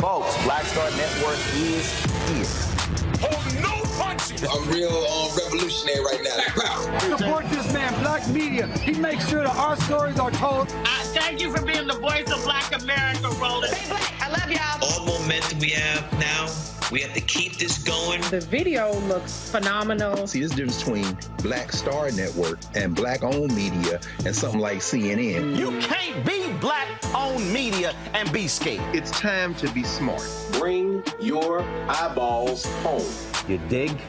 Folks, Black Star Network is East. I'm real revolutionary right now. Support this man, Black media. He makes sure that our stories are told. Thank you for being the voice of Black America, Roland. Stay black. I love y'all. All momentum we have now, we have to keep this going. The video looks phenomenal. See, there's a difference between Black Star Network and Black-owned media and something like CNN. You can't be Black-owned media and be scared. It's time to be smart. Bring your eyeballs home. You dig?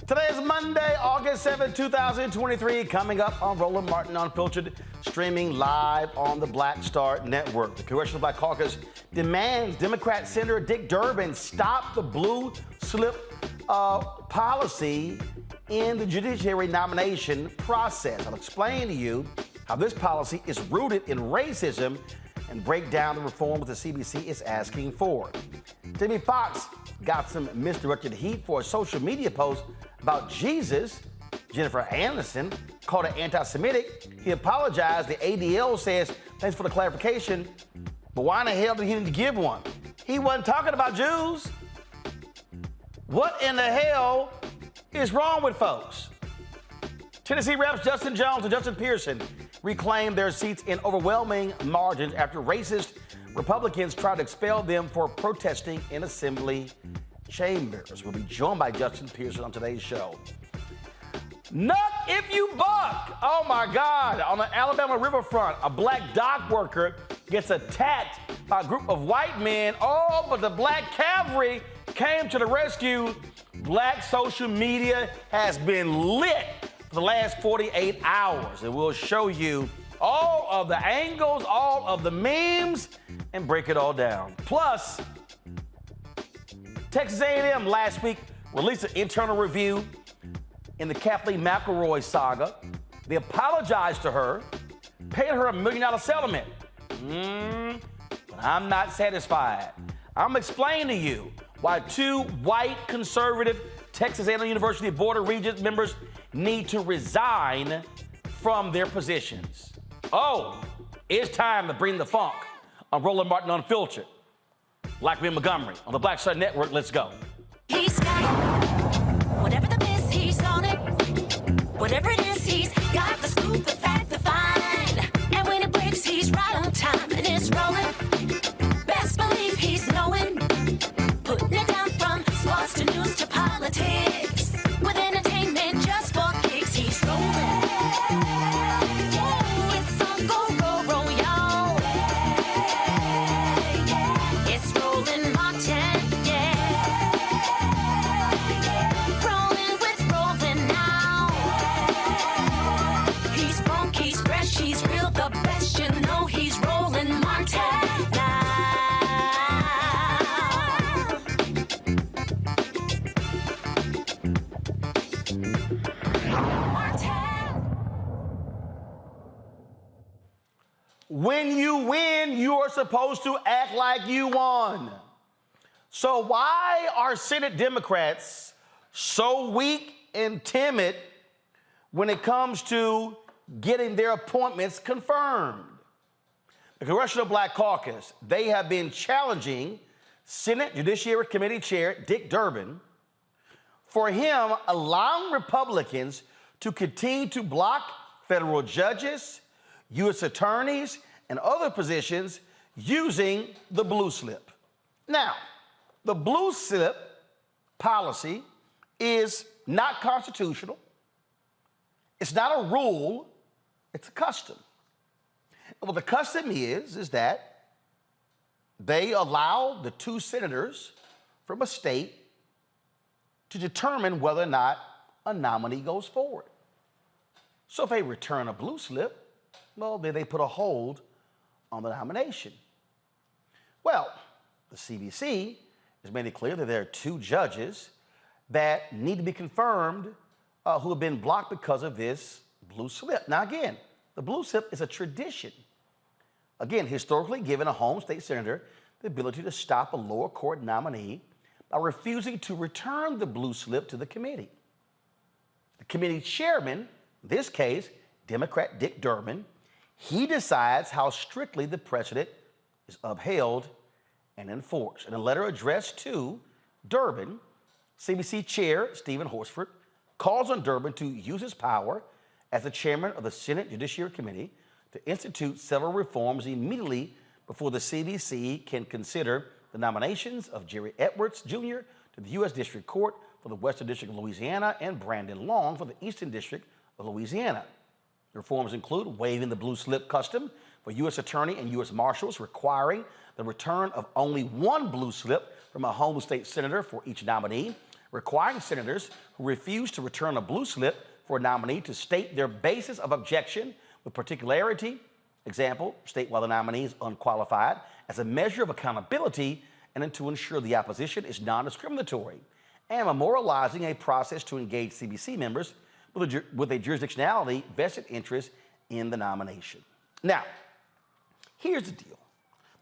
Today is Monday, August 7, 2023. Coming up on Roland Martin Unfiltered, streaming live on the Black Star Network. The Congressional Black Caucus demands Democrat Senator Dick Durbin stop the blue slip policy in the judiciary nomination process. I'll explain to you how this policy is rooted in racism and break down the reform that the CBC is asking for. Jimmy Foxx got some misdirected heat for a social media post about Jesus. Jennifer Aniston called it anti-Semitic. He apologized. The ADL says, thanks for the clarification, but why in the hell did he need to give one? He wasn't talking about Jews. What in the hell is wrong with folks? Tennessee Reps Justin Jones and Justin Pearson reclaimed their seats in overwhelming margins after racist Republicans tried to expel them for protesting in assembly chambers. We'll be joined by Justin Pearson on today's show. Nut if you buck. Oh my God. On the Alabama Riverfront, a black dock worker gets attacked by a group of white men. Oh, but the black cavalry came to the rescue. Black social media has been lit for the last 48 hours. And we'll show you all of the angles, all of the memes, and break it all down. Plus, Texas A&M last week released an internal review in the Kathleen McElroy saga. They apologized to her, paid her $1 million settlement. But I'm not satisfied. I'm explaining to you why two white conservative Texas A&M University Board of Regents members need to resign from their positions. Oh, it's time to bring the funk on Roland Martin Unfiltered. Like me in Montgomery on the Black Star Network. Let's go. He's got it. Whatever the biz, he's on it. Whatever it is, he's got the scoop, the fact, the find. And when it breaks, he's right on time and it's rolling. Best believe he's knowing. Putting it down from sports to news to politics. With entertainment just for kicks, he's rolling. It's on go, roll, y'all. It's Roland Martin, yeah. Rolling with Roland now. He's rolling. when you win, you are supposed to act like you won. So why are Senate Democrats so weak and timid when it comes to getting their appointments confirmed? The Congressional Black Caucus, they have been challenging Senate Judiciary Committee Chair Dick Durbin for him allowing Republicans to continue to block federal judges, U.S. attorneys, and other positions using the blue slip. Now, the blue slip policy is not constitutional. It's not a rule, it's a custom. And what the custom is that they allow the two senators from a state to determine whether or not a nominee goes forward. So if they return a blue slip, well, then they put a hold on the nomination. Well, the CBC has made it clear that there are two judges that need to be confirmed who have been blocked because of this blue slip. Now, again, the blue slip is a tradition. Again, historically given a home state senator the ability to stop a lower court nominee by refusing to return the blue slip to the committee. The committee chairman, in this case, Democrat Dick Durbin, he decides how strictly the precedent is upheld and enforced. In a letter addressed to Durbin, CBC Chair Stephen Horsford calls on Durbin to use his power as the chairman of the Senate Judiciary Committee to institute several reforms immediately before the CBC can consider the nominations of Jerry Edwards Jr. to the U.S. District Court for the Western District of Louisiana and Brandon Long for the Eastern District of Louisiana. The reforms include waiving the blue slip custom for U.S. Attorney and U.S. Marshals, requiring the return of only one blue slip from a home state senator for each nominee, requiring senators who refuse to return a blue slip for a nominee to state their basis of objection with particularity, example, state why the nominee is unqualified, as a measure of accountability and then to ensure the opposition is non-discriminatory, and memorializing a process to engage CBC members with a jurisdictionality vested interest in the nomination. Now, here's the deal.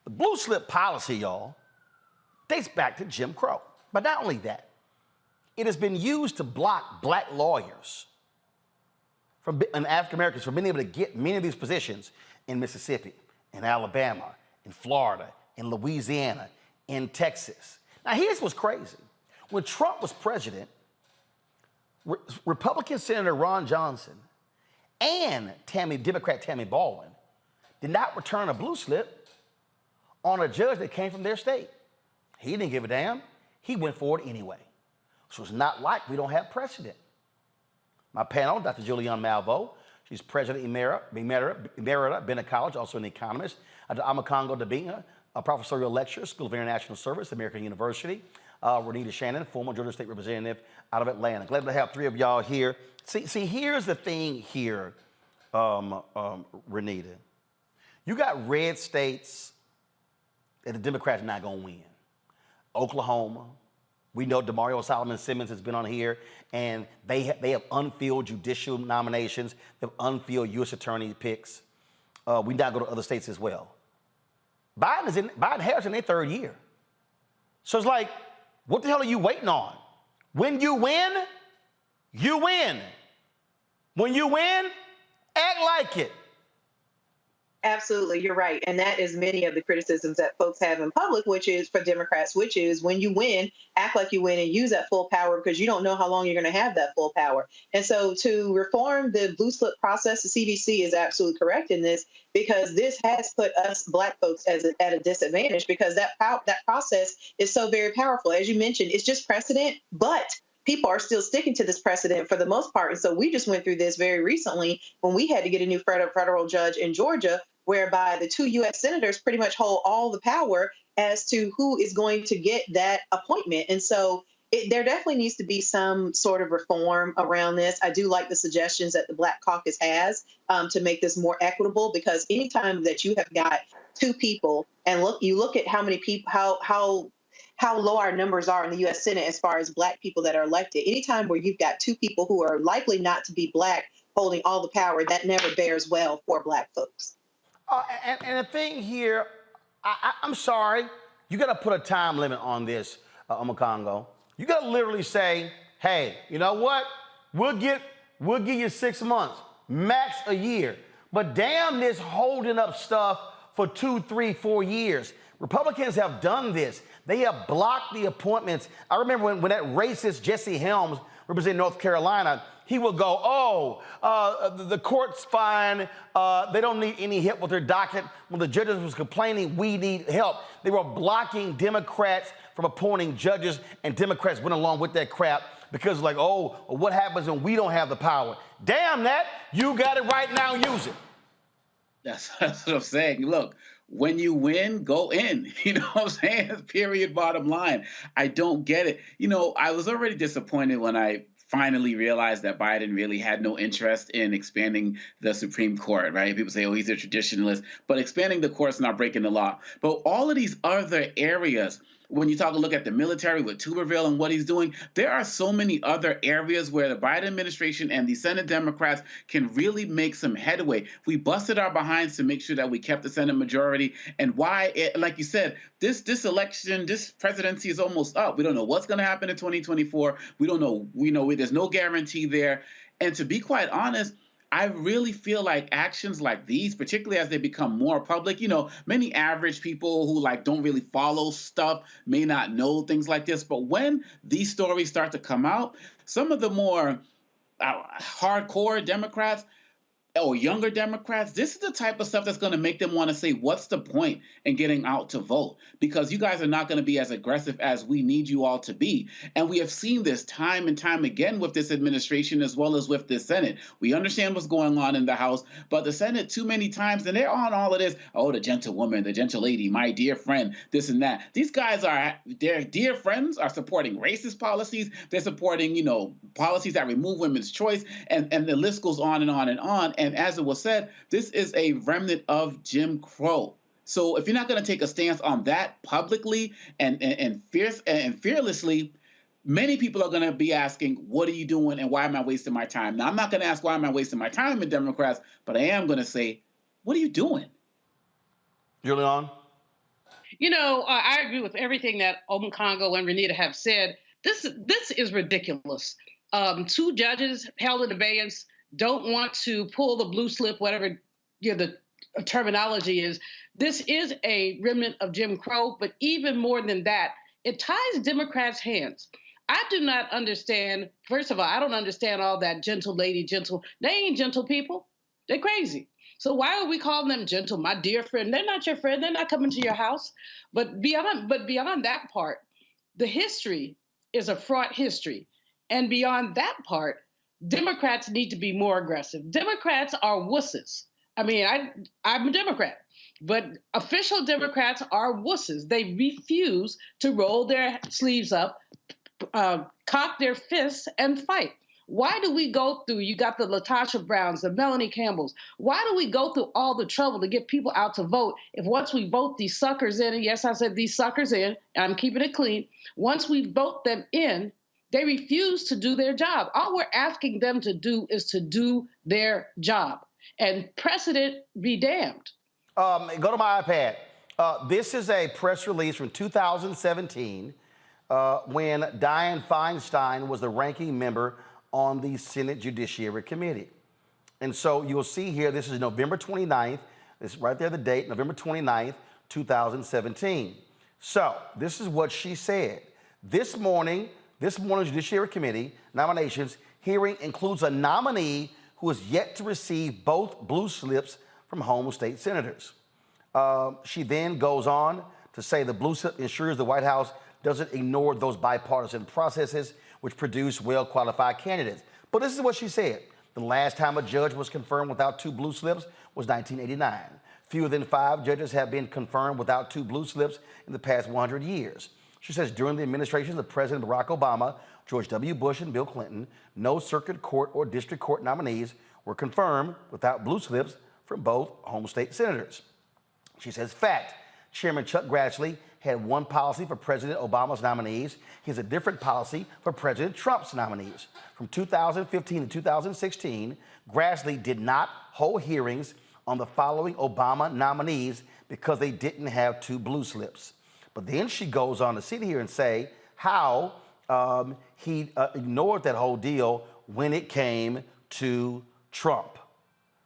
The blue slip policy, y'all, dates back to Jim Crow. But not only that, it has been used to block black lawyers and African Americans from being able to get many of these positions in Mississippi, in Alabama, in Florida, in Louisiana, in Texas. Now, here's what's crazy. When Trump was president, Republican Senator Ron Johnson and Democrat Tammy Baldwin did not return a blue slip on a judge that came from their state. He didn't give a damn. He went forward anyway. So it's not like we don't have precedent. My panel, Dr. Julianne Malveaux, she's President Emerita, Bennett College, also an economist. Dr. Amakongo Dabinga, a professorial lecturer, School of International Service, American University. Renita Shannon, former Georgia State Representative out of Atlanta. Glad to have three of y'all here. See, here's the thing here, Renita. You got red states that the Democrats are not going to win. Oklahoma. We know DeMario Solomon Simmons has been on here, and they have unfilled judicial nominations. They have unfilled U.S. attorney picks. We now go to other states as well. Biden-Harris in their third year. So it's like, what the hell are you waiting on? When you win, you win. When you win, act like it. Absolutely, you're right. And that is many of the criticisms that folks have in public, which is for Democrats, which is when you win, act like you win and use that full power because you don't know how long you're going to have that full power. And so to reform the blue slip process, the CBC is absolutely correct in this because this has put us Black folks at a disadvantage because that process is so very powerful. As you mentioned, it's just precedent, but people are still sticking to this precedent for the most part. And so we just went through this very recently when we had to get a new federal judge in Georgia, whereby the two U.S. senators pretty much hold all the power as to who is going to get that appointment. And so there definitely needs to be some sort of reform around this. I do like the suggestions that the Black Caucus has to make this more equitable, because anytime that you have got two people and you look at how many people, how low our numbers are in the U.S. Senate as far as Black people that are elected, anytime where you've got two people who are likely not to be Black holding all the power, that never bears well for Black folks. And the thing here, I'm sorry, you got to put a time limit on this, Omokongo. You got to literally say, hey, you know what? We'll give you 6 months, max a year. But damn this holding up stuff for 2, 3, 4 years. Republicans have done this. They have blocked the appointments. I remember when that racist Jesse Helms represented North Carolina, he would go, the court's fine. They don't need any help with their docket. When the judges was complaining, we need help. They were blocking Democrats from appointing judges, and Democrats went along with that crap because like, what happens when we don't have the power? Damn that, you got it right now, use it. That's what I'm saying. Look, when you win, go in. You know what I'm saying? Period, bottom line. I don't get it. You know, I was already disappointed when I finally realized that Biden really had no interest in expanding the Supreme Court, right? People say, he's a traditionalist, but expanding the court's not breaking the law. But all of these other areas, when you look at the military with Tuberville and what he's doing, there are so many other areas where the Biden administration and the Senate Democrats can really make some headway. We busted our behinds to make sure that we kept the Senate majority. And like you said, this election, this presidency is almost up. We don't know what's going to happen in 2024. We don't know. There's no guarantee there. And to be quite honest, I really feel like actions like these, particularly as they become more public, many average people who don't really follow stuff may not know things like this. But when these stories start to come out, some of the more hardcore Democrats or younger Democrats, this is the type of stuff that's going to make them want to say, what's the point in getting out to vote? Because you guys are not going to be as aggressive as we need you all to be. And we have seen this time and time again with this administration as well as with this Senate. We understand what's going on in the House, but the Senate too many times, and they're on all of this, the gentlewoman, the gentle lady, my dear friend, this and that. These guys their dear friends are supporting racist policies. They're supporting, policies that remove women's choice, and the list goes on and on and on. And as it was said, this is a remnant of Jim Crow. So if you're not going to take a stance on that publicly and fearlessly, many people are going to be asking, what are you doing and why am I wasting my time? Now, I'm not going to ask why am I wasting my time with Democrats, but I am going to say, what are you doing? Julian? I agree with everything that Omokongo and Renita have said. This is ridiculous. 2 judges held in abeyance, don't want to pull the blue slip, whatever the terminology is. This is a remnant of Jim Crow, but even more than that, it ties Democrats' hands. I do not understand. First of all, I don't understand all that gentle lady, They ain't gentle people. They're crazy. So why are we calling them gentle? My dear friend, they're not your friend. They're not coming to your house. But beyond that part, the history is a fraught history. And beyond that part, Democrats need to be more aggressive. Democrats are wusses. I mean, I'm a Democrat, but official Democrats are wusses. They refuse to roll their sleeves up, cock their fists, and fight. Why do we go through, you got the LaTosha Browns, the Melanie Campbells, why do we go through all the trouble to get people out to vote if once we vote these suckers in, and yes, I said these suckers in, and I'm keeping it clean, once we vote them in, they refuse to do their job. All we're asking them to do is to do their job. And precedent be damned. Go to my iPad. This is a press release from 2017 when Dianne Feinstein was the ranking member on the Senate Judiciary Committee. And so you'll see here, this is November 29th. This is right there, the date, November 29th, 2017. So this is what she said. This morning's Judiciary Committee nominations hearing includes a nominee who is yet to receive both blue slips from home state senators. She then goes on to say the blue slip ensures the White House doesn't ignore those bipartisan processes which produce well-qualified candidates. But this is what she said. The last time a judge was confirmed without 2 blue slips was 1989. Fewer than 5 judges have been confirmed without 2 blue slips in the past 100 years. She says during the administrations of President Barack Obama, George W. Bush, and Bill Clinton, no circuit court or district court nominees were confirmed without blue slips from both home state senators. She says, fact, Chairman Chuck Grassley had one policy for President Obama's nominees. He has a different policy for President Trump's nominees. From 2015 to 2016, Grassley did not hold hearings on the following Obama nominees because they didn't have 2 blue slips. But then she goes on to sit here and say how he ignored that whole deal when it came to Trump.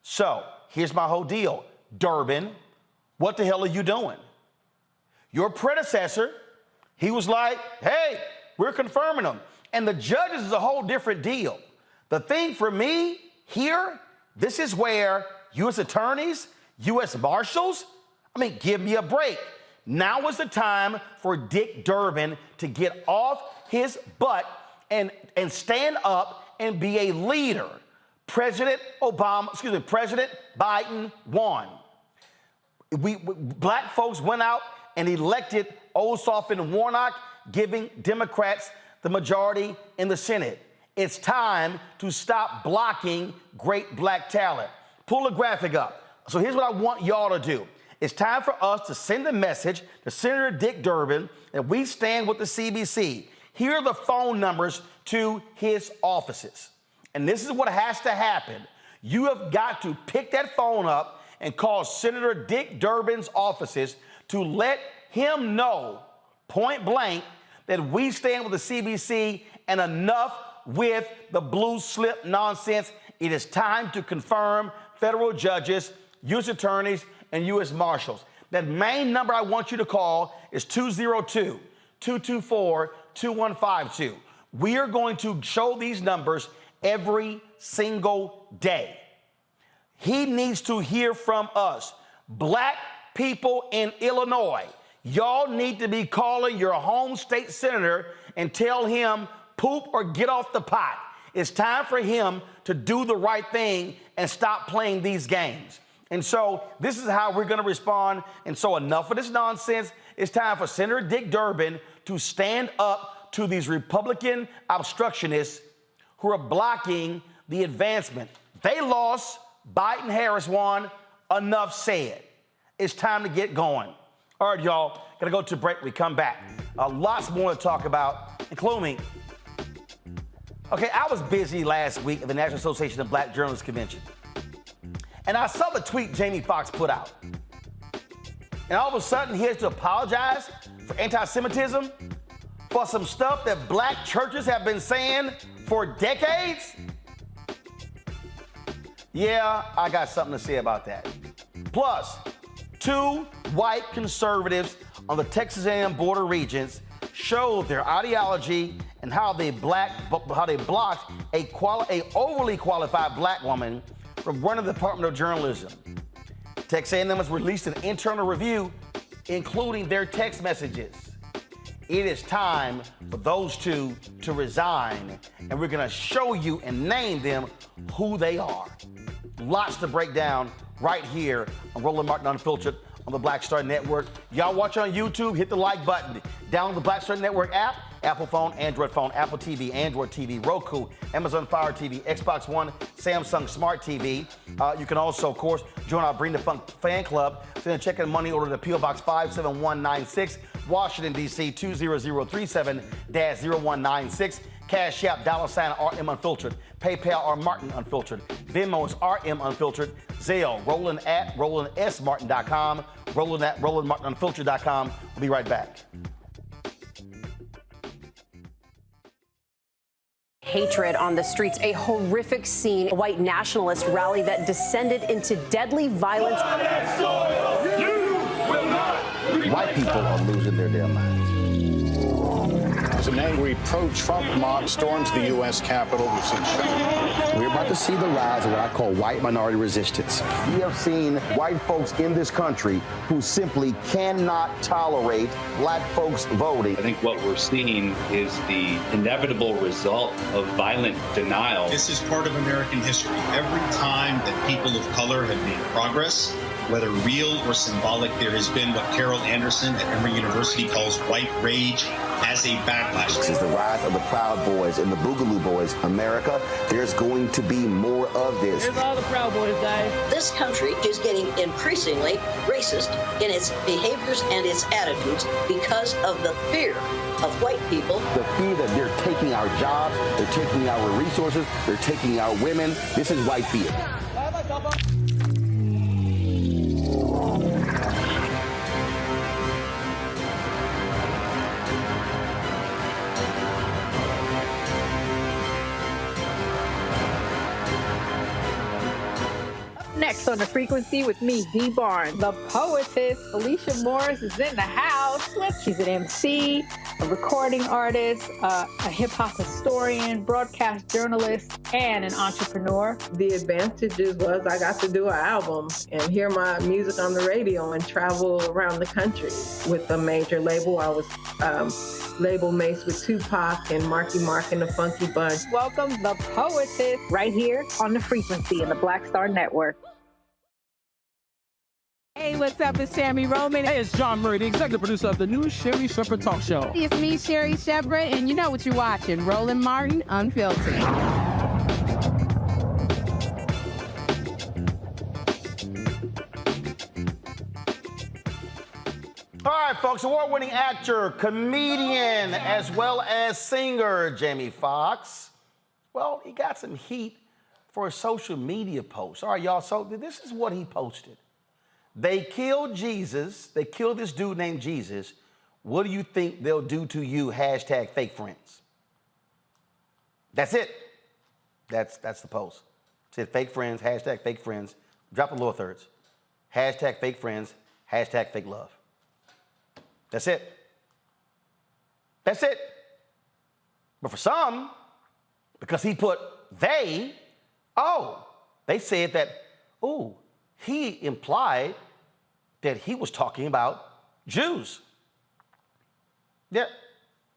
So here's my whole deal. Durbin, what the hell are you doing? Your predecessor, he was like, hey, we're confirming them. And the judges is a whole different deal. The thing for me here, this is where U.S. attorneys, U.S. marshals, give me a break. Now is the time for Dick Durbin to get off his butt and stand up and be a leader. President Biden won. Black folks went out and elected Ossoff and Warnock, giving Democrats the majority in the Senate. It's time to stop blocking great black talent. Pull the graphic up. So here's what I want y'all to do. It's time for us to send a message to Senator Dick Durbin that we stand with the CBC. Here are the phone numbers to his offices. And this is what has to happen. You have got to pick that phone up and call Senator Dick Durbin's offices to let him know, point blank, that we stand with the CBC and enough with the blue slip nonsense. It is time to confirm federal judges, U.S. attorneys, and U.S. marshals. That main number I want you to call is 202-224-2152. We are going to show these numbers every single day. He needs to hear from us. Black people in Illinois, y'all need to be calling your home state senator and tell him, poop or get off the pot. It's time for him to do the right thing and stop playing these games. And so this is how we're going to respond. And so enough of this nonsense. It's time for Senator Dick Durbin to stand up to these Republican obstructionists who are blocking the advancement. They lost. Biden-Harris won. Enough said. It's time to get going. All right, y'all. Gonna go to break. We come back. Lots more to talk about, including. Okay, I was busy last week at the National Association of Black Journalists Convention. And I saw the tweet Jamie Foxx put out. And all of a sudden, he has to apologize for anti-Semitism, for some stuff that black churches have been saying for decades? Yeah, I got something to say about that. Plus, 2 white conservatives on the Texas A&M Board of Regents showed their ideology and how they blocked a overly qualified black woman from running the Department of Journalism. Texas A&M has released an internal review, including their text messages. It is time for those 2 to resign, and we're going to show you and name them who they are. Lots to break down right here on Roland Martin Unfiltered on the Black Star Network. Y'all watch on YouTube, hit the like button. Download the Black Star Network app, Apple phone, Android phone, Apple TV, Android TV, Roku, Amazon Fire TV, Xbox One, Samsung Smart TV. You can also, of course, join our Bring the Funk fan club. Send a check and money order to P.O. Box 57196, Washington, D.C. 20037-0196. Cash App, $RM Unfiltered. PayPal, R Martin Unfiltered. Venmo is RM Unfiltered. Zelle, Roland at RolandSMartin.com. Roland at RolandMartinUnfiltered.com. We'll be right back. Hatred on the streets, a horrific scene, a white nationalist rally that descended into deadly violence. White people are losing their damn minds. An angry pro-Trump mob storms the U.S. Capitol. We're about to see the rise of what I call white minority resistance. We have seen white folks in this country who simply cannot tolerate black folks voting. I think what we're seeing is the inevitable result of violent denial. This is part of American history. Every time that people of color have made progress, whether real or symbolic, there has been what Carol Anderson at Emory University calls white rage as a backlash. This is the rise of the Proud Boys and the Boogaloo Boys. America, there's going to be more of this. Here's all the Proud Boys, guys. This country is getting increasingly racist in its behaviors and its attitudes because of the fear of white people. The fear that they're taking our jobs, they're taking our resources, they're taking our women. This is white fear. Next on The Frequency with me, Dee Barnes. The poetess, Alicia Morris, is in the house. She's an MC, a recording artist, a hip-hop historian, broadcast journalist, and an entrepreneur. The advantages was I got to do an album and hear my music on the radio and travel around the country with a major label. I was label mates with Tupac and Marky Mark and the Funky Bunch. Welcome, The Poetess, right here on The Frequency in the Black Star Network. Hey, what's up? It's Tammy Roman. Hey, it's John Murray, the executive producer of the new Sherry Shepherd Talk Show. It's me, Sherry Shepherd, and you know what you're watching, Roland Martin Unfiltered. All right, folks, award-winning actor, comedian, as well as singer Jamie Foxx. Well, he got some heat for a social media post. All right, y'all, so this is what he posted. They killed Jesus. They killed this dude named Jesus. What do you think they'll do to you? Hashtag fake friends. That's it. That's the post. It said fake friends, hashtag fake friends. Drop the lower thirds. Hashtag fake friends, hashtag fake love. That's it. That's it. But for some, because he put they said that, he implied that he was talking about Jews. Yeah.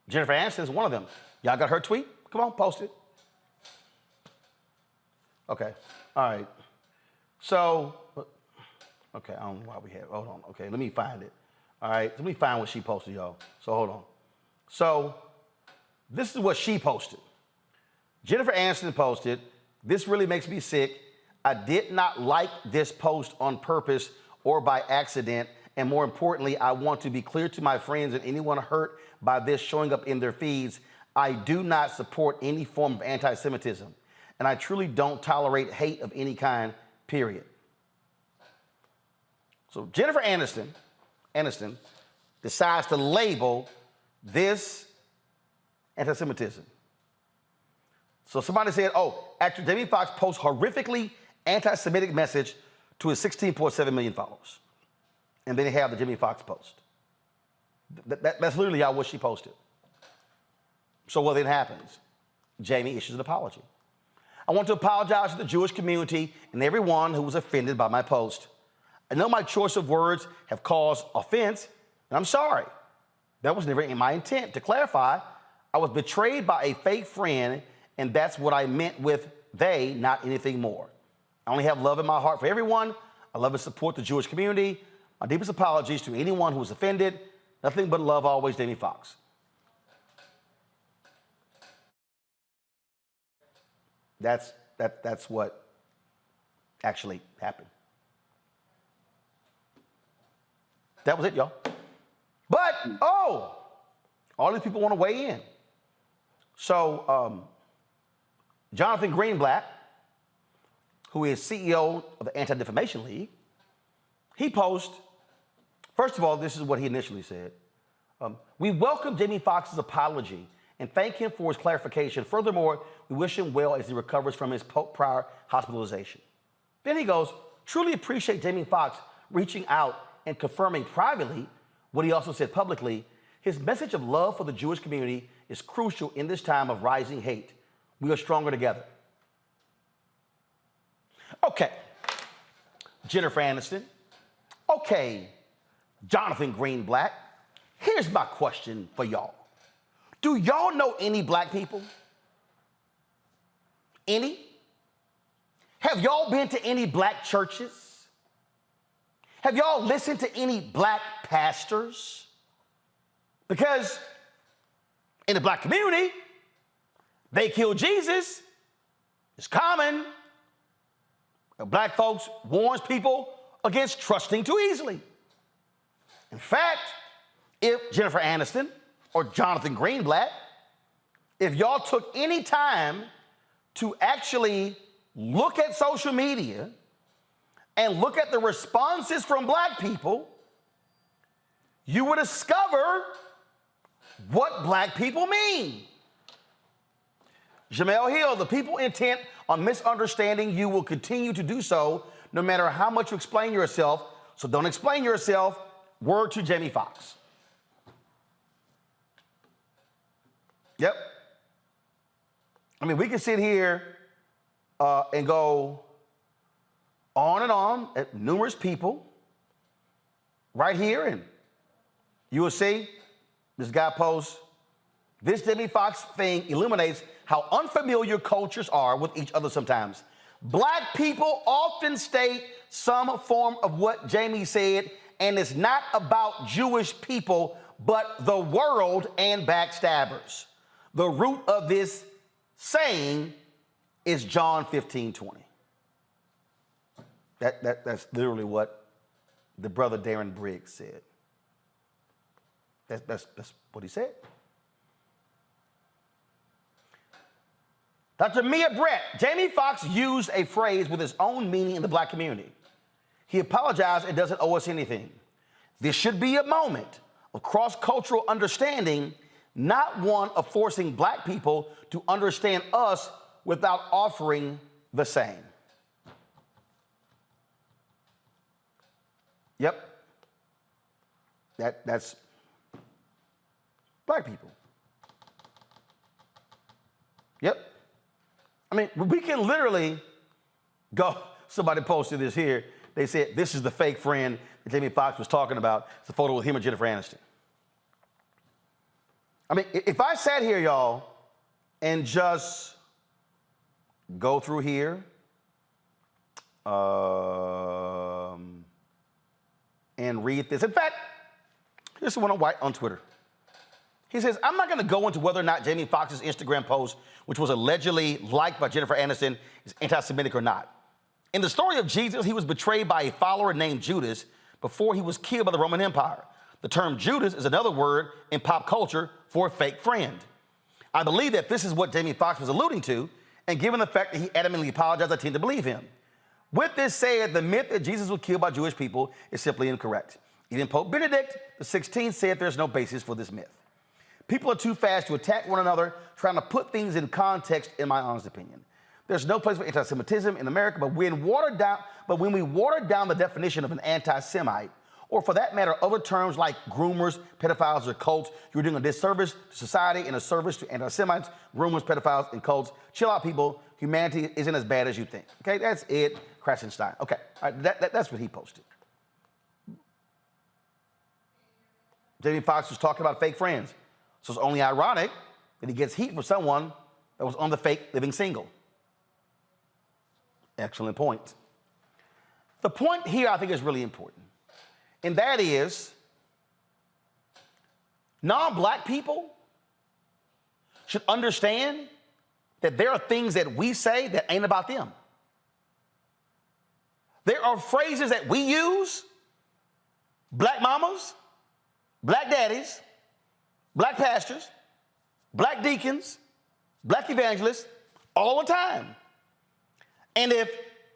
Jennifer Aniston is one of them. Y'all got her tweet? Come on, post it. Okay. All right. So, okay, I don't know why we have, hold on. Okay, let me find it. All right, let me find what she posted, y'all. So hold on. So this is what she posted. Jennifer Aniston posted, "This really makes me sick. I did not like this post on purpose or by accident. And more importantly, I want to be clear to my friends and anyone hurt by this showing up in their feeds. I do not support any form of anti-Semitism. And I truly don't tolerate hate of any kind, period." So Jennifer Aniston decides to label this anti-Semitism. So somebody said, actor Jamie Foxx posts horrifically anti-Semitic message to his 16.7 million followers. And then they have the Jamie Foxx post. That's literally what she posted. So what then happens? Jamie issues an apology. "I want to apologize to the Jewish community and everyone who was offended by my post. I know my choice of words have caused offense, and I'm sorry. That was never in my intent. To clarify, I was betrayed by a fake friend, and that's what I meant with they, not anything more. I only have love in my heart for everyone. I love and support the Jewish community. My deepest apologies to anyone who was offended. Nothing but love always, Jamie Foxx." That's what actually happened. That was it, y'all. But, all these people want to weigh in. So, Jonathan Greenblatt, who is CEO of the Anti-Defamation League, he posted, first of all, this is what he initially said. "We welcome Jamie Foxx's apology and thank him for his clarification. Furthermore, we wish him well as he recovers from his prior hospitalization." Then he goes, "Truly appreciate Jamie Foxx reaching out and confirming privately what he also said publicly. His message of love for the Jewish community is crucial in this time of rising hate. We are stronger together." Okay, Jennifer Aniston. Okay, Jonathan Greenblatt. Here's my question for y'all. Do y'all know any black people? Any? Have y'all been to any black churches? Have y'all listened to any black pastors? Because in the black community, they killed Jesus. It's common. Black folks warns people against trusting too easily. In fact, if Jennifer Aniston or Jonathan Greenblatt, if y'all took any time to actually look at social media and look at the responses from black people, you would discover what black people mean. Jamel Hill, "The people intent on misunderstanding you will continue to do so no matter how much you explain yourself. So don't explain yourself. Word to Jamie Foxx. Yep. I mean, we can sit here and go on and on at numerous people right here, and you will see this guy posts, this Jamie Foxx thing illuminates how unfamiliar cultures are with each other sometimes. Black people often state some form of what Jamie said, and it's not about Jewish people, but the world and backstabbers. The root of this saying is John 15:20. That's literally what the brother Darren Briggs said. That's what he said. Dr. Mia Brett, Jamie Foxx used a phrase with its own meaning in the black community. He apologized and doesn't owe us anything. This should be a moment of cross-cultural understanding, not one of forcing black people to understand us without offering the same. Yep. That's black people. Yep. I mean, we can literally go, somebody posted this here. They said, this is the fake friend that Jamie Foxx was talking about. It's a photo of him and Jennifer Aniston. I mean, if I sat here, y'all, and just go through here and read this. In fact, here's the one on Twitter. He says, I'm not going to go into whether or not Jamie Foxx's Instagram post, which was allegedly liked by Jennifer Aniston, is anti-Semitic or not. In the story of Jesus, he was betrayed by a follower named Judas before he was killed by the Roman Empire. The term Judas is another word in pop culture for a fake friend. I believe that this is what Jamie Foxx was alluding to, and given the fact that he adamantly apologized, I tend to believe him. With this said, the myth that Jesus was killed by Jewish people is simply incorrect. Even Pope Benedict XVI said there's no basis for this myth. People are too fast to attack one another, trying to put things in context, in my honest opinion. There's no place for anti-Semitism in America, but when we water down the definition of an anti-Semite, or for that matter, other terms like groomers, pedophiles, or cults, you're doing a disservice to society and a service to anti-Semites, groomers, pedophiles, and cults. Chill out, people. Humanity isn't as bad as you think. Okay, that's it. Krassenstein. Okay, all right, that's what he posted. Jamie Foxx was talking about fake friends. So it's only ironic that he gets heat from someone that was on the fake living single. Excellent point. The point here I think is really important, and that is non-black people should understand that there are things that we say that ain't about them. There are phrases that we use, black mamas, black daddies, black pastors, black deacons, black evangelists, all the time. And if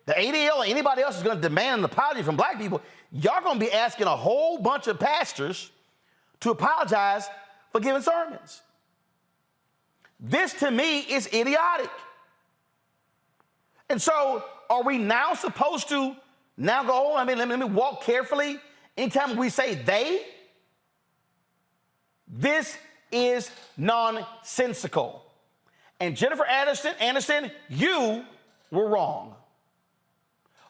the ADL or anybody else is going to demand an apology from black people, y'all going to be asking a whole bunch of pastors to apologize for giving sermons. This, to me, is idiotic. And so are we now supposed to now go, let me walk carefully anytime we say they? This is nonsensical. And Jennifer Aniston, you were wrong.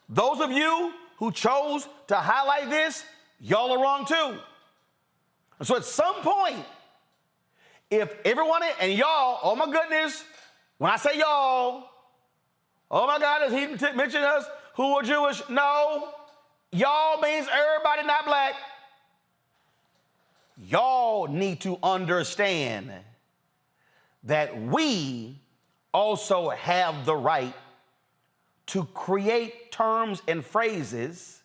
Those of you who chose to highlight this, y'all are wrong too. And so at some point, if everyone, and y'all, oh my goodness, when I say y'all, oh my God, is he mentioning us who are Jewish? No, y'all means everybody not black. Y'all need to understand that we also have the right to create terms and phrases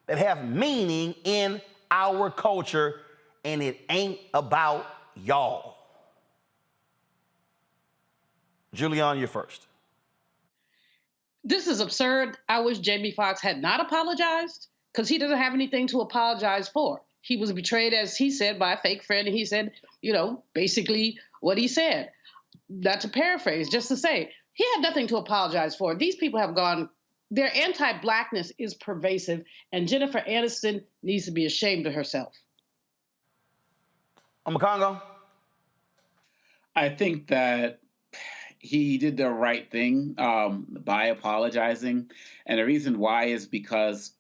that have meaning in our culture, and it ain't about y'all. Julianne, you're first. This is absurd. I wish Jamie Foxx had not apologized, because he doesn't have anything to apologize for. He was betrayed, as he said, by a fake friend, and he said, basically what he said. Not to paraphrase, just to say, he had nothing to apologize for. These people have gone their anti-Blackness is pervasive, and Jennifer Aniston needs to be ashamed of herself. Congo? I think that he did the right thing by apologizing. And the reason why is because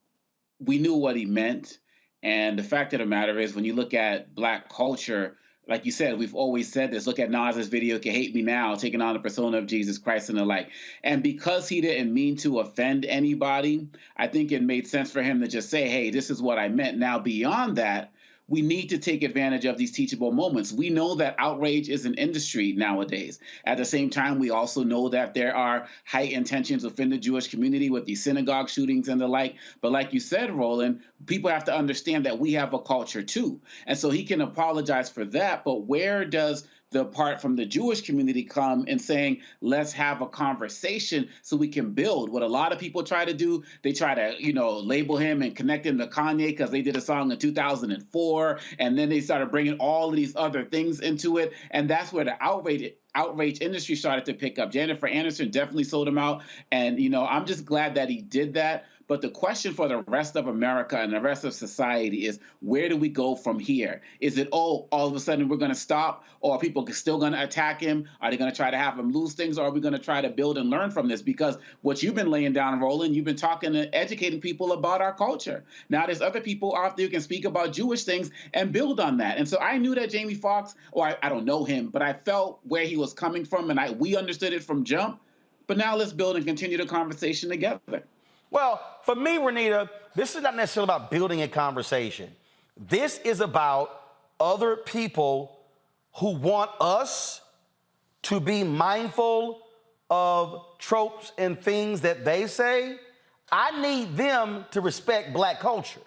we knew what he meant. And the fact of the matter is, when you look at Black culture, like you said, we've always said this. Look at Nas's video, "Can Hate Me Now," taking on the persona of Jesus Christ and the like. And because he didn't mean to offend anybody, I think it made sense for him to just say, hey, this is what I meant. Now, beyond that, we need to take advantage of these teachable moments. We know that outrage is an industry nowadays. At the same time, we also know that there are heightened tensions within the Jewish community with these synagogue shootings and the like. But like you said, Roland, people have to understand that we have a culture too. And so he can apologize for that. But where does the part from the Jewish community come in saying, let's have a conversation so we can build? What a lot of people try to do, they try to, label him and connect him to Kanye because they did a song in 2004, and then they started bringing all of these other things into it, and that's where the outrage industry started to pick up. Jennifer Aniston definitely sold him out, and I'm just glad that he did that. But the question for the rest of America and the rest of society is, where do we go from here? Is it, all of a sudden we're going to stop, or are people still going to attack him? Are they going to try to have him lose things, or are we going to try to build and learn from this? Because what you've been laying down, Roland, you've been talking and educating people about our culture. Now there's other people out there who can speak about Jewish things and build on that. And so I knew that Jamie Foxx, or I don't know him, but I felt where he was coming from, and we understood it from jump. But now let's build and continue the conversation together. Well, for me, Renita, this is not necessarily about building a conversation. This is about other people who want us to be mindful of tropes and things that they say. I need them to respect Black culture.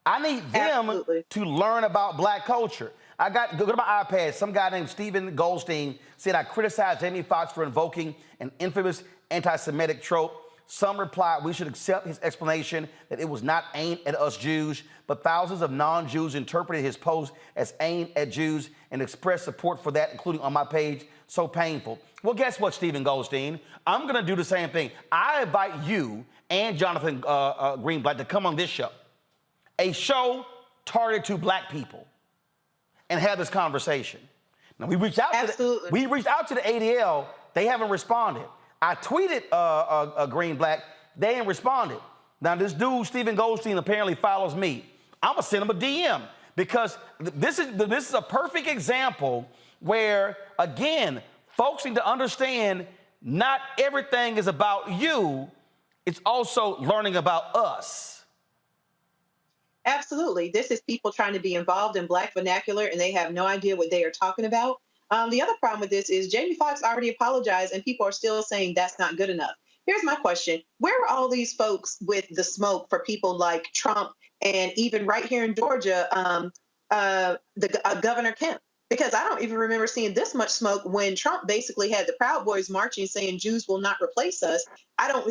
I need them to learn about Black culture. Go to my iPad. Some guy named Stephen Goldstein said I criticized Jamie Foxx for invoking an infamous anti-Semitic trope. Some replied we should accept his explanation that it was not aimed at us Jews, but thousands of non-Jews interpreted his post as aimed at Jews and expressed support for that, including on my page. So painful. Well, guess what, Stephen Goldstein? I'm going to do the same thing. I invite you and Jonathan Greenblatt to come on this show, a show targeted to Black people, and have this conversation. Now, we reached out to the ADL. They haven't responded. I tweeted Greenblatt. They ain't responded. Now, this dude, Stephen Goldstein, apparently follows me. I'm going to send him a DM because this is a perfect example where, again, folks need to understand not everything is about you. It's also learning about us. Absolutely. This is people trying to be involved in Black vernacular, and they have no idea what they are talking about. The other problem with this is Jamie Foxx already apologized, and people are still saying that's not good enough. Here's my question. Where are all these folks with the smoke for people like Trump and even right here in Georgia, Governor Kemp? Because I don't even remember seeing this much smoke when Trump basically had the Proud Boys marching saying Jews will not replace us.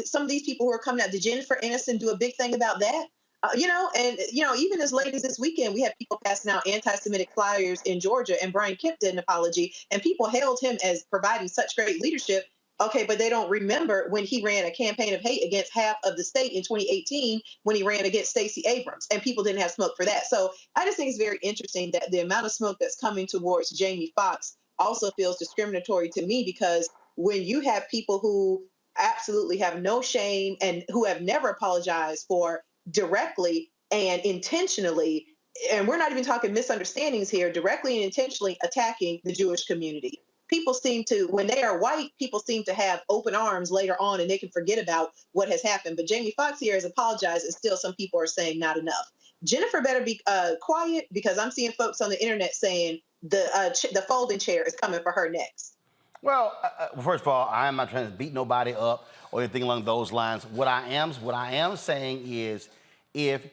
Some of these people who are coming out, did Jennifer Aniston do a big thing about that? Even as late as this weekend, we had people passing out anti-Semitic flyers in Georgia, and Brian Kemp did an apology, and people hailed him as providing such great leadership. Okay, but they don't remember when he ran a campaign of hate against half of the state in 2018 when he ran against Stacey Abrams, and people didn't have smoke for that. So I just think it's very interesting that the amount of smoke that's coming towards Jamie Foxx also feels discriminatory to me, because when you have people who absolutely have no shame and who have never apologized for directly and intentionally, and we're not even talking misunderstandings here, directly and intentionally attacking the Jewish community. People seem to, when they are white, people seem to have open arms later on and they can forget about what has happened. But Jamie Foxx here has apologized, and still some people are saying not enough. Jennifer better be quiet, because I'm seeing folks on the internet saying the folding chair is coming for her next. Well, first of all, I am not trying to beat nobody up or anything along those lines. What I am saying is, if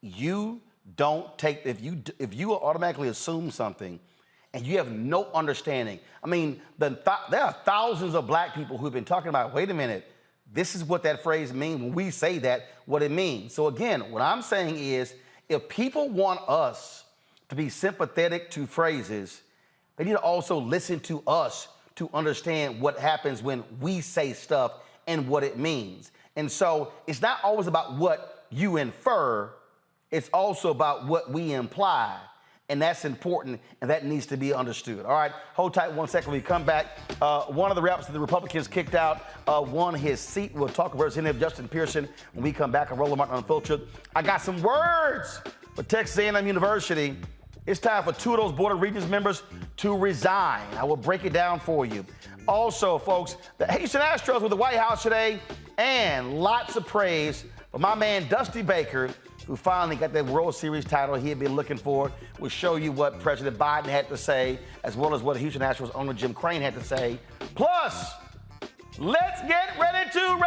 you automatically assume something and you have no understanding. I mean, there are thousands of Black people who've been talking about, wait a minute, this is what that phrase means when we say that, what it means. So again, what I'm saying is, if people want us to be sympathetic to phrases, they need to also listen to us to understand what happens when we say stuff and what it means. And so it's not always about what you infer, it's also about what we imply. And that's important, and that needs to be understood. All right, hold tight 1 second. When we come back, one of the reps that the Republicans kicked out won his seat. We'll talk about Representative Justin Pearson when we come back on Roland Martin Unfiltered. I got some words for Texas A&M University. It's time for 2 of those Board of Regents members to resign. I will break it down for you. Also, folks, the Houston Astros with the White House today, and lots of praise for my man Dusty Baker, who finally got that World Series title he had been looking for. We'll show you what President Biden had to say, as well as what Houston Astros owner Jim Crane had to say. Plus, let's get ready to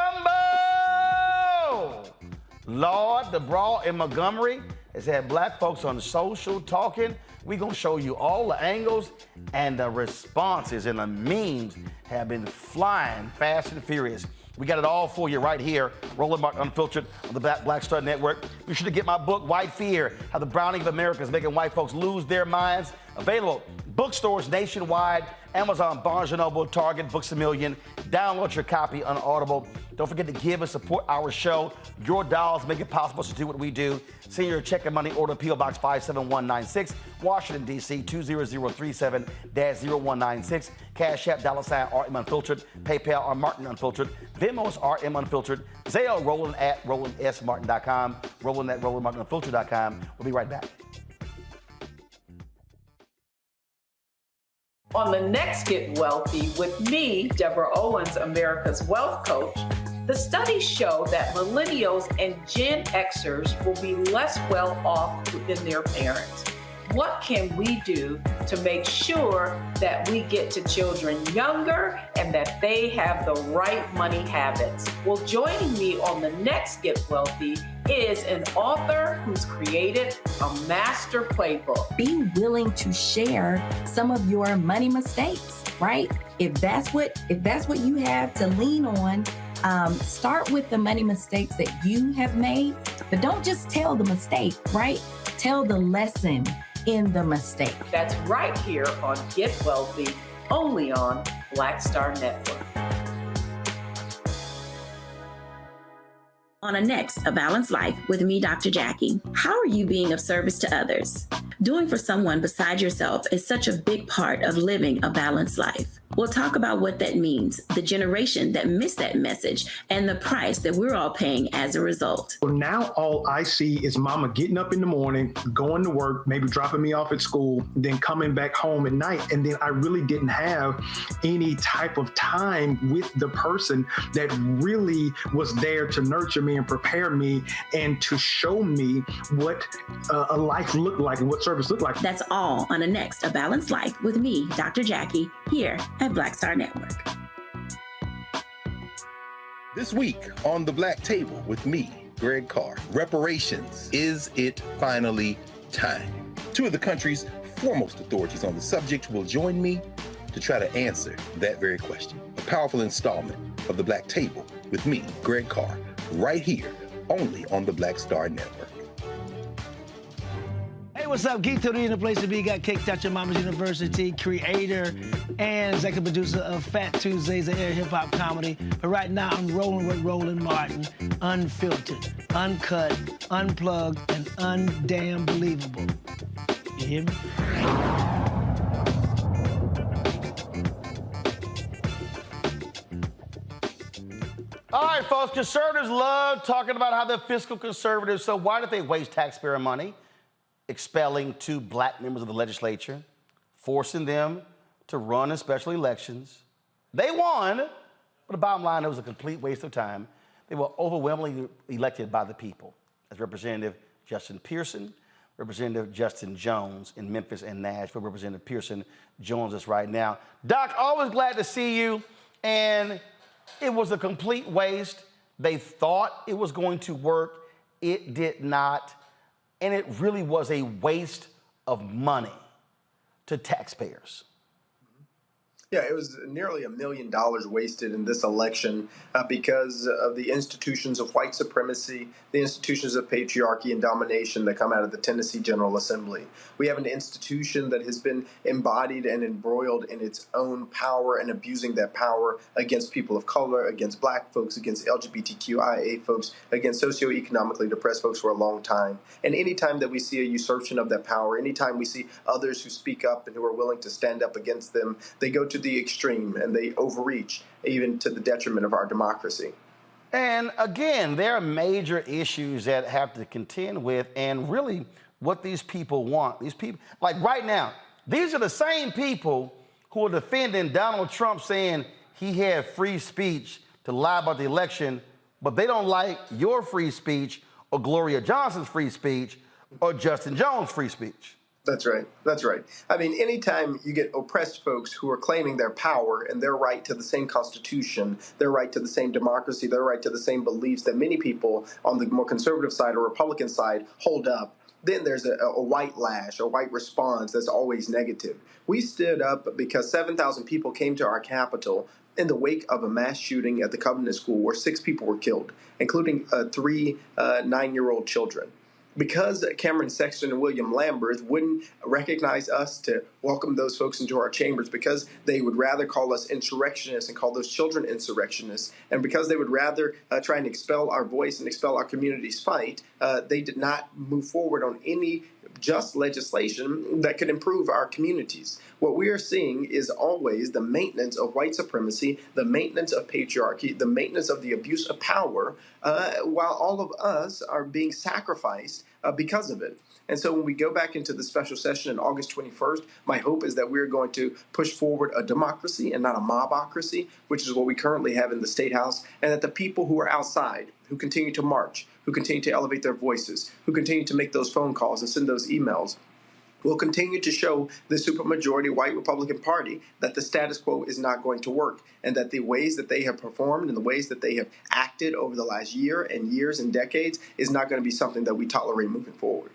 rumble! Lord, the brawl in Montgomery has had black folks on social talking. We're going to show you all the angles, and the responses and the memes have been flying fast and furious. We got it all for you right here, Roland Martin Unfiltered on the Black Star Network. Be sure to get my book, White Fear, How the Browning of America is Making White Folks Lose Their Minds. Available bookstores nationwide, Amazon, Barnes & Noble, Target, Books A Million. Download your copy on Audible. Don't forget to give and support our show. Your dollars make it possible to do what we do. Send your check and money order, P.O. Box 57196, Washington, D.C. 20037-0196. Cash App, $RM Unfiltered. PayPal, R Martin Unfiltered. Venmo's RM Unfiltered. Zelle, Roland at RolandSMartin.com. Roland at RolandMartinUnfiltered.com. We'll be right back. On the next Get Wealthy with me, Deborah Owens, America's Wealth Coach, the studies show that millennials and Gen Xers will be less well off than their parents. What can we do to make sure that we get to children younger and that they have the right money habits? Well, joining me on the next Get Wealthy is an author who's created a master playbook. Be willing to share some of your money mistakes, right? If that's what you have to lean on, start with the money mistakes that you have made, but don't just tell the mistake, right? Tell the lesson in the mistake. That's right here on Get Wealthy, only on Black Star Network. On a next, A Balanced Life with me, Dr. Jackie. How are you being of service to others? Doing for someone beside yourself is such a big part of living a balanced life. We'll talk about what that means, the generation that missed that message, and the price that we're all paying as a result. Well, now all I see is mama getting up in the morning, going to work, maybe dropping me off at school, then coming back home at night. And then I really didn't have any type of time with the person that really was there to nurture me and prepare me and to show me what a life looked like and what service looked like. That's all on a next, A Balanced Life with me, Dr. Jackie, here at Black Star Network. This week on The Black Table with me, Greg Carr, reparations. Is it finally time? 2 of the country's foremost authorities on the subject will join me to try to answer that very question. A powerful installment of The Black Table with me, Greg Carr, right here, only on the Black Star Network. Hey, what's up? Geek Tony in the place to be. Got kicked out your mama's university, creator and executive producer of Fat Tuesdays, an air hip-hop comedy. But right now, I'm rolling with Roland Martin, unfiltered, uncut, unplugged, and undamn believable. You hear me? All right, folks, conservatives love talking about how they're fiscal conservatives, so why did they waste taxpayer money expelling 2 black members of the legislature, forcing them to run in special elections? They won, but the bottom line, it was a complete waste of time. They were overwhelmingly elected by the people, as Representative Justin Pearson, Representative Justin Jones in Memphis and Nashville. Representative Pearson joins us right now. Doc, always glad to see you, and it was a complete waste. They thought it was going to work. It did not. And it really was a waste of money to taxpayers. Yeah, it was nearly $1 million wasted in this election because of the institutions of white supremacy, the institutions of patriarchy and domination that come out of the Tennessee General Assembly. We have an institution that has been embodied and embroiled in its own power and abusing that power against people of color, against black folks, against LGBTQIA folks, against socioeconomically depressed folks for a long time. And anytime that we see a usurpation of that power, anytime we see others who speak up and who are willing to stand up against them, they go to the extreme and they overreach, even to the detriment of our democracy. And again, there are major issues that have to contend with, and really what these people want. These people, like right now, these are the same people who are defending Donald Trump, saying he had free speech to lie about the election, but they don't like your free speech or Gloria Johnson's free speech or Justin Jones' free speech. That's right. That's right. I mean, anytime you get oppressed folks who are claiming their power and their right to the same constitution, their right to the same democracy, their right to the same beliefs that many people on the more conservative side or Republican side hold up, then there's a white lash, a white response that's always negative. We stood up because 7,000 people came to our Capitol in the wake of a mass shooting at the Covenant School where 6 people were killed, including 3 9-year-old children. Because Cameron Sexton and William Lambert wouldn't recognize us to welcome those folks into our chambers, because they would rather call us insurrectionists and call those children insurrectionists, and because they would rather try and expel our voice and expel our community's fight, they did not move forward on any just legislation that could improve our communities. What we are seeing is always the maintenance of white supremacy, the maintenance of patriarchy, the maintenance of the abuse of power, while all of us are being sacrificed because of it. And so when we go back into the special session on August 21st, my hope is that we're going to push forward a democracy and not a mobocracy, which is what we currently have in the State House, and that the people who are outside, who continue to march, who continue to elevate their voices, who continue to make those phone calls and send those emails, will continue to show the supermajority white Republican Party that the status quo is not going to work, and that the ways that they have performed and the ways that they have acted over the last year and years and decades is not going to be something that we tolerate moving forward.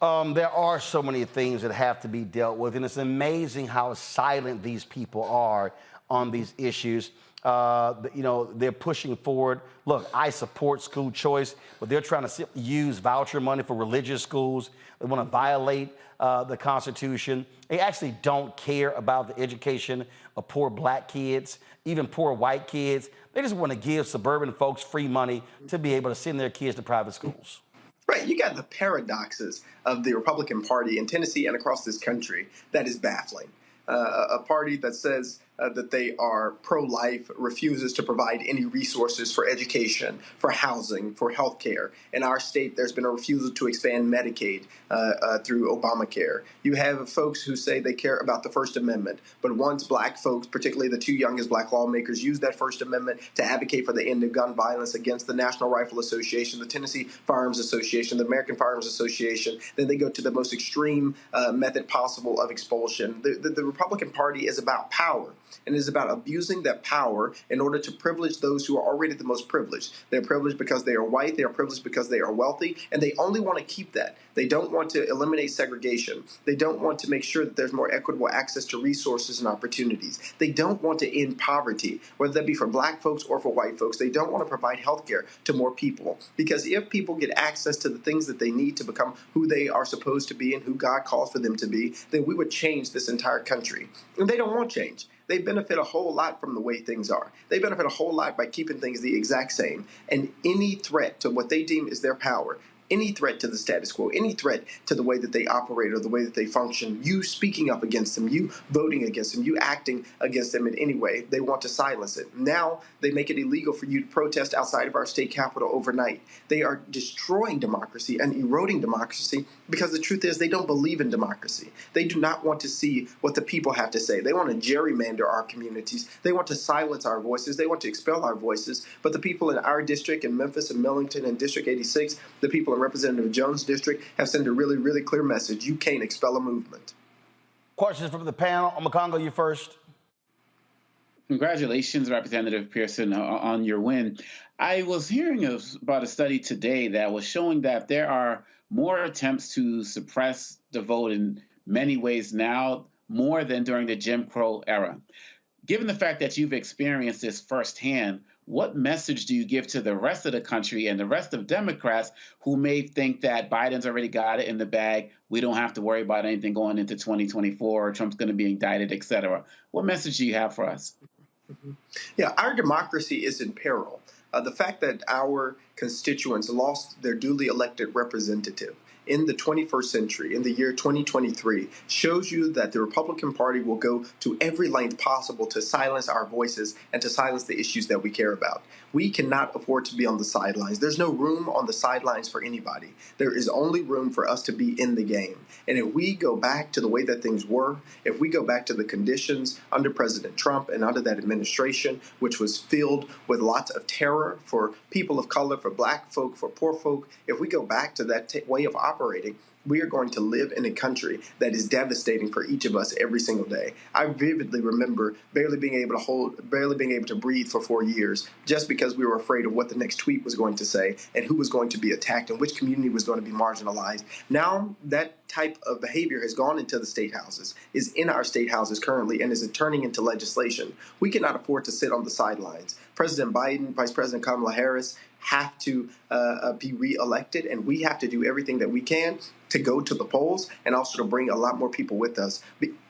There are so many things that have to be dealt with, and it's amazing how silent these people are on these issues. They're pushing forward. Look, I support school choice, but they're trying to use voucher money for religious schools. They want to violate the Constitution. They actually don't care about the education of poor black kids, even poor white kids. They just want to give suburban folks free money to be able to send their kids to private schools. Right. You got the paradoxes of the Republican Party in Tennessee and across this country that is baffling. A party that says that they are pro-life refuses to provide any resources for education, for housing, for health care. In our state, there's been a refusal to expand Medicaid through Obamacare. You have folks who say they care about the First Amendment, but once black folks, particularly the 2 youngest black lawmakers, use that First Amendment to advocate for the end of gun violence against the National Rifle Association, the Tennessee Firearms Association, the American Firearms Association, then they go to the most extreme method possible of expulsion. The Republican Party is about power. And it is about abusing that power in order to privilege those who are already the most privileged. They're privileged because they are white, they are privileged because they are wealthy, and they only want to keep that. They don't want to eliminate segregation. They don't want to make sure that there's more equitable access to resources and opportunities. They don't want to end poverty, whether that be for black folks or for white folks. They don't want to provide health care to more people. Because if people get access to the things that they need to become who they are supposed to be and who God calls for them to be, then we would change this entire country. And they don't want change. They benefit a whole lot from the way things are. They benefit a whole lot by keeping things the exact same. And any threat to what they deem is their power, any threat to the status quo, any threat to the way that they operate or the way that they function, you speaking up against them, you voting against them, you acting against them in any way, they want to silence it. Now they make it illegal for you to protest outside of our state capitol overnight. They are destroying democracy and eroding democracy because the truth is they don't believe in democracy. They do not want to see what the people have to say. They want to gerrymander our communities. They want to silence our voices. They want to expel our voices. But the people in our district, in Memphis and Millington and District 86, the people in Representative Jones' district have sent a really, really clear message. You can't expel a movement. Questions from the panel. Omokongo, you first. Congratulations, Representative Pearson, on your win. I was hearing about a study today that was showing that there are more attempts to suppress the vote in many ways now, more than during the Jim Crow era. Given the fact that you've experienced this firsthand, what message do you give to the rest of the country and the rest of Democrats who may think that Biden's already got it in the bag, we don't have to worry about anything going into 2024, Trump's going to be indicted, et cetera? What message do you have for us? Yeah, our democracy is in peril. The fact that our constituents lost their duly elected representative in the 21st century, in the year 2023, shows you that the Republican Party will go to every length possible to silence our voices and to silence the issues that we care about. We cannot afford to be on the sidelines. There's no room on the sidelines for anybody. There is only room for us to be in the game. And if we go back to the way that things were, if we go back to the conditions under President Trump and under that administration, which was filled with lots of terror for people of color, for black folk, for poor folk, if we go back to that way of operating, we are going to live in a country that is devastating for each of us every single day. I vividly remember barely being able to breathe for 4 years just because we were afraid of what the next tweet was going to say and who was going to be attacked and which community was going to be marginalized. Now that type of behavior has gone into the state houses, is in our state houses currently, and is turning into legislation. We cannot afford to sit on the sidelines. President Biden, Vice President Kamala Harris have to be reelected, and we have to do everything that we can to go to the polls and also to bring a lot more people with us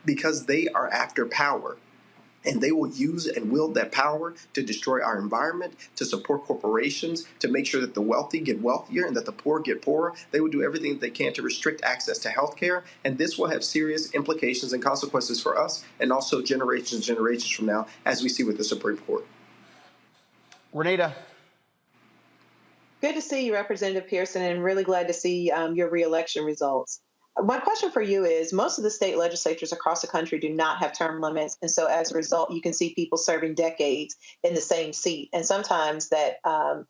because they are after power. And they will use and wield that power to destroy our environment, to support corporations, to make sure that the wealthy get wealthier and that the poor get poorer. They will do everything they can to restrict access to health care. And this will have serious implications and consequences for us and also generations from now, as we see with the Supreme Court. Renita. Good to see you, Representative Pearson, and really glad to see your reelection results. My question for you is, most of the state legislatures across the country do not have term limits. And so as a result, you can see people serving decades in the same seat. And sometimes that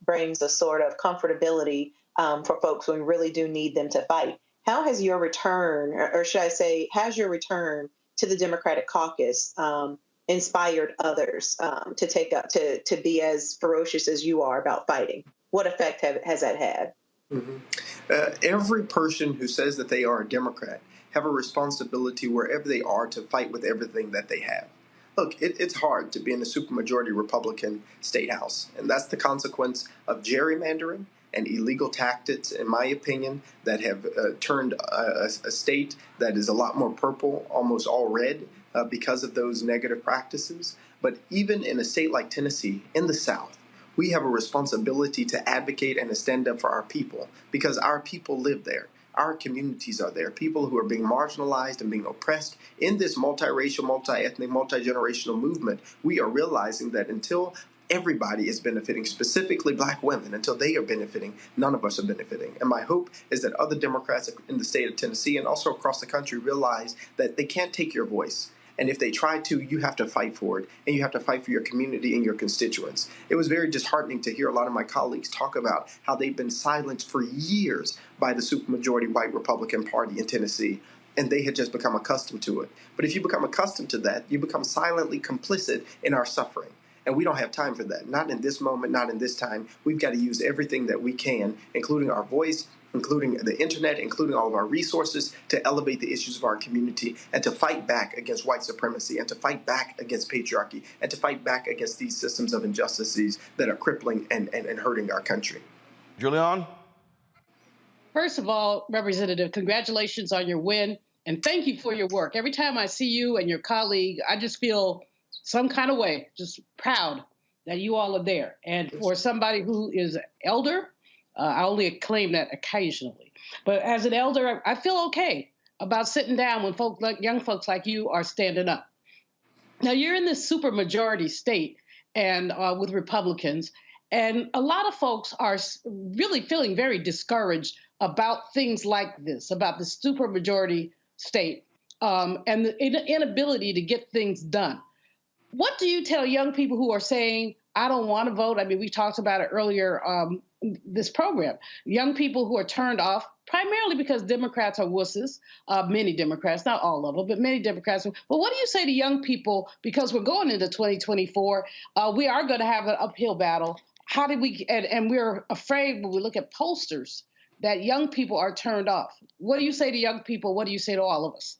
brings a sort of comfortability for folks when we really do need them to fight. How has your return, or should I say, has your return to the Democratic caucus inspired others to take up, to be as ferocious as you are about fighting? What effect has that had? Mm-hmm. Every person who says that they are a Democrat have a responsibility wherever they are to fight with everything that they have. Look, it's hard to be in a supermajority Republican state house, and that's the consequence of gerrymandering and illegal tactics, in my opinion, that have turned a state that is a lot more purple, almost all red, because of those negative practices. But even in a state like Tennessee, in the South, we have a responsibility to advocate and to stand up for our people because our people live there. Our communities are there. People who are being marginalized and being oppressed in this multiracial, multi-ethnic, multi-generational movement. We are realizing that until everybody is benefiting, specifically black women, until they are benefiting, none of us are benefiting. And my hope is that other Democrats in the state of Tennessee and also across the country realize that they can't take your voice. And if they try to, you have to fight for it, and you have to fight for your community and your constituents. It was very disheartening to hear a lot of my colleagues talk about how they've been silenced for years by the supermajority white Republican Party in Tennessee, and they had just become accustomed to it. But if you become accustomed to that, you become silently complicit in our suffering. And we don't have time for that. Not in this moment, not in this time. We've got to use everything that we can, including our voice, including the internet, including all of our resources, to elevate the issues of our community and to fight back against white supremacy and to fight back against patriarchy and to fight back against these systems of injustices that are crippling and hurting our country. Julian? First of all, Representative, congratulations on your win, and thank you for your work. Every time I see you and your colleague, I just feel some kind of way, just proud that you all are there. And for somebody who is elder, I only claim that occasionally. But as an elder, I feel okay about sitting down when young folks like you are standing up. Now, you're in this supermajority state and with Republicans, and a lot of folks are really feeling very discouraged about things like this, about the supermajority state and the inability to get things done. What do you tell young people who are saying, I don't want to vote? I mean, we talked about it earlier, this program. Young people who are turned off primarily because Democrats are wusses, many Democrats, not all of them, but many Democrats. But what do you say to young people, because we're going into 2024, we are going to have an uphill battle. How did we, and we're afraid when we look at posters that young people are turned off. What do you say to young people? What do you say to all of us?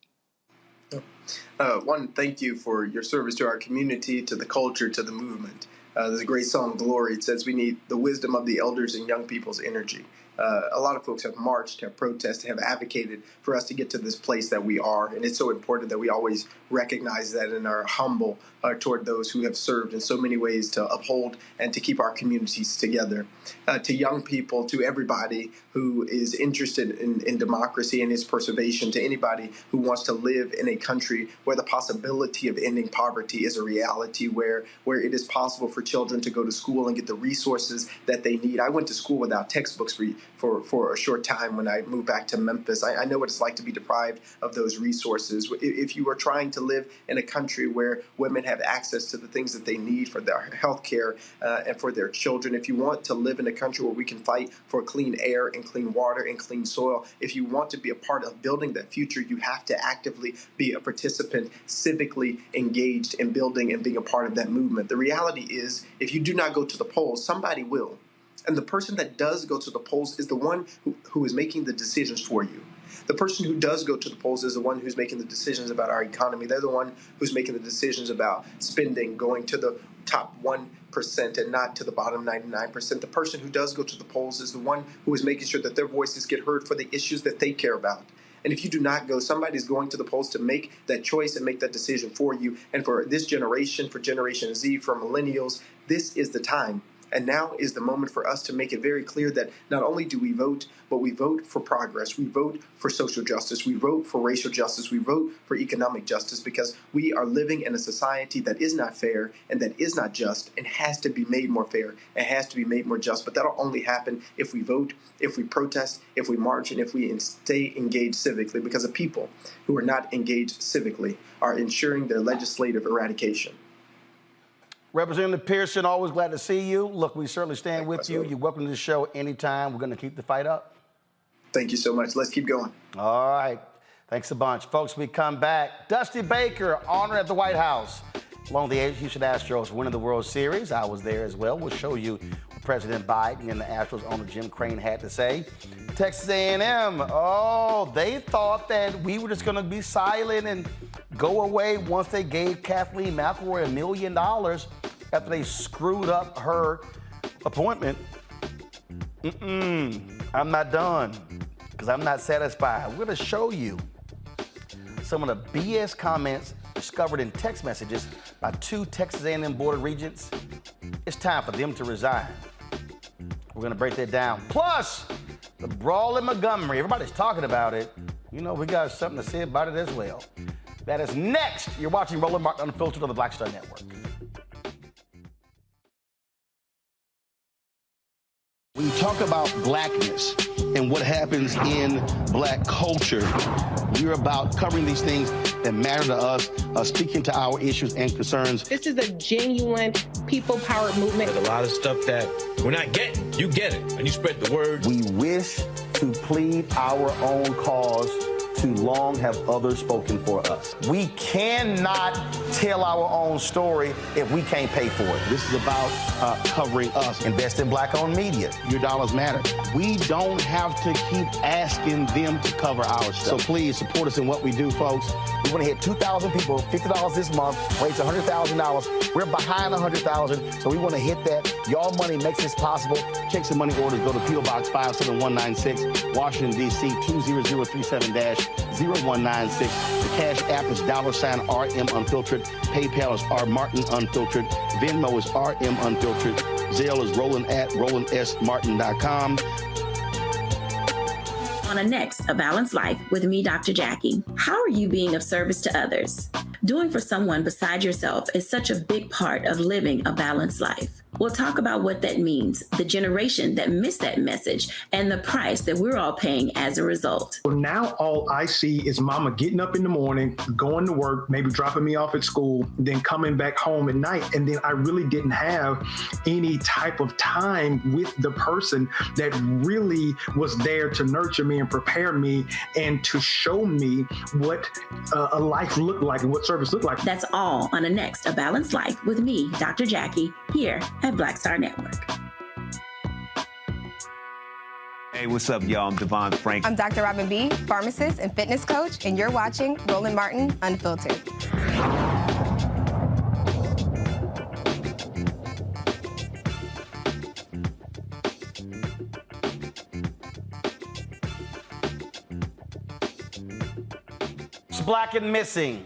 One, thank you for your service to our community, to the culture, to the movement. There's a great song, Glory. It says we need the wisdom of the elders and young people's energy. A lot of folks have marched, have protested, have advocated for us to get to this place that we are. And it's so important that we always recognize that and are humble toward those who have served in so many ways to uphold and to keep our communities together. To young people, to everybody who is interested in democracy and its preservation, to anybody who wants to live in a country where the possibility of ending poverty is a reality, where it is possible for children to go to school and get the resources that they need. I went to school without textbooks for a short time when I moved back to Memphis. I know what it's like to be deprived of those resources. If you are trying to live in a country where women have access to the things that they need for their health care and for their children, if you want to live in a country where we can fight for clean air and clean water and clean soil, if you want to be a part of building that future, you have to actively be a participant, civically engaged in building and being a part of that movement. The reality is, if you do not go to the polls, somebody will. And the person that does go to the polls is the one who is making the decisions for you. The person who does go to the polls is the one who's making the decisions about our economy. They're the one who's making the decisions about spending, going to the top 1% and not to the bottom 99%. The person who does go to the polls is the one who is making sure that their voices get heard for the issues that they care about. And if you do not go, somebody's going to the polls to make that choice and make that decision for you. And for this generation, for Generation Z, for millennials, this is the time. And now is the moment for us to make it very clear that not only do we vote, but we vote for progress. We vote for social justice. We vote for racial justice. We vote for economic justice, because we are living in a society that is not fair and that is not just and has to be made more fair and has to be made more just. But that'll only happen if we vote, if we protest, if we march, and if we stay engaged civically, because the people who are not engaged civically are ensuring their legislative eradication. Representative Pearson, always glad to see you. Look, we certainly stand with you. You're welcome to the show anytime. We're going to keep the fight up. Thank you so much. Let's keep going. All right. Thanks a bunch. Folks, we come back. Dusty Baker, honored at the White House, along with the Houston Astros winning the World Series. I was there as well. We'll show you what President Biden and the Astros owner Jim Crane had to say. Texas A&M, they thought that we were just going to be silent and go away once they gave Kathleen McElroy $1 million after they screwed up her appointment. I'm not done, because I'm not satisfied. We're going to show you some of the BS comments discovered in text messages by 2 Texas A&M Board of Regents. It's time for them to resign. We're going to break that down. Plus, the brawl in Montgomery. Everybody's talking about it. You know, we got something to say about it as well. That is next. You're watching Roland Martin Unfiltered on the Black Star Network. When you talk about blackness and what happens in black culture, we're about covering these things that matter to us, speaking to our issues and concerns. This is a genuine people-powered movement. There's a lot of stuff that we're not getting. You get it, and you spread the word. We wish to plead our own cause. Too long have others spoken for us. We cannot tell our own story if we can't pay for it. This is about covering us. Invest in black-owned media. Your dollars matter. We don't have to keep asking them to cover our stuff. So please support us in what we do, folks. We want to hit 2,000 people, $50 this month, raise $100,000. We're behind $100,000, so we want to hit that. Y'all money makes this possible. Checks and money orders go to P.O. Box 57196, Washington, D.C. 20037-0196. The Cash App is $RM Unfiltered. PayPal is R Martin Unfiltered. Venmo is RM Unfiltered. Zelle is Roland at RolandSMartin.com. On a next, A Balanced Life with me, Dr. Jackie. How are you being of service to others? Doing for someone beside yourself is such a big part of living a balanced life. We'll talk about what that means, the generation that missed that message, and the price that we're all paying as a result. So now all I see is mama getting up in the morning, going to work, maybe dropping me off at school, then coming back home at night. And then I really didn't have any type of time with the person that really was there to nurture me and prepare me and to show me what a life looked like and what service looked like. That's all on a next, A Balanced Life with me, Dr. Jackie, here at Black Star Network. Hey, what's up, y'all? I'm Devon Frank. I'm Dr. Robin B., pharmacist and fitness coach, and you're watching Roland Martin Unfiltered. It's black and missing.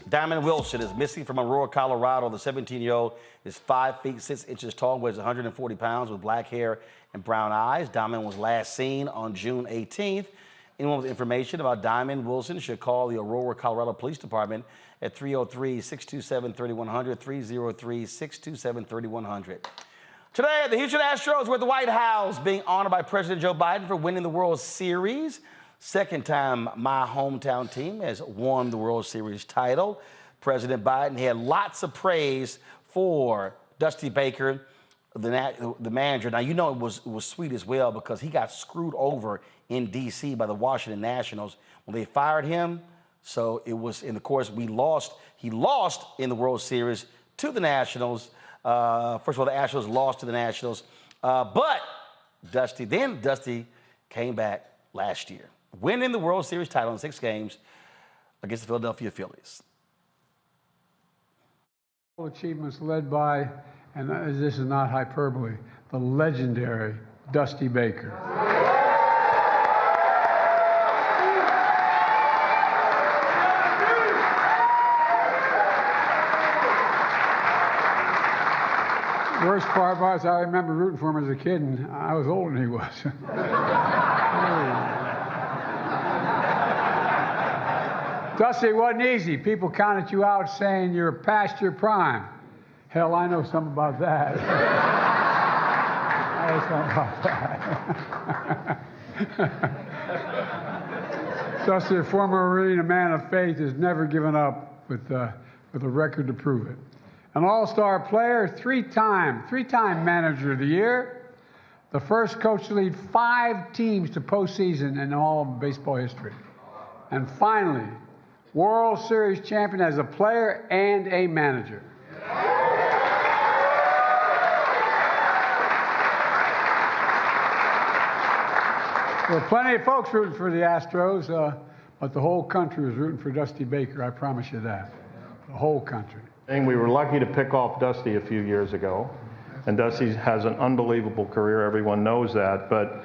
Diamond Wilson is missing from Aurora, Colorado. The 17-year-old is 5 feet 6 inches tall, weighs 140 pounds, with black hair and brown eyes. Diamond was last seen on June 18th. Anyone with information about Diamond Wilson should call the Aurora, Colorado Police Department at 303-627-3100, 303-627-3100. Today, the Houston Astros were at the White House being honored by President Joe Biden for winning the World Series. Second time my hometown team has won the World Series title. President Biden had lots of praise for Dusty Baker, the manager. Now, you know it was sweet as well because he got screwed over in D.C. by the Washington Nationals when they fired him. So it was, and of course, he lost in the World Series to the Nationals. First of all, the Astros lost to the Nationals. But Dusty came back last year, winning the World Series title in 6 games against the Philadelphia Phillies. Achievements led by, and this is not hyperbole, the legendary Dusty Baker. Worst part was I remember rooting for him as a kid, and I was older than he was. Dusty, it wasn't easy. People counted you out saying you're past your prime. Hell, I know something about that. I know something about that. Dusty, a former Marine, a man of faith, has never given up with a record to prove it. An all-star player, three-time manager of the year, the first coach to lead 5 teams to postseason in all of baseball history. And finally, World Series champion as a player and a manager. There are plenty of folks rooting for the Astros, but the whole country is rooting for Dusty Baker, I promise you that. The whole country. And we were lucky to pick off Dusty a few years ago, and Dusty has an unbelievable career. Everyone knows that, but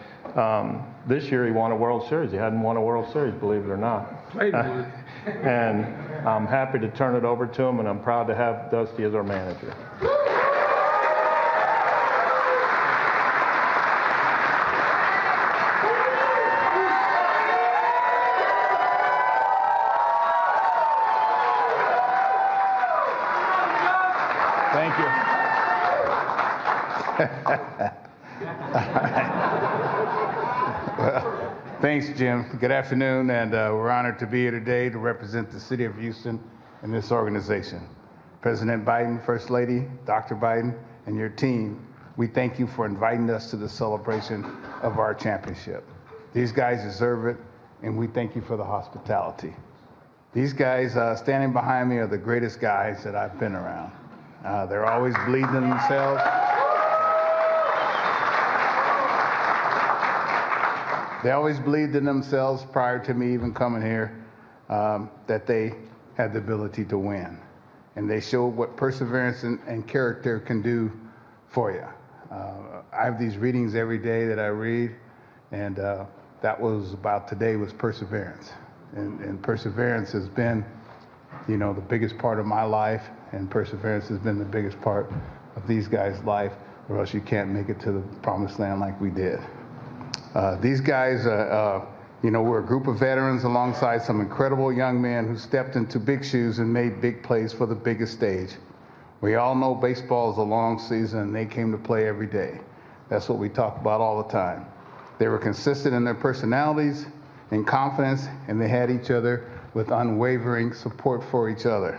this year he won a World Series. He hadn't won a World Series, believe it or not. Played one. And I'm happy to turn it over to him, and I'm proud to have Dusty as our manager. Thank you. Well, thanks, Jim. Good afternoon, and we're honored to be here today to represent the city of Houston and this organization. President Biden, First Lady, Dr. Biden, and your team, we thank you for inviting us to the celebration of our championship. These guys deserve it, and we thank you for the hospitality. These guys standing behind me are the greatest guys that I've been around. They're always bleeding in themselves. They always believed in themselves prior to me even coming here, that they had the ability to win. And they showed what perseverance and character can do for you. I have these readings every day that I read, and that was about today was perseverance. And perseverance has been, you know, the biggest part of my life, and perseverance has been the biggest part of these guys' life, or else you can't make it to the promised land like we did. These guys, you know, we're a group of veterans alongside some incredible young men who stepped into big shoes and made big plays for the biggest stage. We all know baseball is a long season, and they came to play every day. That's what we talk about all the time. They were consistent in their personalities and confidence, and they had each other with unwavering support for each other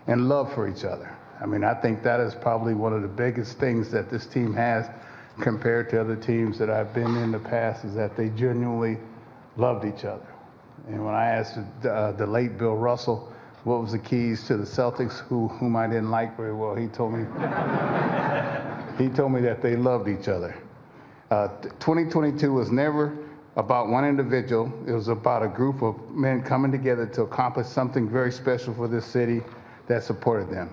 and love for each other. I mean, I think that is probably one of the biggest things that this team has compared to other teams that I've been in the past, is that they genuinely loved each other. And when I asked the late Bill Russell what was the keys to the Celtics, whom I didn't like very well, he told me that they loved each other. 2022 was never about one individual. It was about a group of men coming together to accomplish something very special for this city that supported them.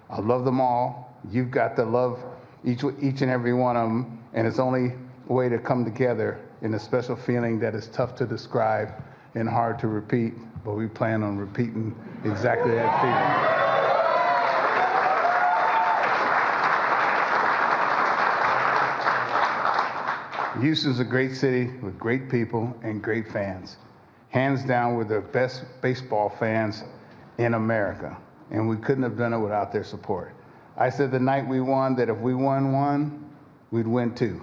I love them all. You've got to love each and every one of them, and it's only a way to come together in a special feeling that is tough to describe and hard to repeat, but we plan on repeating exactly that feeling. Houston's a great city with great people and great fans. Hands down, we're the best baseball fans in America, and we couldn't have done it without their support. I said the night we won that if we won one, we'd win two.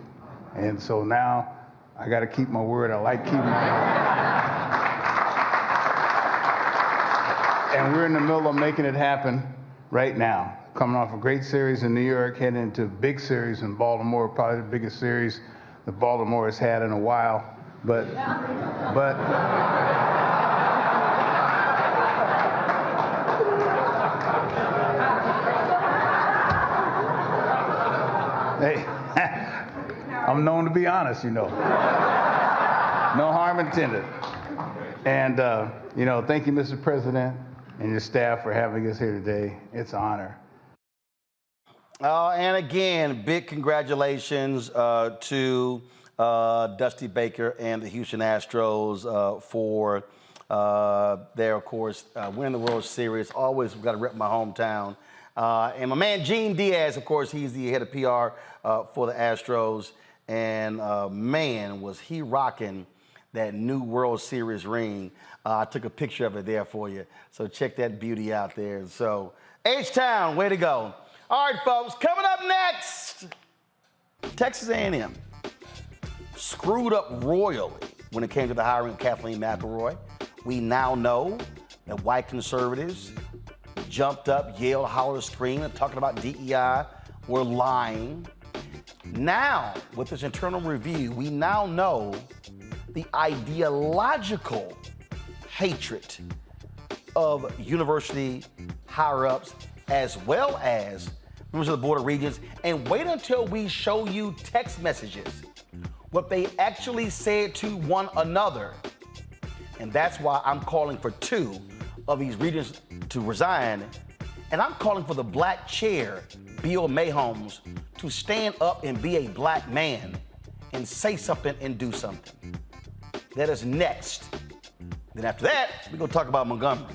And so now I got to keep my word. I like keeping my word. And we're in the middle of making it happen right now. Coming off a great series in New York, heading into a big series in Baltimore, probably the biggest series that Baltimore has had in a while. But hey, I'm known to be honest, you know. No harm intended. And, you know, thank you, Mr. President, and your staff for having us here today. It's an honor. And again, big congratulations to Dusty Baker and the Houston Astros for their, of course, winning the World Series. Always got to rep my hometown. And my man, Gene Diaz, of course, he's the head of PR for the Astros. And man, was he rocking that new World Series ring. I took a picture of it there for you. So check that beauty out there. So H-Town, way to go. All right, folks, coming up next, Texas A&M screwed up royally when it came to the hiring of Kathleen McElroy. We now know that white conservatives jumped up, yelled, hollered, screamed, and talking about DEI were lying. Now, with this internal review, we now know the ideological hatred of university higher-ups as well as members of the Board of Regents. And wait until we show you text messages, what they actually said to one another. And that's why I'm calling for 2 of these regents to resign. And I'm calling for the black chair, Bill Mahomes, to stand up and be a black man and say something and do something. That is next. Then after that, we're going to talk about Montgomery.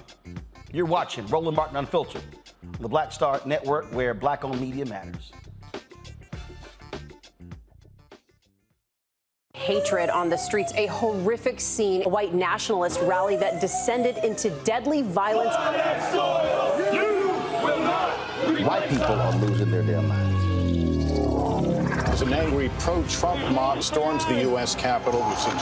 You're watching Roland Martin Unfiltered on the Black Star Network, where black-owned media matters. Hatred on the streets, a horrific scene, a white nationalist rally that descended into deadly violence. White people are losing their damn minds. As an angry pro-Trump mob storms the U.S. Capitol, we've seen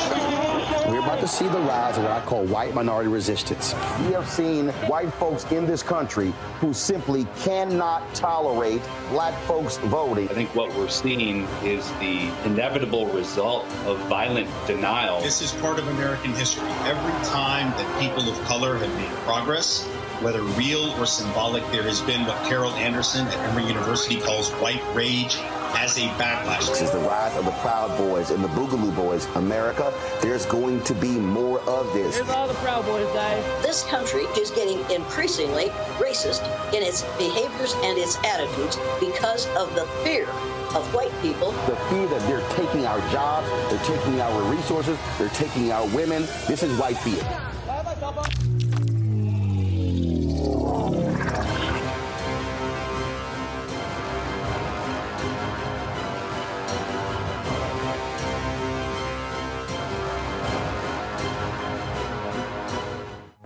We're about to see the rise of what I call white minority resistance. We have seen white folks in this country who simply cannot tolerate black folks voting. I think what we're seeing is the inevitable result of violent denial. This is part of American history. Every time that people of color have made progress, whether real or symbolic, there has been what Carol Anderson at Emory University calls white rage as a backlash. This is the rise of the Proud Boys and the Boogaloo Boys. America, there's going to be more of this. Here's all the Proud Boys, guys. This country is getting increasingly racist in its behaviors and its attitudes because of the fear of white people. The fear that they're taking our jobs, they're taking our resources, they're taking our women. This is white fear.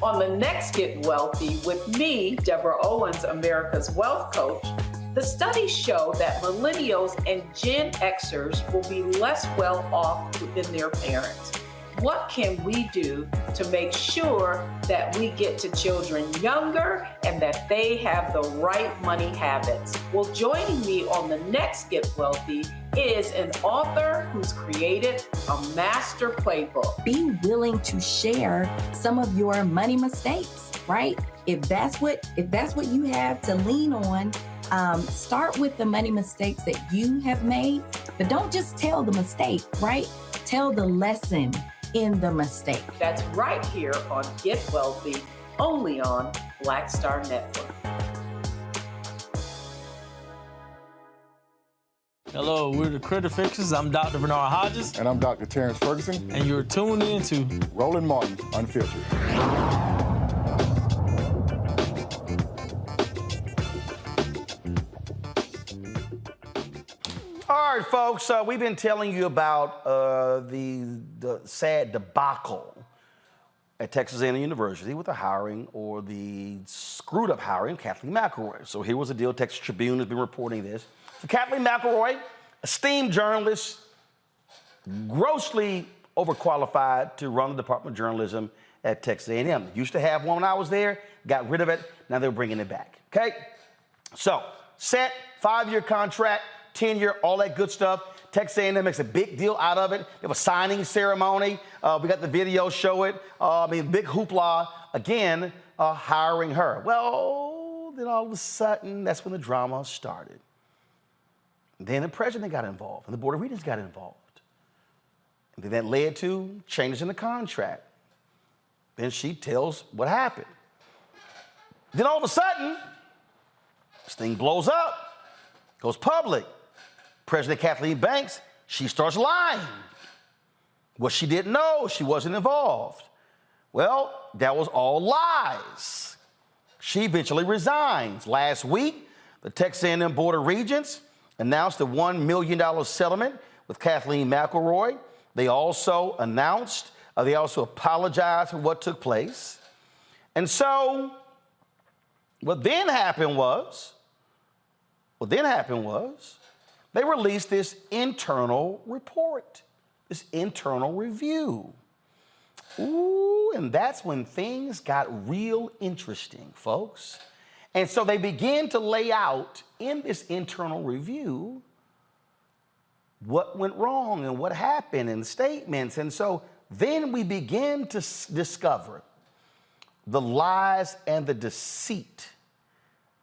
On the next Get Wealthy with me, Deborah Owens, America's Wealth Coach, the studies show that millennials and Gen Xers will be less well off than their parents. What can we do to make sure that we get to children younger and that they have the right money habits? Well, joining me on the next Get Wealthy is an author who's created a master playbook. Be willing to share some of your money mistakes, right? If that's what you have to lean on, Start with the money mistakes that you have made, but don't just tell the mistake, right? Tell the lesson in the mistake. That's right here on Get Wealthy, only on Black Star Network. Hello, we're the Critter Fixers. I'm Dr. Bernard Hodges. And I'm Dr. Terrence Ferguson. And you're tuned in to Roland Martin Unfiltered. All right, folks, we've been telling you about the sad debacle at Texas A&M University with the hiring, or the screwed up hiring, of Kathleen McElroy. So here was the deal. Texas Tribune has been reporting this. So Kathleen McElroy, esteemed journalist, grossly overqualified to run the Department of Journalism at Texas A&M. Used to have one when I was there, got rid of it, now they're bringing it back, okay? So, set, 5-year contract, 10-year, all that good stuff. Texas A&M makes a big deal out of it. They have a signing ceremony. We got the video show it. Big hoopla. Again, hiring her. Well, then all of a sudden, that's when the drama started. Then the president got involved, and the Board of Regents got involved. And then that led to changes in the contract. Then she tells what happened. Then all of a sudden, this thing blows up, goes public. President Kathleen Banks, she starts lying. What she didn't know, she wasn't involved. Well, that was all lies. She eventually resigns. Last week, the Texas A&M Board of Regents announced a $1 million settlement with Kathleen McElroy. They also announced, they also apologized for what took place. And so, what then happened was, they released this internal report, this internal review. Ooh, and that's when things got real interesting, folks. And so they began to lay out in this internal review what went wrong and what happened and statements. And so then we began to discover the lies and the deceit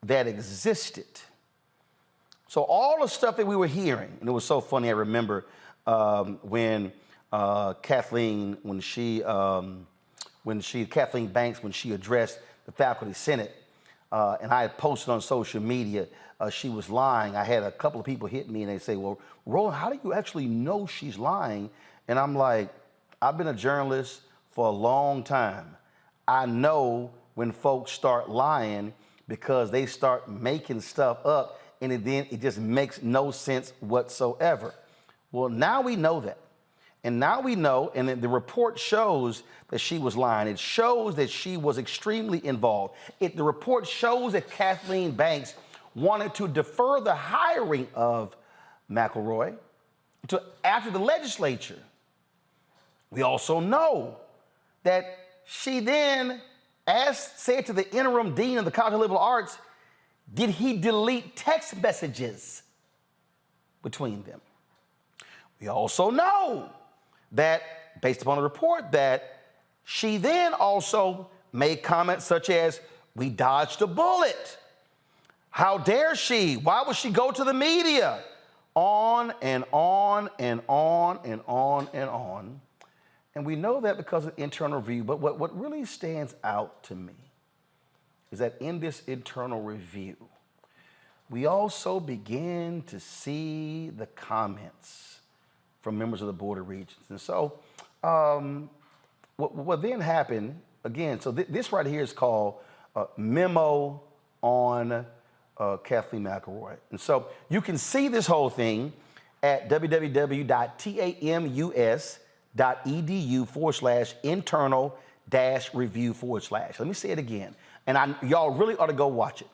that existed. So all the stuff that we were hearing, and it was so funny, I remember when Kathleen Banks, when she addressed the faculty senate, and I had posted on social media, she was lying. I had a couple of people hit me and they say, well, Roland, how do you actually know she's lying? And I'm like, I've been a journalist for a long time. I know when folks start lying because they start making stuff up, and then it just makes no sense whatsoever. Well, now we know that. And now we know, and the report shows that she was lying. It shows that she was extremely involved. The report shows that Kathleen Banks wanted to defer the hiring of McElroy to after the legislature. We also know that she then said to the interim dean of the College of Liberal Arts, did he delete text messages between them? We also know that, based upon the report, that she then also made comments such as, we dodged a bullet. How dare she? Why would she go to the media? On and on and on and on and on. And we know that because of internal review. But what really stands out to me is that in this internal review, we also begin to see the comments from members of the Board of Regents. And so what then happened, again, so this right here is called Memo on Kathleen McElroy. And so you can see this whole thing at www.tamu.edu/internal-review/. Let me say it again. And y'all really ought to go watch it.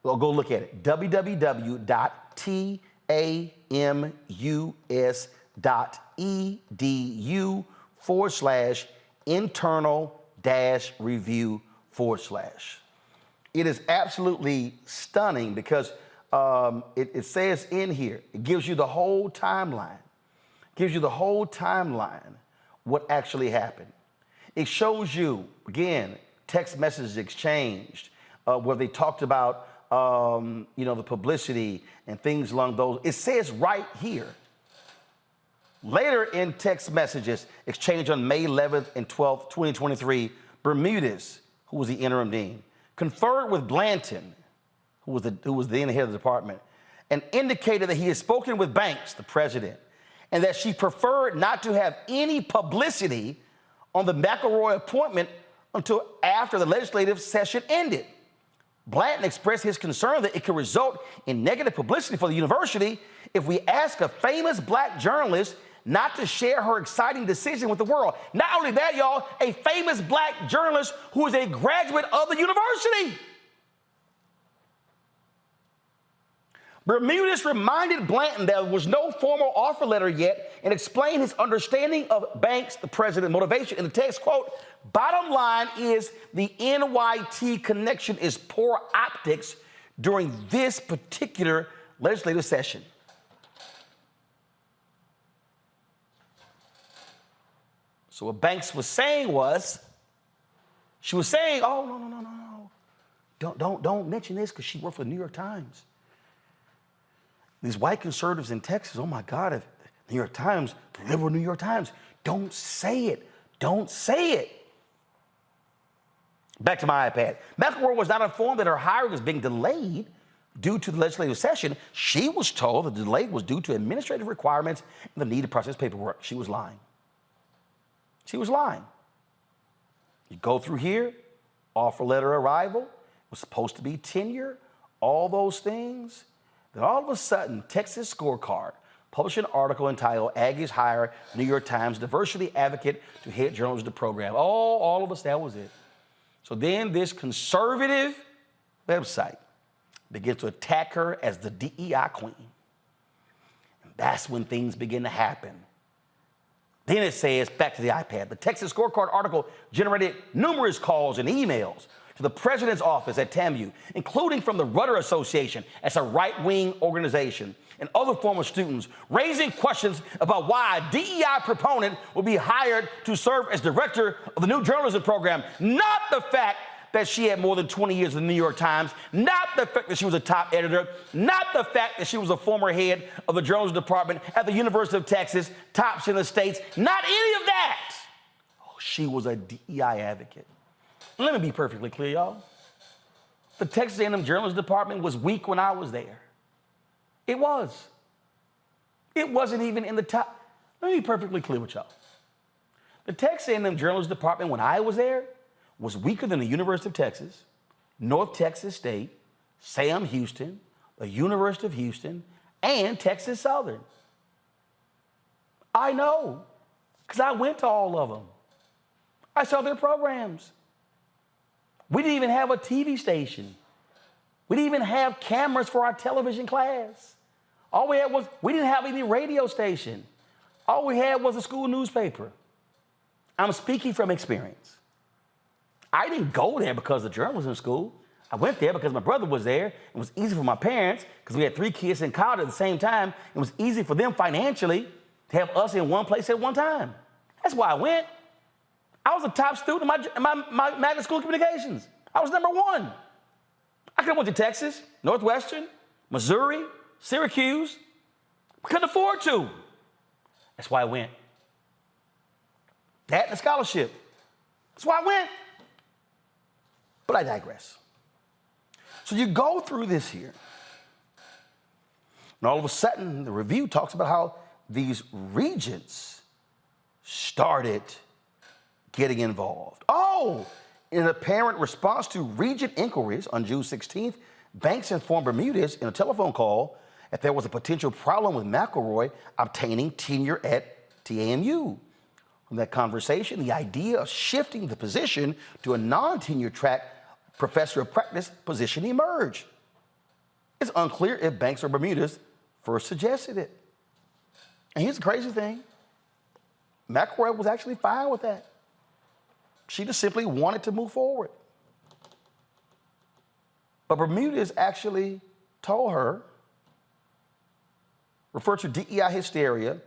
Well, go look at it. www.tamus.edu/internal-review/. It is absolutely stunning because it says in here, it gives you the whole timeline. What actually happened. It shows you, again, text messages exchanged where they talked about the publicity and things along those. It says right here. Later in text messages exchanged on May 11th and 12th, 2023, Bermudez, who was the interim dean, conferred with Blanton, who was then the head of the department, and indicated that he had spoken with Banks, the president, and that she preferred not to have any publicity on the McElroy appointment until after the legislative session ended. Blanton expressed his concern that it could result in negative publicity for the university if we ask a famous black journalist not to share her exciting decision with the world. Not only that, y'all, a famous black journalist who is a graduate of the university. Bermudez reminded Blanton there was no formal offer letter yet and explained his understanding of Banks, the president's motivation. In the text, quote, bottom line is the NYT connection is poor optics during this particular legislative session. So what Banks was saying was, she was saying, oh, no. Don't mention this because she worked for the New York Times. These white conservatives in Texas, oh my God, if the New York Times, the liberal New York Times, don't say it. Don't say it. Back to my iPad. McElroy was not informed that her hiring was being delayed due to the legislative session. She was told that the delay was due to administrative requirements and the need to process paperwork. She was lying. She was lying. You go through here, offer letter arrival, was supposed to be tenure, all those things. Then all of a sudden, Texas Scorecard published an article entitled Aggies Hire New York Times Diversity Advocate to Head Journalism the Program. All of us, that was it. So then this conservative website begins to attack her as the DEI queen. And that's when things begin to happen. Then it says, back to the iPad, the Texas Scorecard article generated numerous calls and emails to the president's office at TAMU, including from the Rudder Association, as a right-wing organization, and other former students, raising questions about why a DEI proponent would be hired to serve as director of the new journalism program, not the fact that she had more than 20 years in the New York Times, not the fact that she was a top editor, not the fact that she was a former head of the journalism department at the University of Texas, tops in the states, not any of that. Oh, she was a DEI advocate. Let me be perfectly clear, y'all. The Texas A&M journalism department was weak when I was there. It was. It wasn't even in the top. Let me be perfectly clear with y'all. The Texas A&M journalism department when I was there was weaker than the University of Texas, North Texas State, Sam Houston, the University of Houston, and Texas Southern. I know, because I went to all of them. I saw their programs. We didn't even have a TV station. We didn't even have cameras for our television class. All we had was, we didn't have any radio station. All we had was a school newspaper. I'm speaking from experience. I didn't go there because the journalism school. I went there because my brother was there. It was easy for my parents because we had 3 kids in college at the same time. It was easy for them financially to have us in one place at one time. That's why I went. I was a top student in my magnet school of communications. I was number 1. I could have went to Texas, Northwestern, Missouri, Syracuse. I couldn't afford to. That's why I went. That and a scholarship. That's why I went. But I digress. So you go through this here, and all of a sudden, the review talks about how these regents started getting involved. Oh, in an apparent response to regent inquiries on June 16th, Banks informed Bermudez in a telephone call that there was a potential problem with McElroy obtaining tenure at TAMU. From that conversation, the idea of shifting the position to a non-tenure track professor of practice position emerged. It's unclear if Banks or Bermudez first suggested it. And here's the crazy thing. McElroy was actually fine with that. She just simply wanted to move forward. But Bermudez actually told her, referred to DEI hysteria,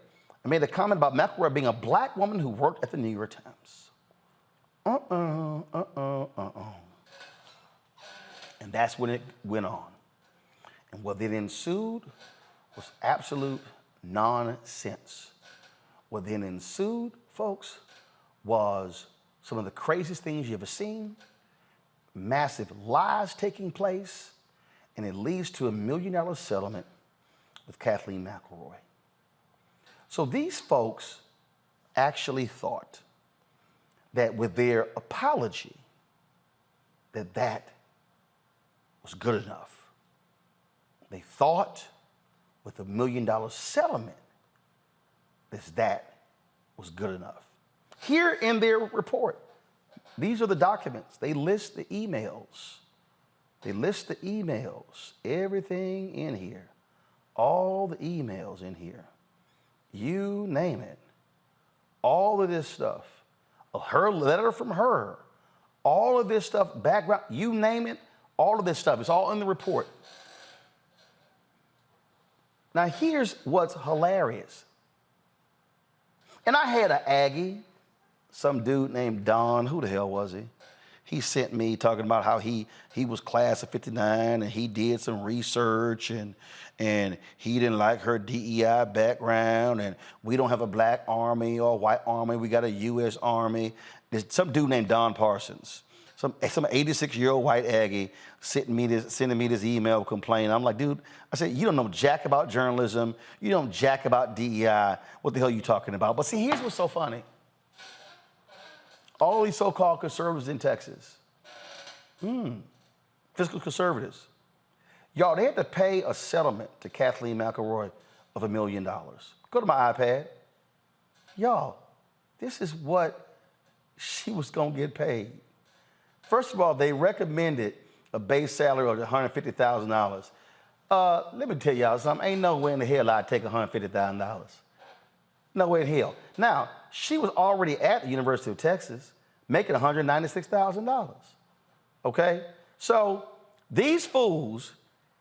and made a comment about McElroy being a black woman who worked at the New York Times. And that's when it went on. And what then ensued was absolute nonsense. What then ensued, folks, was some of the craziest things you've ever seen, massive lies taking place, and it leads to $1 million settlement with Kathleen McElroy. So these folks actually thought that with their apology, that was good enough. They thought with $1 million settlement, that was good enough. Here in their report, these are the documents. They list the emails. They list the emails, everything in here, all the emails in here. You name it. All of this stuff, her letter from her, all of this stuff, background, you name it, all of this stuff. It's all in the report. Now, here's what's hilarious. And I had an Aggie, some dude named Don, who the hell was he? He sent me talking about how he was class of 59 and he did some research and he didn't like her DEI background and we don't have a black army or a white army, we got a U.S. Army. There's some dude named Don Parsons, some 86-year-old white Aggie sending me this email complaining. I'm like, dude, I said, you don't know jack about journalism. You don't jack about DEI. What the hell are you talking about? But see, here's what's so funny. All these so-called conservatives in Texas, fiscal conservatives, y'all, they had to pay a settlement to Kathleen McElroy of $1 million. Go to my iPad. Y'all, this is what she was going to get paid. First of all, they recommended a base salary of $150,000. Let me tell y'all something. Ain't no way in the hell I'd take $150,000. No way in hell. Now, she was already at the University of Texas making $196,000, okay? So these fools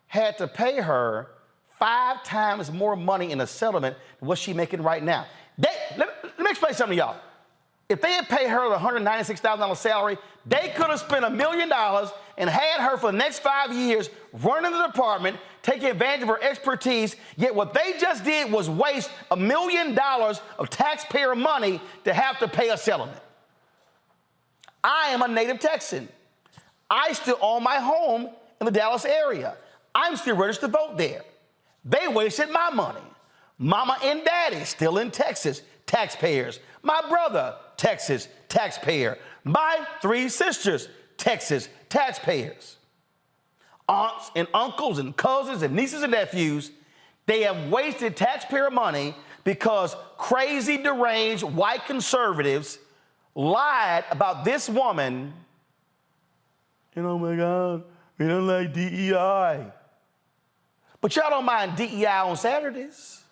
had to pay her 5 times more money in a settlement than what she's making right now. Let me explain something to y'all. If they had paid her the $196,000 salary, they could have spent $1 million and had her for the next 5 years running the department, taking advantage of her expertise, yet what they just did was waste $1 million of taxpayer money to have to pay a settlement. I am a native Texan. I still own my home in the Dallas area. I'm still registered to vote there. They wasted my money. Mama and daddy still in Texas, taxpayers. My brother, Texas, taxpayer. My 3 sisters, Texas, taxpayers. Aunts and uncles and cousins and nieces and nephews, they have wasted taxpayer money because crazy, deranged white conservatives lied about this woman. And oh my God, we don't like DEI. But y'all don't mind DEI on Saturdays.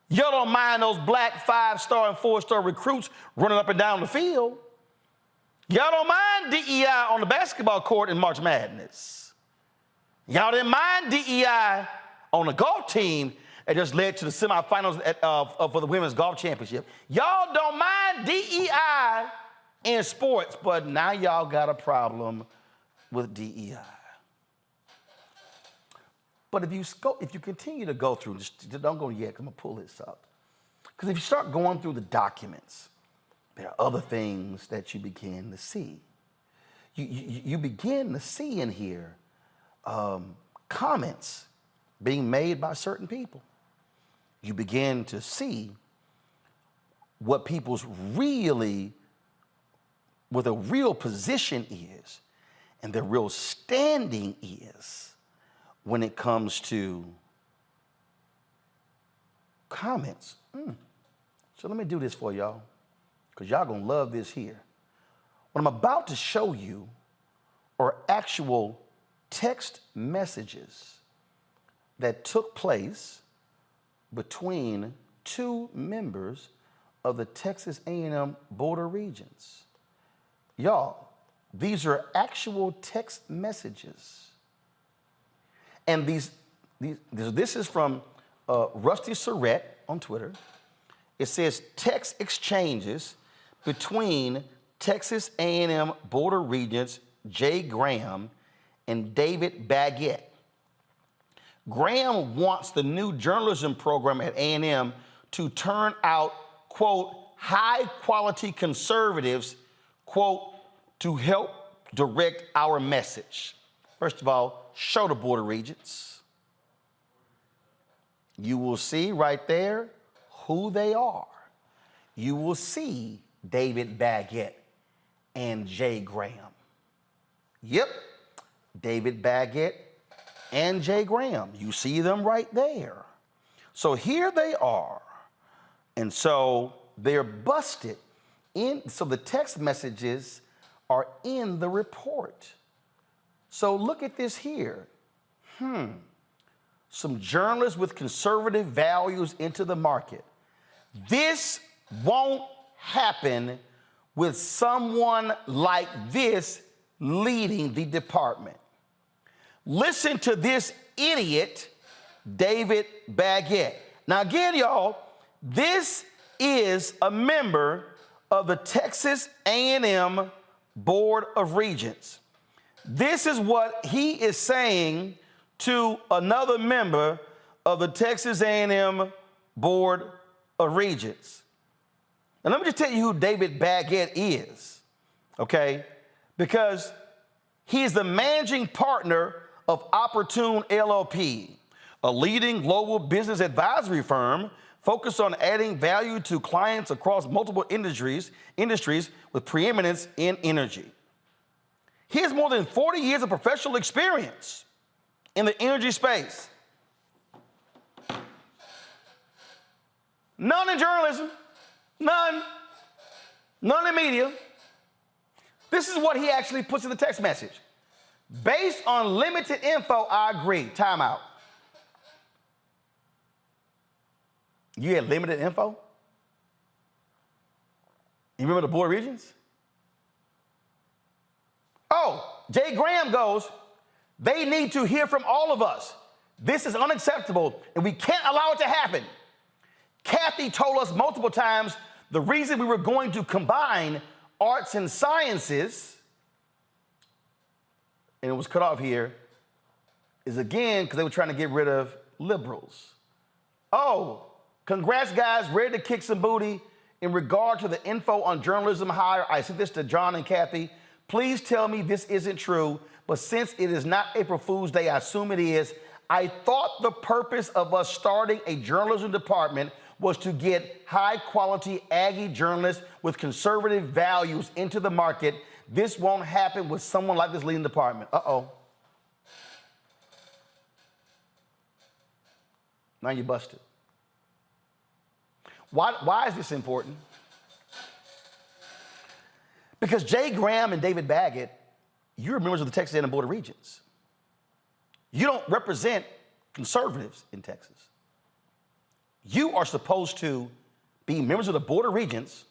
Y'all don't mind those black 5-star and 4-star recruits running up and down the field. Y'all don't mind DEI on the basketball court in March Madness. Y'all didn't mind DEI on the golf team that just led to the semifinals for the women's golf championship. Y'all don't mind DEI in sports, but now y'all got a problem with DEI. But if you continue to go through, just don't go yet, 'cause I'm gonna pull this up. Because if you start going through the documents, there are other things that you begin to see. You begin to see in here comments being made by certain people. You begin to see what people's what the real position is and their real standing is when it comes to comments. So let me do this for y'all, because y'all gonna love this here. What I'm about to show you are actual text messages that took place between 2 members of the Texas A&M Board of Regents. Y'all, these are actual text messages. And this is from Rusty Surratt on Twitter. It says text exchanges between Texas A&M Board of Regents Jay Graham and David Baggett. Graham wants the new journalism program at A&M to turn out, quote, high-quality conservatives, quote, to help direct our message. First of all, show the Board of Regents. You will see right there who they are. You will see David Baggett and Jay Graham. Yep, David Baggett and Jay Graham. You see them right there. So here they are. And so they're busted in. So the text messages are in the report. So look at this here. Some journalists with conservative values into the market. This won't happen with someone like this leading the department. Listen to this idiot, David Baggett. Now again, y'all, this is a member of the Texas A&M Board of Regents. This is what he is saying to another member of the Texas A&M Board of Regents. And let me just tell you who David Baggett is, okay? Because he's the managing partner of Opportune LLP, a leading global business advisory firm focused on adding value to clients across multiple industries with preeminence in energy. He has more than 40 years of professional experience in the energy space. None in journalism, none in media. This is what he actually puts in the text message. Based on limited info, I agree. Time out. You had limited info? You remember the Board of Regents? Oh, Jay Graham goes, they need to hear from all of us. This is unacceptable, and we can't allow it to happen. Kathy told us multiple times the reason we were going to combine arts and sciences, and it was cut off here, is again because they were trying to get rid of liberals. Oh, congrats, guys, ready to kick some booty. In regard to the info on journalism hire, I sent this to John and Kathy. Please tell me this isn't true, but since it is not April Fool's Day, I assume it is. I thought the purpose of us starting a journalism department was to get high-quality Aggie journalists with conservative values into the market. This won't happen with someone like this leading department. Uh-oh. Now you're busted. Why is this important? Because Jay Graham and David Baggett, you're members of the Texas A&M Board of Regents. You don't represent conservatives in Texas. You are supposed to be members of the Board of Regents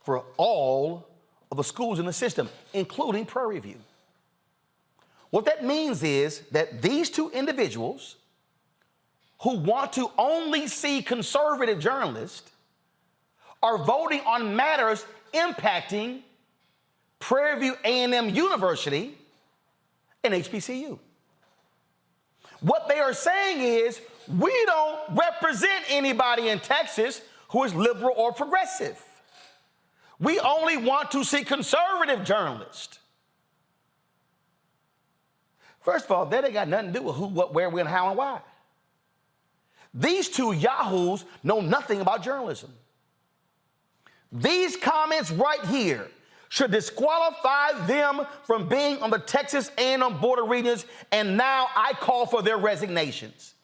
for all of the schools in the system, including Prairie View. What that means is that these two individuals who want to only see conservative journalists are voting on matters impacting Prairie View A&M University and HBCU. What they are saying is, we don't represent anybody in Texas who is liberal or progressive. We only want to see conservative journalists. First of all, that ain't got nothing to do with who, what, where, when, how, and why. These two yahoos know nothing about journalism. These comments right here should disqualify them from being on the Texas A&M Board of Regents, and now I call for their resignations.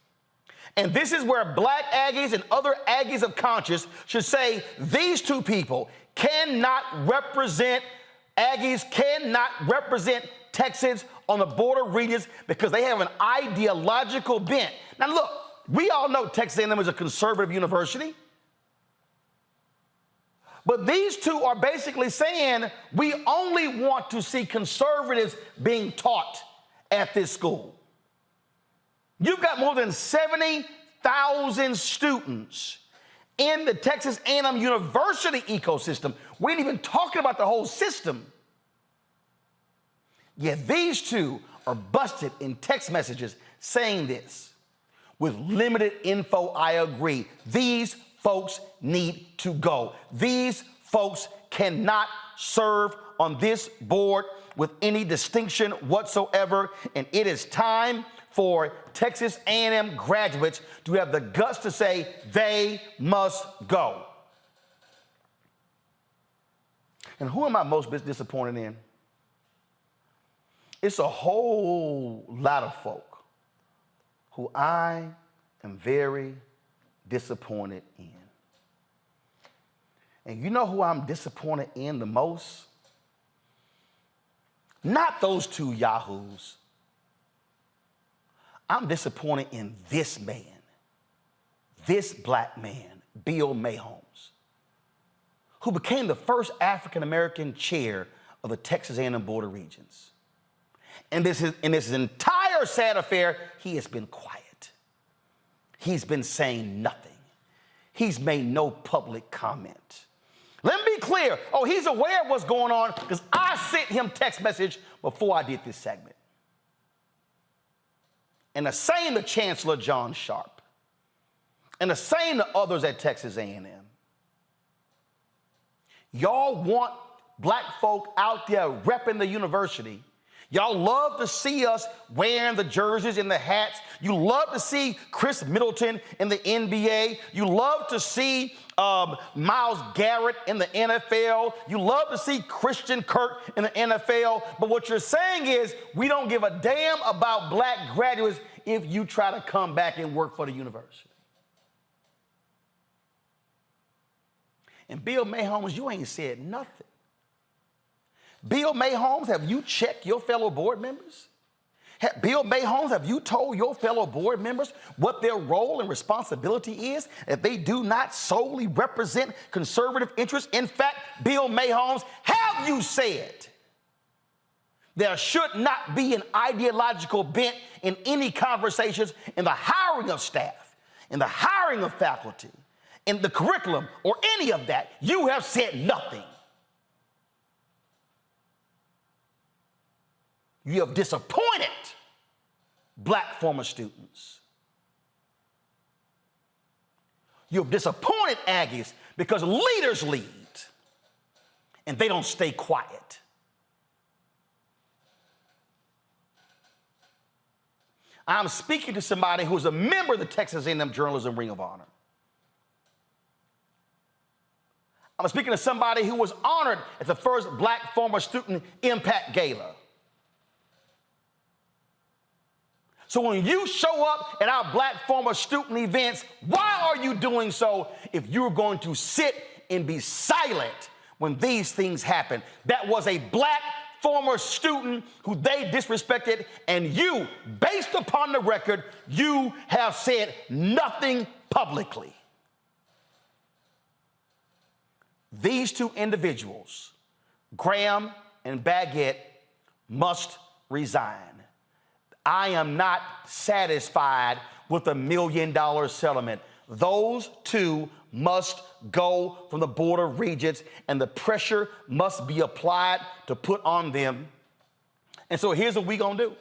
And this is where black Aggies and other Aggies of conscience should say these two people cannot represent Aggies, cannot represent Texans on the Board of Regents because they have an ideological bent. Now look, we all know Texas A&M is a conservative university. But these two are basically saying we only want to see conservatives being taught at this school. You've got more than 70,000 students in the Texas A&M University ecosystem. We ain't even talking about the whole system. Yeah, these two are busted in text messages saying this. With limited info, I agree. These folks need to go. These folks cannot serve on this board with any distinction whatsoever, and it is time for Texas A&M graduates to have the guts to say they must go. And who am I most disappointed in? It's a whole lot of folk who I am very disappointed in. And you know who I'm disappointed in the most? Not those two yahoos. I'm disappointed in this man, this black man, Bill Mayholmes, who became the first African-American chair of the Texas A&M Board of Regents. And in this entire sad affair, he has been quiet. He's been saying nothing. He's made no public comment. Let me be clear. Oh, he's aware of what's going on because I sent him text message before I did this segment. And the same to Chancellor John Sharp. And the same to others at Texas A&M. Y'all want black folk out there repping the university. Y'all love to see us wearing the jerseys and the hats. You love to see Chris Middleton in the NBA. You love to see Myles Garrett in the NFL. You love to see Christian Kirk in the NFL. But what you're saying is we don't give a damn about black graduates if you try to come back and work for the university. And Bill Mayholmes, you ain't said nothing. Bill Mayholmes, have you checked your fellow board members? Bill Mayholmes, have you told your fellow board members what their role and responsibility is if they do not solely represent conservative interests? In fact, Bill Mayholmes, have you said there should not be an ideological bent in any conversations in the hiring of staff, in the hiring of faculty, in the curriculum, or any of that? You have said nothing. You have disappointed black former students. You have disappointed Aggies because leaders lead and they don't stay quiet. I'm speaking to somebody who's a member of the Texas A&M Journalism Ring of Honor. I'm speaking to somebody who was honored at the first Black Former Student Impact Gala. So when you show up at our Black Former Student events, why are you doing so if you're going to sit and be silent when these things happen? That was a Black former student who they disrespected, and you, based upon the record, you have said nothing publicly. These two individuals, Graham and Baggett, must resign. I am not satisfied with $1 million settlement. Those two must go from the Board of Regents, and the pressure must be applied to put on them. And so here's what we're going to do.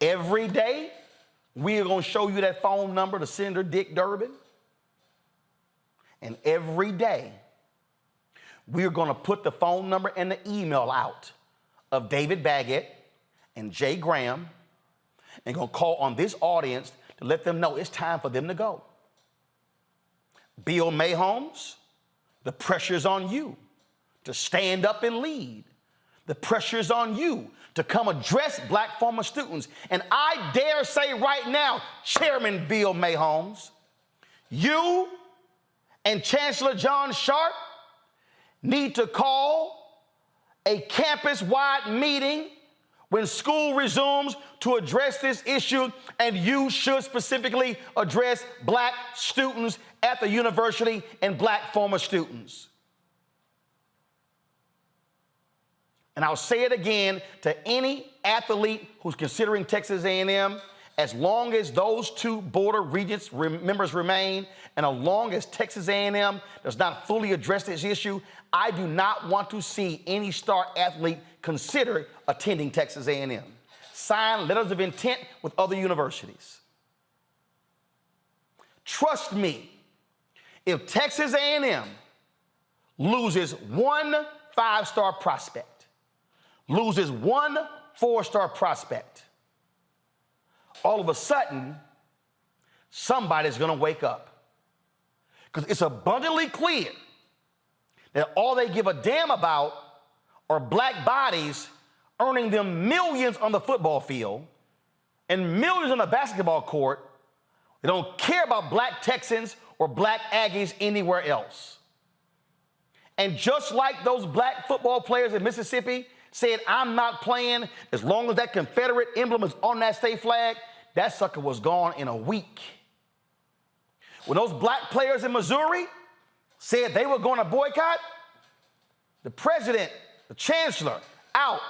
Every day, we are going to show you that phone number to Senator Dick Durbin. And every day, we're going to put the phone number and the email out of David Baggett and Jay Graham, and going to call on this audience to let them know it's time for them to go. Bill Mayholmes, the pressure's on you to stand up and lead. The pressure's on you to come address Black former students. And I dare say right now, Chairman Bill Mayholmes, you and Chancellor John Sharp need to call a campus-wide meeting when school resumes to address this issue, and you should specifically address Black students at the university and Black former students. And I'll say it again to any athlete who's considering Texas A&M as long as those two Board of Regents members remain, and as long as Texas A&M does not fully address this issue, I do not want to see any star athlete consider attending Texas A&M. Sign letters of intent with other universities. Trust me, if Texas A&M loses one 5-star prospect, loses one 4-star prospect, all of a sudden, somebody's going to wake up. Because it's abundantly clear that all they give a damn about are black bodies earning them millions on the football field and millions on the basketball court. They don't care about black Texans or black Aggies anywhere else. And just like those black football players in Mississippi said, I'm not playing as long as that Confederate emblem is on that state flag, that sucker was gone in a week. When those black players in Missouri said they were going to boycott, the president, the chancellor, out,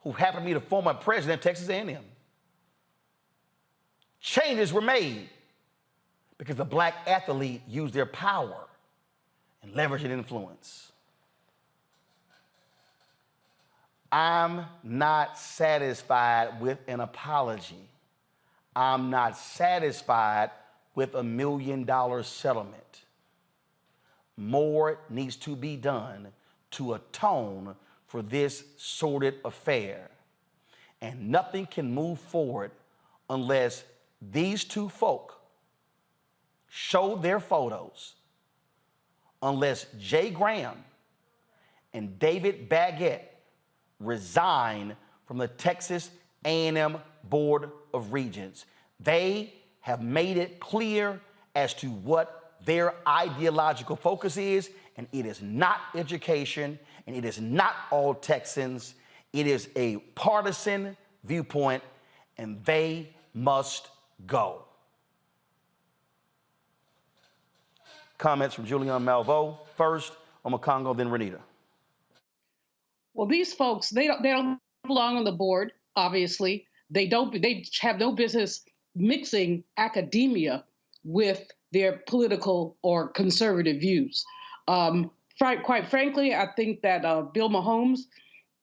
who happened to be the former president of Texas A&M. Changes were made because the black athlete used their power and leveraged influence. I'm not satisfied with an apology. I'm not satisfied with $1 million settlement. More needs to be done to atone for this sordid affair. And nothing can move forward unless these two folk show their photos, unless Jay Graham and David Baggett resign from the Texas A&M Board of Regents. They have made it clear as to what their ideological focus is, and it is not education, and it is not all Texans. It is a partisan viewpoint, and they must go. Comments from Julian Malveaux. First, Omokongo, then Renita. Well, these folks, they don't belong on the board, obviously. They have no business mixing academia with their political or conservative views. Quite frankly, I think that Bill Mahomes,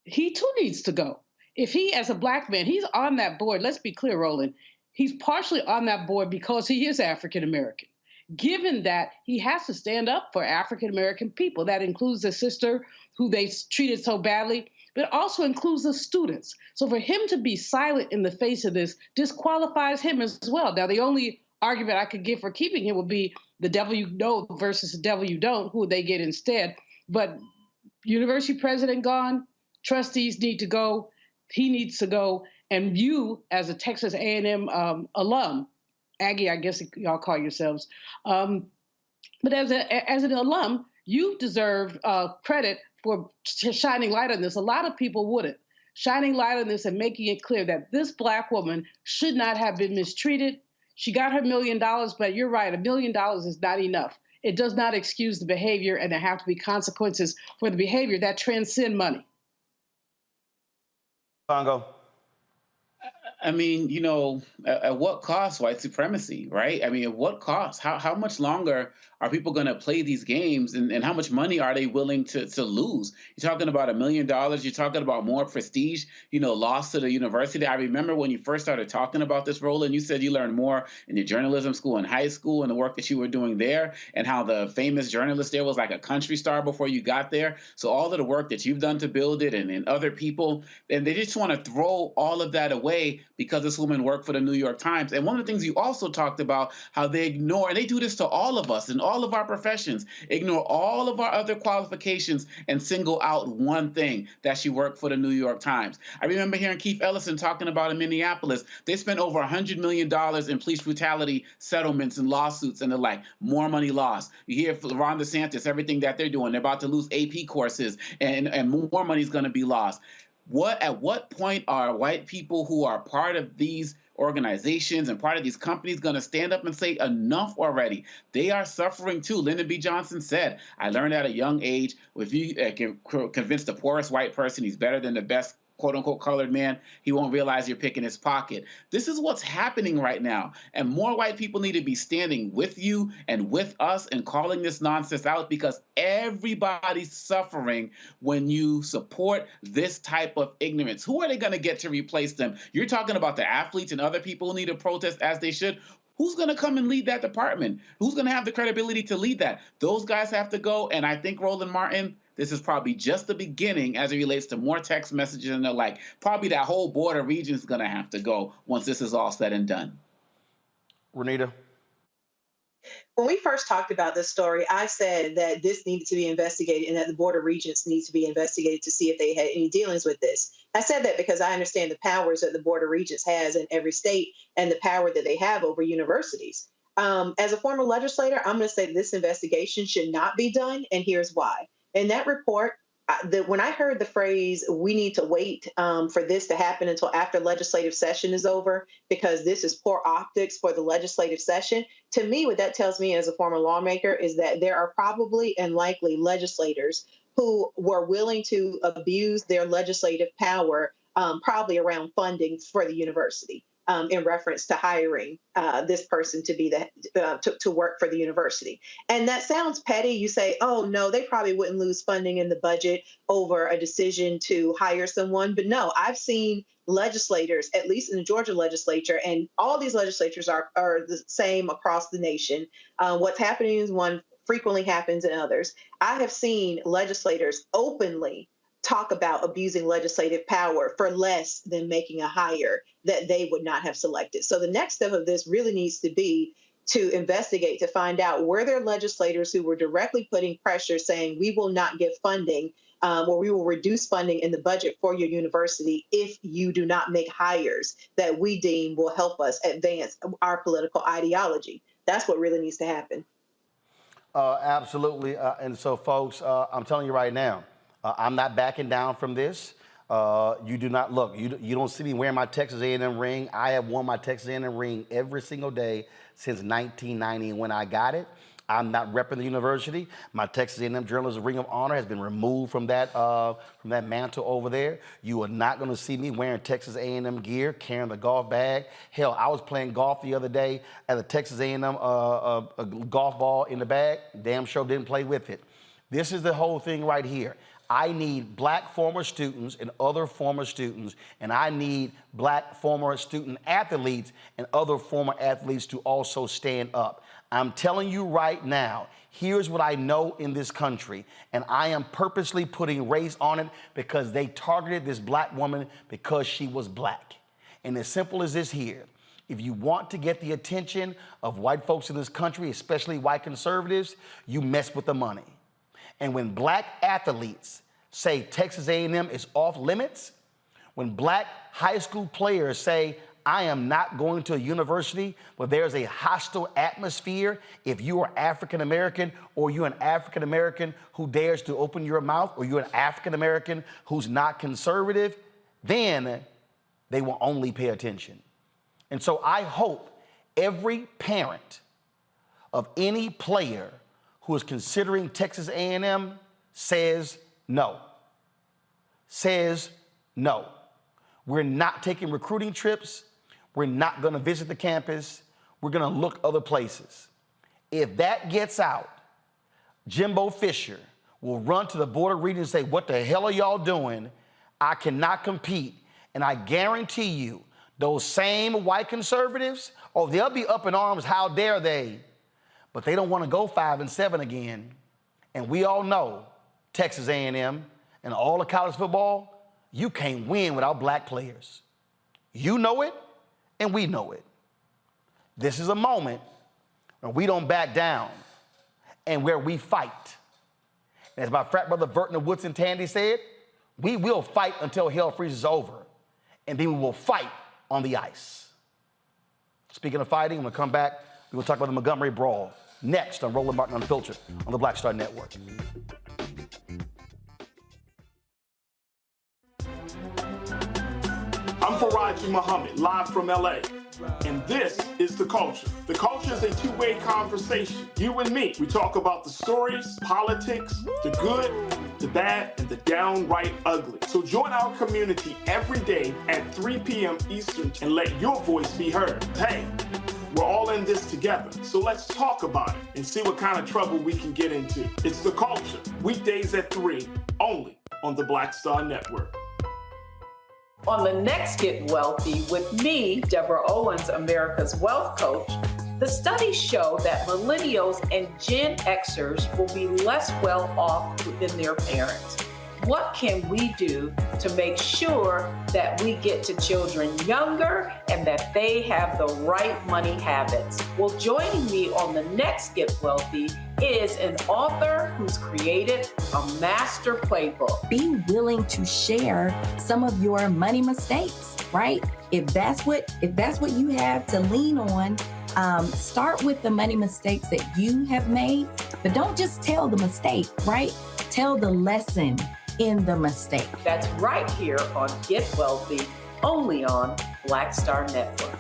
he too needs to go. If he, as a black man, he's on that board, let's be clear, Roland, he's partially on that board because he is African American. Given that, he has to stand up for African American people. That includes the sister who they treated so badly, but it also includes the students. So for him to be silent in the face of this disqualifies him as well. Now, the only argument I could give for keeping him would be the devil you know versus the devil you don't. Who would they get instead? But university president gone, trustees need to go, he needs to go, and you, as a Texas A&M alum, Aggie, I guess y'all call yourselves, but as an alum, you deserve credit for shining light on this. A lot of people wouldn't. Shining light on this and making it clear that this black woman should not have been mistreated. She got her $1 million, but you're right, $1 million is not enough. It does not excuse the behavior, and there have to be consequences for the behavior that transcend money. Congo. I mean, you know, at what cost white supremacy, right? I mean, at what cost? How much longer are people going to play these games, and how much money are they willing to lose? You're talking about $1 million. You're talking about more prestige, you know, lost to the university. I remember when you first started talking about this, Roland, you said you learned more in your journalism school in high school and the work that you were doing there, and how the famous journalist there was like a country star before you got there. So all of the work that you've done to build it, and other people, and they just want to throw all of that away because this woman worked for the New York Times. And one of the things you also talked about, how they ignore, and they do this to all of us in all of our professions, ignore all of our other qualifications and single out one thing, that she worked for the New York Times. I remember hearing Keith Ellison talking about in Minneapolis, they spent over $100 million in police brutality settlements and lawsuits and the like, more money lost. You hear Ron DeSantis, everything that they're doing, they're about to lose AP courses, and more money is going to be lost. At what point are white people who are part of these organizations and part of these companies going to stand up and say enough already? They are suffering too. Lyndon B. Johnson said, I learned at a young age, if you can convince the poorest white person he's better than the best quote unquote colored man, he won't realize you're picking his pocket. This is what's happening right now. And more white people need to be standing with you and with us and calling this nonsense out, because everybody's suffering when you support this type of ignorance. Who are they going to get to replace them? You're talking about the athletes and other people who need to protest as they should. Who's going to come and lead that department? Who's going to have the credibility to lead that? Those guys have to go. And I think, Roland Martin, this is probably just the beginning as it relates to more text messages and the like. Probably that whole board of regents is going to have to go once this is all said and done. Renita? When we first talked about this story, I said that this needed to be investigated and that the Board of Regents needs to be investigated to see if they had any dealings with this. I said that because I understand the powers that the Board of Regents has in every state and the power that they have over universities. As a former legislator, I'm going to say this investigation should not be done, and here's why. In that report, when I heard the phrase, we need to wait for this to happen until after legislative session is over, because this is poor optics for the legislative session. To me, what that tells me as a former lawmaker is that there are probably and likely legislators who were willing to abuse their legislative power, probably around funding for the university. In reference to hiring this person to be to work for the university. And that sounds petty. You say, oh, no, they probably wouldn't lose funding in the budget over a decision to hire someone. But no, I've seen legislators, at least in the Georgia legislature, and all these legislatures are the same across the nation. What's happening is one frequently happens in others. I have seen legislators openly talk about abusing legislative power for less than making a hire that they would not have selected. So the next step of this really needs to be to investigate, to find out, were there legislators who were directly putting pressure saying we will not give funding or we will reduce funding in the budget for your university if you do not make hires that we deem will help us advance our political ideology. That's what really needs to happen. Absolutely. And so, folks, I'm telling you right now, I'm not backing down from this. You do not look. You don't see me wearing my Texas A&M ring. I have worn my Texas A&M ring every single day since 1990 when I got it. I'm not repping the university. My Texas A&M Journalism Ring of Honor has been removed from that mantle over there. You are not going to see me wearing Texas A&M gear, carrying the golf bag. Hell, I was playing golf the other day at a Texas A&M a golf ball in the bag. Damn sure didn't play with it. This is the whole thing right here. I need black former students and other former students, and I need black former student athletes and other former athletes to also stand up. I'm telling you right now, here's what I know in this country, and I am purposely putting race on it because they targeted this black woman because she was black. And as simple as this here, if you want to get the attention of white folks in this country, especially white conservatives, you mess with the money. And when black athletes say Texas A&M is off limits, when black high school players say, I am not going to a university where there's a hostile atmosphere if you are African American, or you're an African American who dares to open your mouth, or you're an African American who's not conservative, then they will only pay attention. And so I hope every parent of any player who is considering Texas A&M says no. Says no. We're not taking recruiting trips. We're not going to visit the campus. We're going to look other places. If that gets out, Jimbo Fisher will run to the Board of Regents and say, what the hell are y'all doing? I cannot compete. And I guarantee you, those same white conservatives, oh, they'll be up in arms, how dare they? But they don't want to go 5-7 again. And we all know Texas A&M and all of college football, you can't win without black players. You know it, and we know it. This is a moment where we don't back down and where we fight. And as my frat brother Vertner Woodson Tandy said, we will fight until hell freezes over, and then we will fight on the ice. Speaking of fighting, I'm going to come back. We will talk about the Montgomery Brawl next on Roland Martin Unfiltered on the Black Star Network. I'm Faraji Muhammad, live from LA. And this is The Culture. The Culture is a two-way conversation. You and me. We talk about the stories, politics, the good, the bad, and the downright ugly. So join our community every day at 3 p.m. Eastern and let your voice be heard. Hey, we're all in this together. So let's talk about it and see what kind of trouble we can get into. It's The Culture. Weekdays at 3, only on the Black Star Network. On the next Get Wealthy with me, Deborah Owens, America's Wealth Coach, the studies show that millennials and Gen Xers will be less well off than their parents. What can we do to make sure that we get to children younger and that they have the right money habits? Well, joining me on the next Get Wealthy is an author who's created a master playbook. Be willing to share some of your money mistakes, right? If that's what you have to lean on, start with the money mistakes that you have made, but don't just tell the mistake, right? Tell the lesson in the mistake. That's right here on Get Wealthy, only on Black Star Network.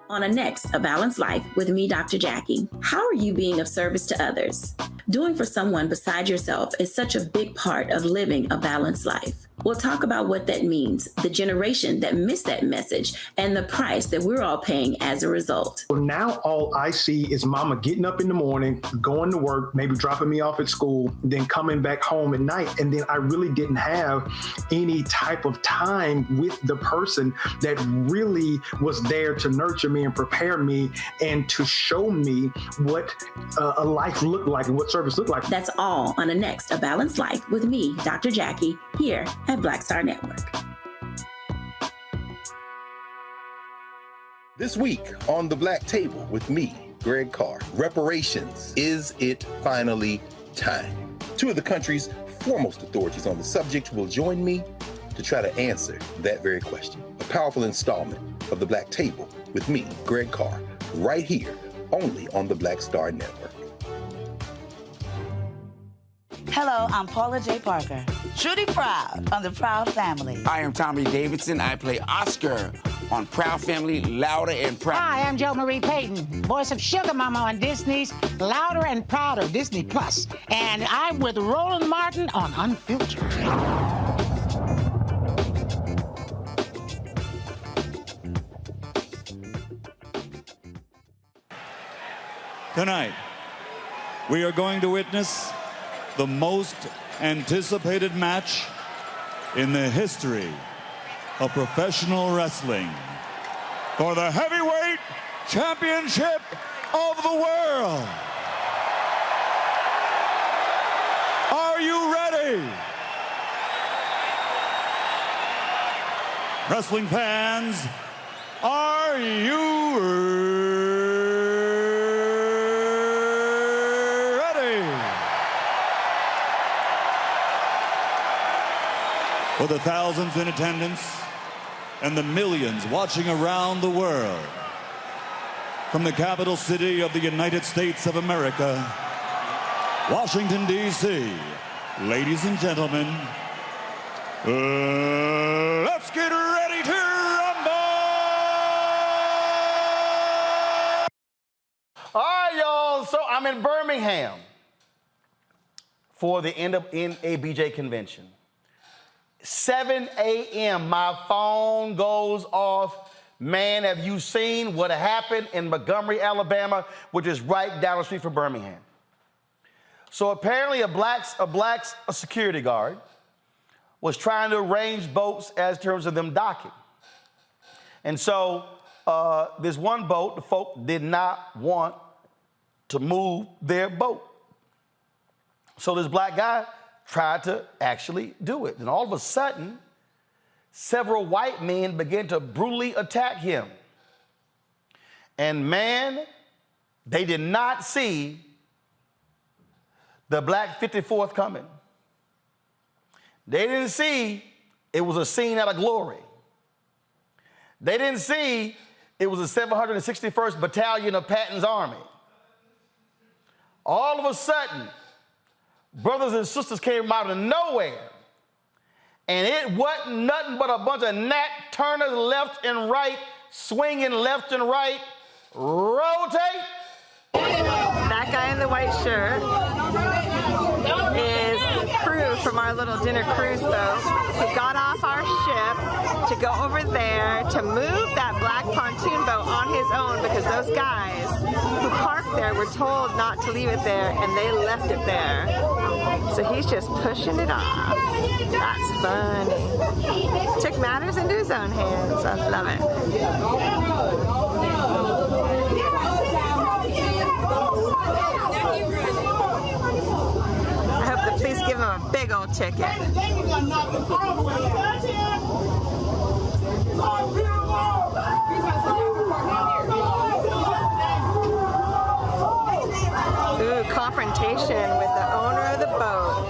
On a next, A Balanced Life with me, Dr. Jackie. How are you being of service to others? Doing for someone beside yourself is such a big part of living a balanced life. We'll talk about what that means, the generation that missed that message, and the price that we're all paying as a result. Well, now all I see is mama getting up in the morning, going to work, maybe dropping me off at school, then coming back home at night. And then I really didn't have any type of time with the person that really was there to nurture me and prepare me and to show me what a life looked like and what service looked like. That's all on the next A Balanced Life with me, Dr. Jackie, here at Black Star Network. This week on The Black Table with me, Greg Carr, reparations. Is it finally time? Two of the country's foremost authorities on the subject will join me to try to answer that very question. A powerful installment of The Black Table with me, Greg Carr, right here, only on the Black Star Network. Hello, I'm Paula J. Parker, truly proud on the Proud Family. I am Tommy Davidson. I play Oscar on Proud Family, Louder and Proud. Hi, I'm Jo Marie Payton, voice of Sugar Mama on Disney's Louder and Prouder, Disney Plus. And I'm with Roland Martin on Unfiltered. Tonight, we are going to witness the most anticipated match in the history of professional wrestling for the heavyweight championship of the world. Are you ready? Wrestling fans, are you ready? For the thousands in attendance and the millions watching around the world, from the capital city of the United States of America, Washington, D.C., ladies and gentlemen, let's get ready to rumble! All right, y'all, so I'm in Birmingham for the NABJ convention. 7 a.m., my phone goes off. Man, have you seen what happened in Montgomery, Alabama, which is right down the street from Birmingham? So apparently a security guard was trying to arrange boats as terms of them docking. And so this one boat, the folk did not want to move their boat. So this black guy tried to actually do it. And all of a sudden, several white men began to brutally attack him. And man, they did not see the Black 54th coming. They didn't see it was a scene out of glory. They didn't see it was the 761st Battalion of Patton's Army. All of a sudden, brothers and sisters came out of nowhere, and it wasn't nothing but a bunch of Nat turners left and right, swinging left and right. Rotate. That guy in the white shirt is crew from our little dinner cruise boat who got off our ship to go over there to move that black pontoon boat on his own because those guys who parked there were told not to leave it there and they left it there. So he's just pushing it off. That's funny. Took matters into his own hands. I love it. I hope the police give him a big old ticket. Ooh, confrontation with the owner of the boat.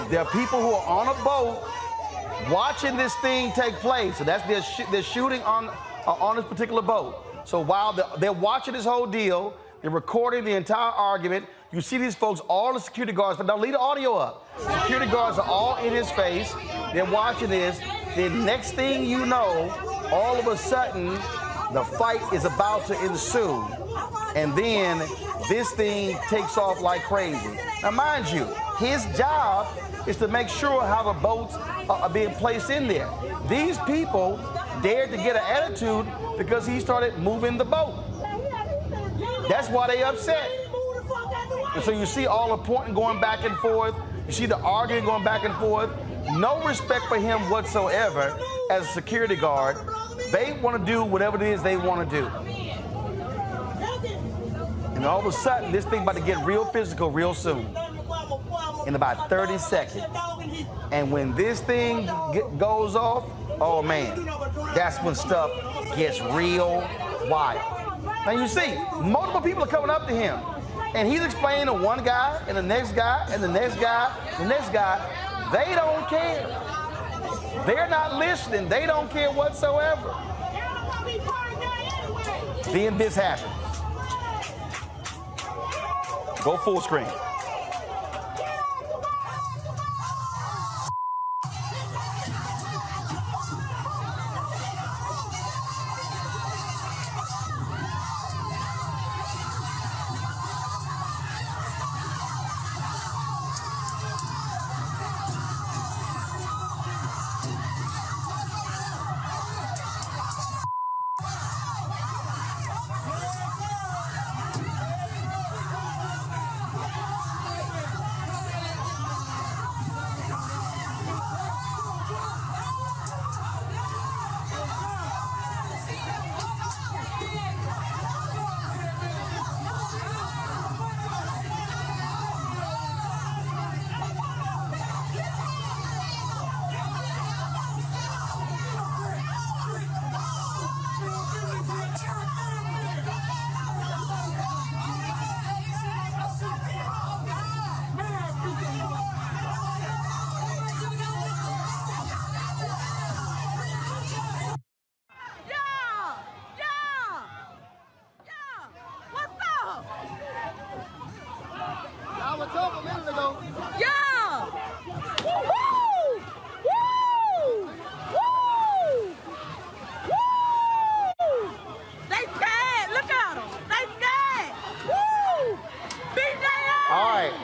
There are people who are on a boat watching this thing take place. So that's they're shooting on this particular boat. So while they're watching this whole deal, they're recording the entire argument. You see these folks, all the security guards, but don't leave the audio up. Security guards are all in his face. They're watching this. The next thing you know, all of a sudden, the fight is about to ensue. And then this thing takes off like crazy. Now, mind you, his job is to make sure how the boats are being placed in there. These people dared to get an attitude because he started moving the boat. That's why they upset. And so you see all the pointing going back and forth. You see the arguing going back and forth. No respect for him whatsoever as a security guard. They want to do whatever it is they want to do. And all of a sudden, this thing about to get real physical real soon. In about 30 seconds. And when this thing goes off, oh man, that's when stuff gets real wild. Now you see, multiple people are coming up to him. And he's explaining to one guy, and the next guy, and the next guy, the next guy. They don't care. They're not listening. They don't care whatsoever. Then this happens. Go full screen.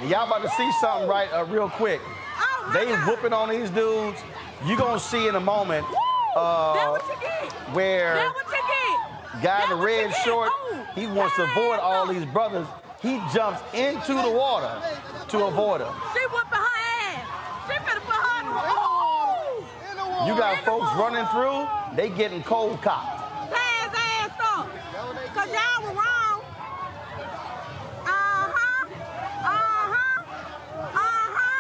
Y'all about to see something right real quick. Oh, they whooping on these dudes. You gonna see in a moment where guy in the red short, he wants to avoid all these brothers. He jumps into the water to avoid them. She whooping her ass. She finna put her in the water. You got folks running through, they getting cold cocked. Pass ass up. Cause y'all were wrong.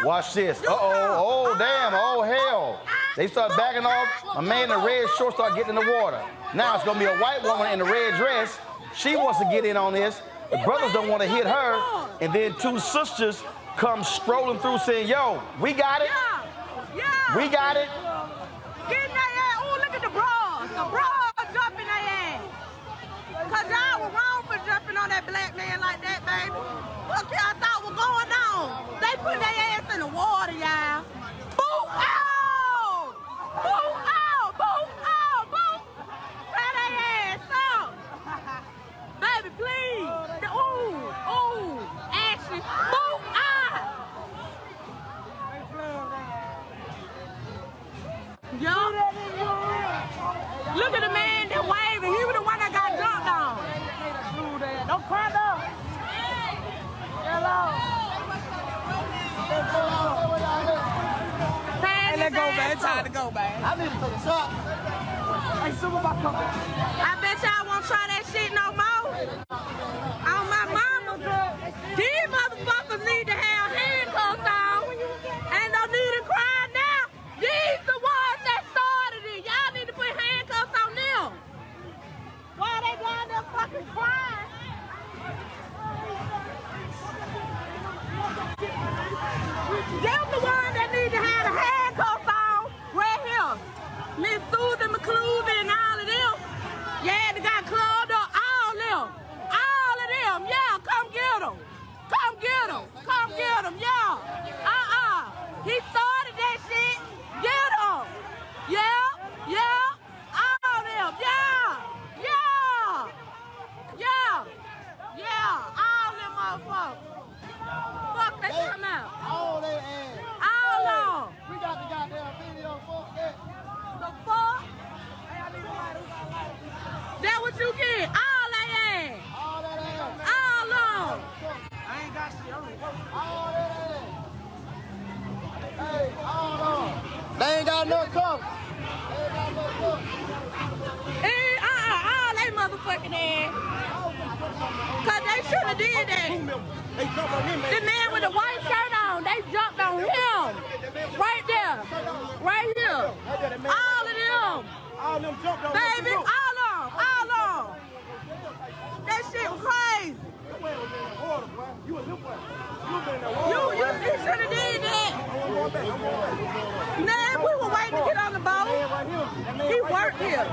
Watch this. Oh, damn. Oh, hell. They start backing off. A man in the red short start getting in the water. Now it's going to be a white woman in the red dress. She wants to get in on this. The brothers don't want to hit her. And then two sisters come strolling through saying, yo, we got it. We got it. Get in their ass. Oh, look at the bras. The bras jumping their ass. Cause y'all were wrong for jumping on that black man like that, baby. What y'all thought was going on? They put their ass in the water, y'all. Boo out! Boo out! Boo out! Boo! Turn their ass up. Baby, please. Ooh, action. Boo out! Yo. Look at the man that waving. He was the one that got jumped on. Don't cry though. Hello. Hey, let go, man. It's time to go, man. I need to take a shot. Hey, super my cup. I bet y'all won't try that shit no more. On my mama. These motherfuckers need to have handcuffs on. Ain't no need to cry now. These the ones that started it. Y'all need to put handcuffs on them. Why they down there fucking crying? Them the ones that need to have the handcuffs on right here. Miss Susan McCluskey and all of them. Yeah, they got clubbed up. All of them. All of them. Yeah, come get them. Come get them. Come get them. Yeah. He started that shit. Get them. Yeah. Yeah. All of them. Yeah. Yeah. Yeah. Yeah. All them motherfuckers. Fuck they come out. All they ass. All of them. We got the goddamn video, fuck that. The fuck? That what you get? All that ass. All that ass. All of them. I ain't got shit. All that ass. Hey, all of them. They ain't got no cup. They ain't got no cup. All they motherfucking ass. Cause they should have did that. The man with the white shirt on, they jumped on him. Right there. Right here. All of them. All of them jumped on baby, him. all of them. All of them. That shit was crazy. You should have did that. Man, we were waiting to get on the boat. He worked here.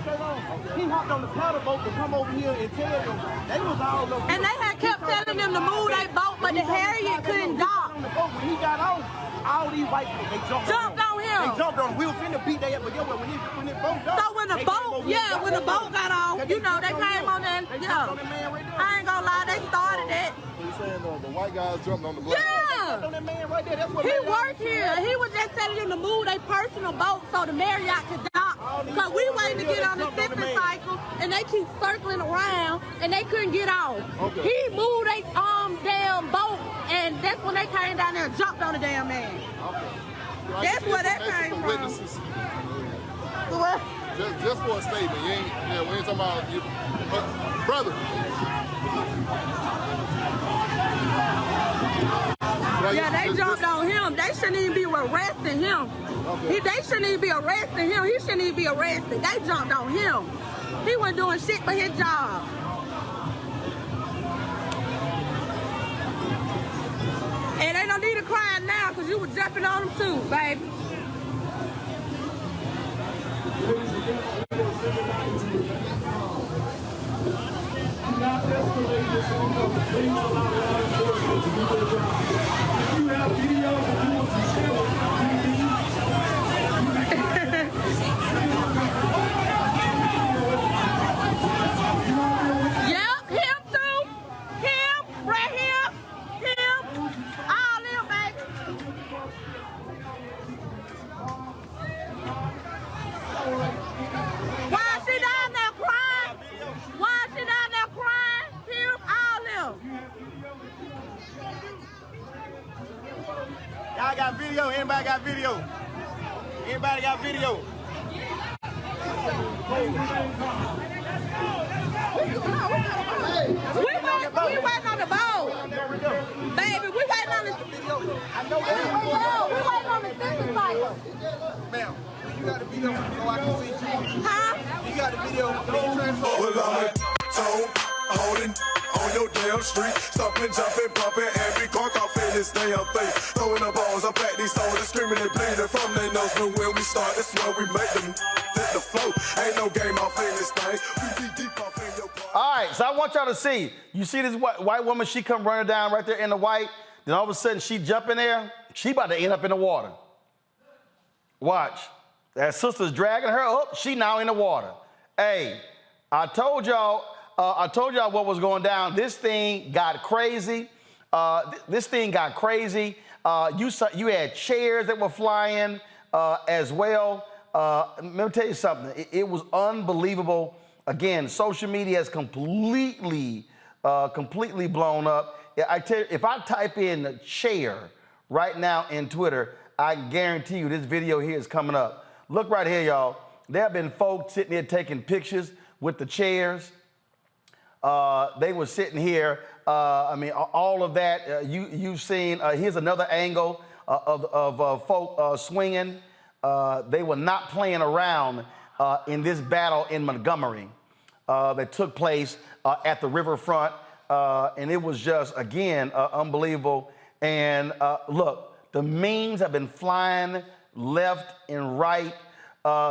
He hopped on the paddle boat to come over here and tell them. They was all over. And they had kept telling them to move their boat, but the Harriet couldn't dock. When he got off, all these white people, they jumped on him. They jumped on him. We were finna beat their ass, but when it boat got so when the boat got off, you know, they came on there. Yeah. I ain't gonna lie, they started it. You saying the white guys jumped on the black? Yeah. On that man right there. That's what he worked here. He was just telling them to move their personal boat so the Marriott could dock. Cause we waiting to get on the sipping cycle, and they keep circling around, and they couldn't get off. Okay. He moved their damn boat, and that's when they came down there and jumped on the damn man. Okay. That's where that came from. Witnesses. What? Just for a statement. We ain't talking about you. Brother. Yeah, they jumped on him. They shouldn't even be arresting him. Okay. They shouldn't even be arresting him. He shouldn't even be arrested. They jumped on him. He wasn't doing shit but his job. And they don't need to cry now because you were jumping on them too, baby. Yep, him too. Him, right here. Him. All got video? Anybody got video? Anybody got video? We waiting on the boat. Baby, we waiting on the we waiting on the sister cycle. Ma'am, you got the video so I can see you. Huh? You got the video. Well, I'm at toe, holding on your damn street. Stomping, jumping, pumping, every car off in this damn thing. Throwing the balls up at these soldiers, screaming and bleeding from their nose. But when we start, that's where we make them hit the flow. Ain't no game off in this thing. We be deep off in your part. All right, so I want y'all to see. You see this white woman, she come running down right there in the white. Then all of a sudden, she jump in there. She about to end up in the water. Watch. That sister's dragging her up. She now in the water. Hey, I told y'all what was going down. This thing got crazy. This thing got crazy. You had chairs that were flying as well. Let me tell you something. It was unbelievable. Again, social media has completely blown up. I tell you, if I type in chair right now in Twitter, I guarantee you this video here is coming up. Look right here, y'all. There have been folks sitting here taking pictures with the chairs. They were sitting here. I mean, all of that. You've seen. Here's another angle of folk swinging. They were not playing around in this battle in Montgomery that took place at the Riverfront, and it was just again unbelievable. And look, the memes have been flying left and right.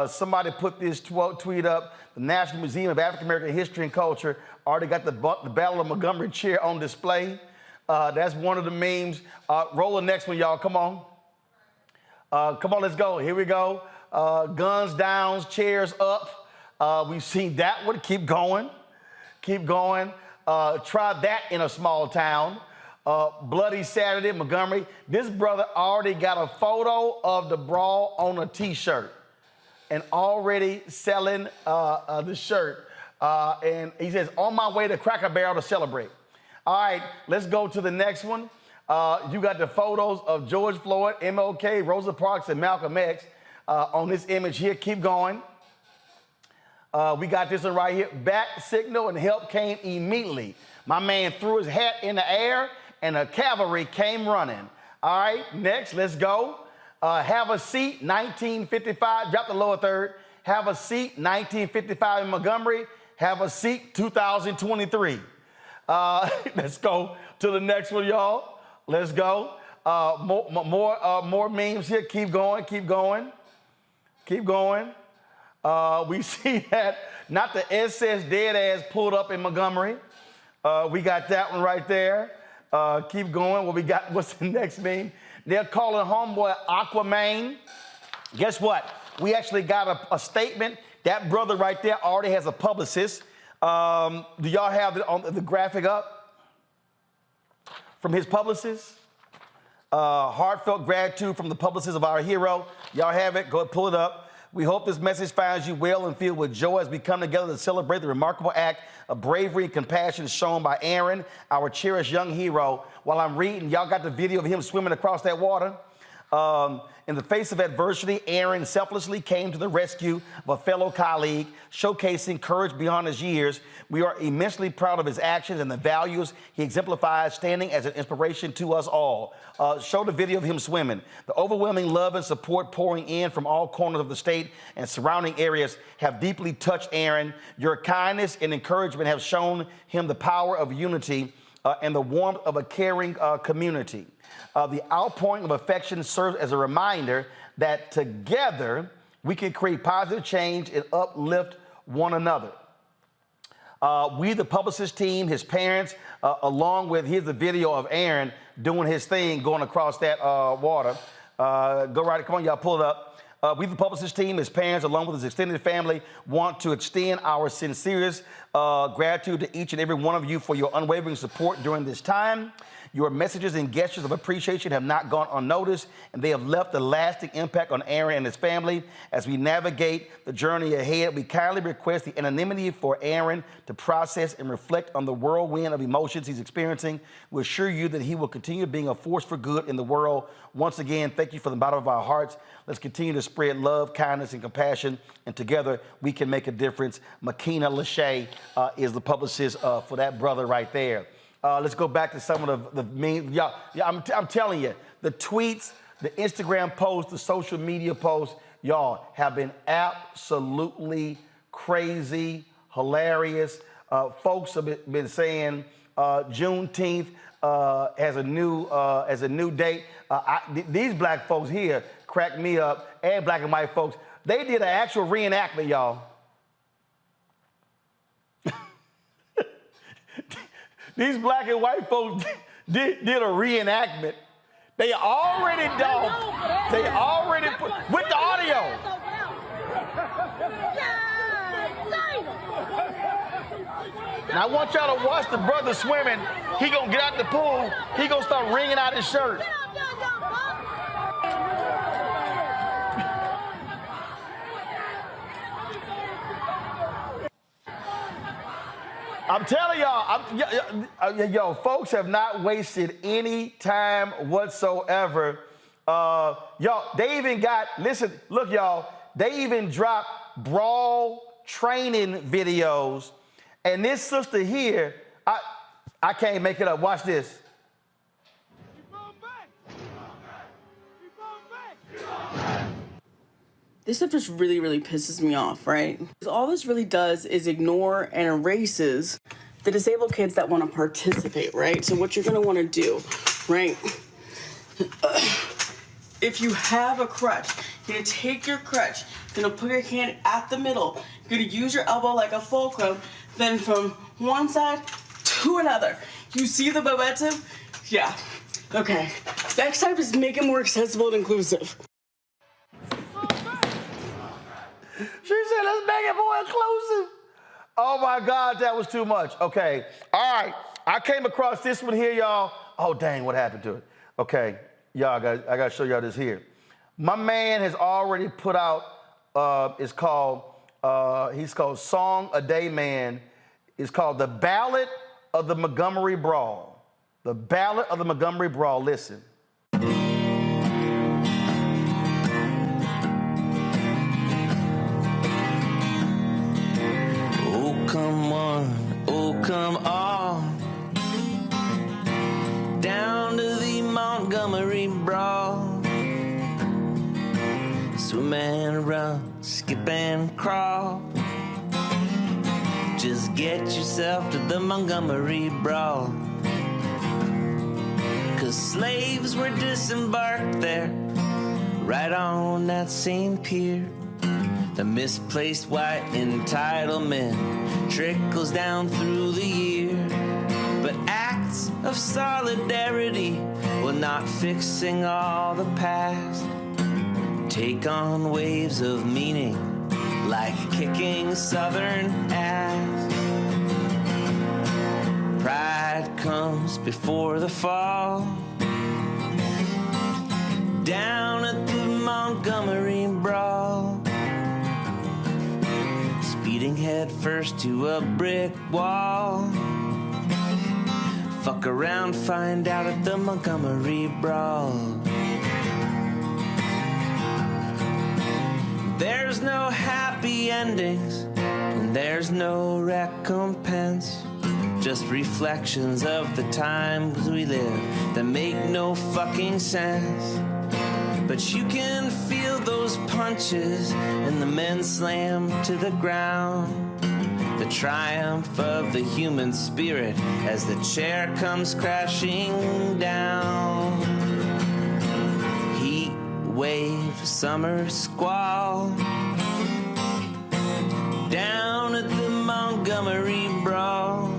Somebody put this tweet up. The National Museum of African American History and Culture already got the Battle of Montgomery chair on display. That's one of the memes. Roll the next one, y'all. Come on. Come on, let's go. Here we go. Guns down, chairs up. We've seen that one. Keep going. Keep going. Try that in a small town. Bloody Saturday, Montgomery. This brother already got a photo of the brawl on a T-shirt and already selling the shirt. And he says, on my way to Cracker Barrel to celebrate. All right, let's go to the next one. You got the photos of George Floyd, MLK, Rosa Parks, and Malcolm X on this image here. Keep going. We got this one right here. Back signal and help came immediately. My man threw his hat in the air and the cavalry came running. All right, next, let's go. Have a seat, 1955, drop the lower third. Have a seat, 1955 in Montgomery. Have a seat, 2023. Let's go to the next one, y'all. Let's go. More memes here. Keep going, keep going, keep going. We see that, not the SS dead ass pulled up in Montgomery. We got that one right there. Keep going. What we got? What's the next meme? They're calling homeboy Aquaman. Guess what? We actually got a statement. That brother right there already has a publicist. Do y'all have the graphic up from his publicist? Heartfelt gratitude from the publicist of our hero. Y'all have it? Go ahead, pull it up. We hope this message finds you well and filled with joy as we come together to celebrate the remarkable act of bravery and compassion shown by Aaron, our cherished young hero. While I'm reading, y'all got the video of him swimming across that water? In the face of adversity, Aaron selflessly came to the rescue of a fellow colleague, showcasing courage beyond his years. We are immensely proud of his actions and the values he exemplifies, standing as an inspiration to us all. Show the video of him swimming. The overwhelming love and support pouring in from all corners of the state and surrounding areas have deeply touched Aaron. Your kindness and encouragement have shown him the power of unity and the warmth of a caring community. The outpouring of affection serves as a reminder that together we can create positive change and uplift one another. We, the publicist team, his parents, along with, here's the video of Aaron doing his thing, going across that water. Go right, come on, y'all, pull it up. We, the publicist team, his parents, along with his extended family, want to extend our sincerest gratitude to each and every one of you for your unwavering support during this time. Your messages and gestures of appreciation have not gone unnoticed, and they have left a lasting impact on Aaron and his family. As we navigate the journey ahead, we kindly request the anonymity for Aaron to process and reflect on the whirlwind of emotions he's experiencing. We assure you that he will continue being a force for good in the world. Once again, thank you from the bottom of our hearts. Let's continue to spread love, kindness, and compassion, and together we can make a difference. Makina Lachey is the publicist for that brother right there. Let's go back to some of the mean. Y'all, I'm telling you, the tweets, the Instagram posts, the social media posts, y'all have been absolutely crazy, hilarious. Folks have been saying Juneteenth as a new date. These black folks here crack me up, and black and white folks. They did an actual reenactment, y'all. These black and white folks did a reenactment. They already dogged. They already put with the audio. And I want y'all to watch the brother swimming. He gonna get out the pool. He gonna start wringing out his shirt. I'm telling y'all, folks have not wasted any time whatsoever. Y'all, they even got, listen, look, y'all, they even dropped brawl training videos. And this sister here, I can't make it up. Watch this. This stuff just really, really pisses me off, right? Because all this really does is ignore and erases the disabled kids that want to participate, right? So what you're going to want to do, right? If you have a crutch, you're going to take your crutch, you're going to put your hand at the middle, you're going to use your elbow like a fulcrum, then from one side to another. You see the momentum? Yeah. Okay. Next time, just make it more accessible and inclusive. She said, let's make it more inclusive. Oh my God, that was too much. Okay, all right. I came across this one here, y'all. Oh dang, what happened to it? Okay, y'all, I gotta show y'all this here. My man has already put out, he's called Song a Day Man. It's called The Ballad of the Montgomery Brawl. The Ballad of the Montgomery Brawl, listen. Come on down to the Montgomery Brawl. Swim and run, skip and crawl. Just get yourself to the Montgomery Brawl. 'Cause slaves were disembarked there, right on that same pier. The misplaced white entitlement trickles down through the year. But acts of solidarity, while not fixing all the past, take on waves of meaning like kicking Southern ass. Pride comes before the fall. Down at the Montgomery Brawl, speeding head first to a brick wall. Fuck around, find out at the Montgomery Brawl. There's no happy endings, and there's no recompense. Just reflections of the times we live that make no fucking sense. But you can feel those punches and the men slam to the ground. The triumph of the human spirit as the chair comes crashing down. Heat wave, summer squall. Down at the Montgomery Brawl.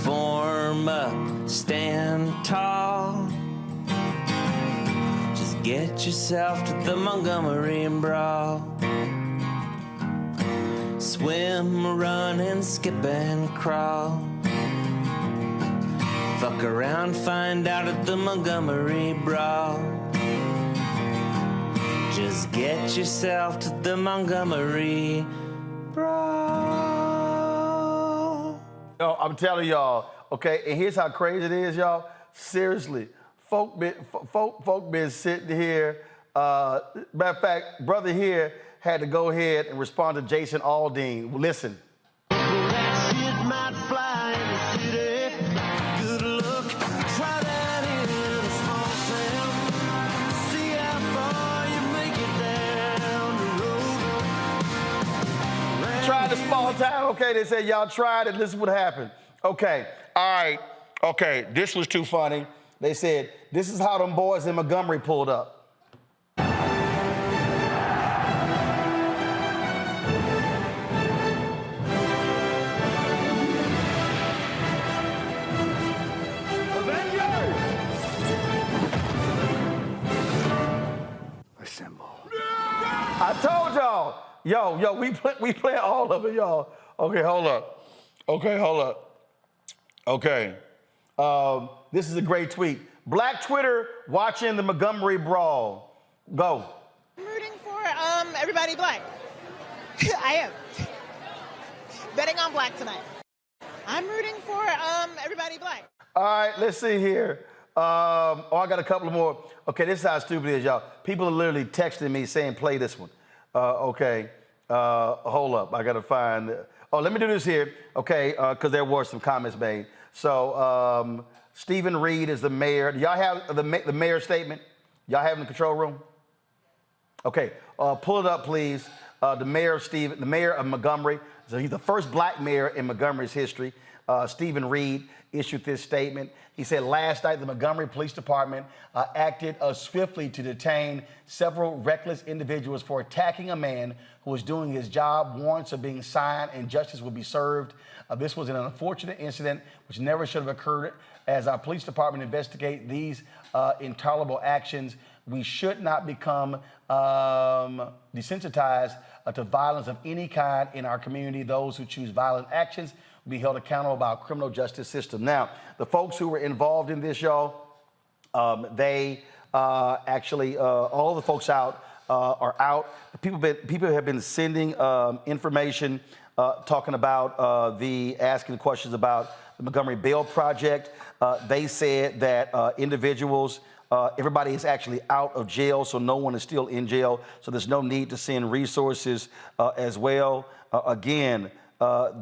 Form up, stand tall. Get yourself to the Montgomery Brawl. Swim, run, and skip and crawl. Fuck around, find out at the Montgomery Brawl. Just get yourself to the Montgomery Brawl. Yo, I'm telling y'all, okay, and here's how crazy it is, y'all. Seriously, folk been sitting here. Matter of fact, brother here had to go ahead and respond to Jason Aldean. Listen. That shit might fly in the city. Good luck. Try that in a small town. See how far you make it down the road. Try the small town. Okay, they said y'all tried it. Listen what happened. Okay, all right. Okay, this was too funny. They said, this is how them boys in Montgomery pulled up. I told y'all, yo, we play all of it, y'all. Okay, hold up. Okay, this is a great tweet. Black Twitter watching the Montgomery Brawl. Go. I'm rooting for everybody black. I am. Betting on black tonight. I'm rooting for everybody black. All right, let's see here. I got a couple more. Okay, this is how stupid it is, y'all. People are literally texting me saying, play this one. Okay, hold up. I got to find... let me do this here, okay, because there were some comments made. So, Stephen Reed is the mayor. Do y'all have the mayor's statement? Y'all have it in the control room? Okay, pull it up, please. The mayor of Montgomery. So he's the first black mayor in Montgomery's history. Stephen Reed issued this statement. He said last night the Montgomery Police Department acted swiftly to detain several reckless individuals for attacking a man who was doing his job. Warrants are being signed and justice will be served. This was an unfortunate incident which never should have occurred. As our police department investigate these intolerable actions, we should not become desensitized to violence of any kind in our community. Those who choose violent actions will be held accountable by our criminal justice system. Now, the folks who were involved in this, y'all, they actually, all the folks out are out. People have been sending information talking about asking questions about the Montgomery Bail Project. They said that individuals, everybody is actually out of jail, so no one is still in jail. So there's no need to send resources as well. Again,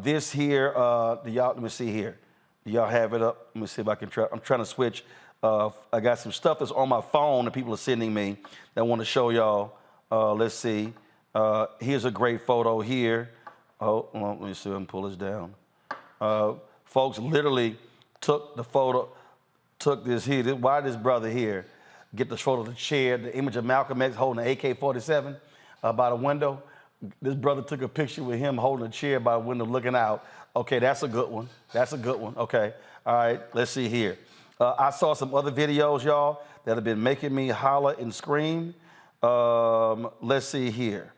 this here, let me see here. Do y'all have it up? Let me see if I can try. I'm trying to switch. I got some stuff that's on my phone that people are sending me that I want to show y'all. Let's see. Here's a great photo here. Oh, well, let me see if I can pull this down. Folks literally took the photo, took this here. Why this brother here get this photo of the chair, the image of Malcolm X holding an AK-47 by the window. This brother took a picture with him holding a chair by the window looking out. Okay, that's a good one. That's a good one. Okay, all right, let's see here. I saw some other videos, y'all, that have been making me holler and scream. Let's see here.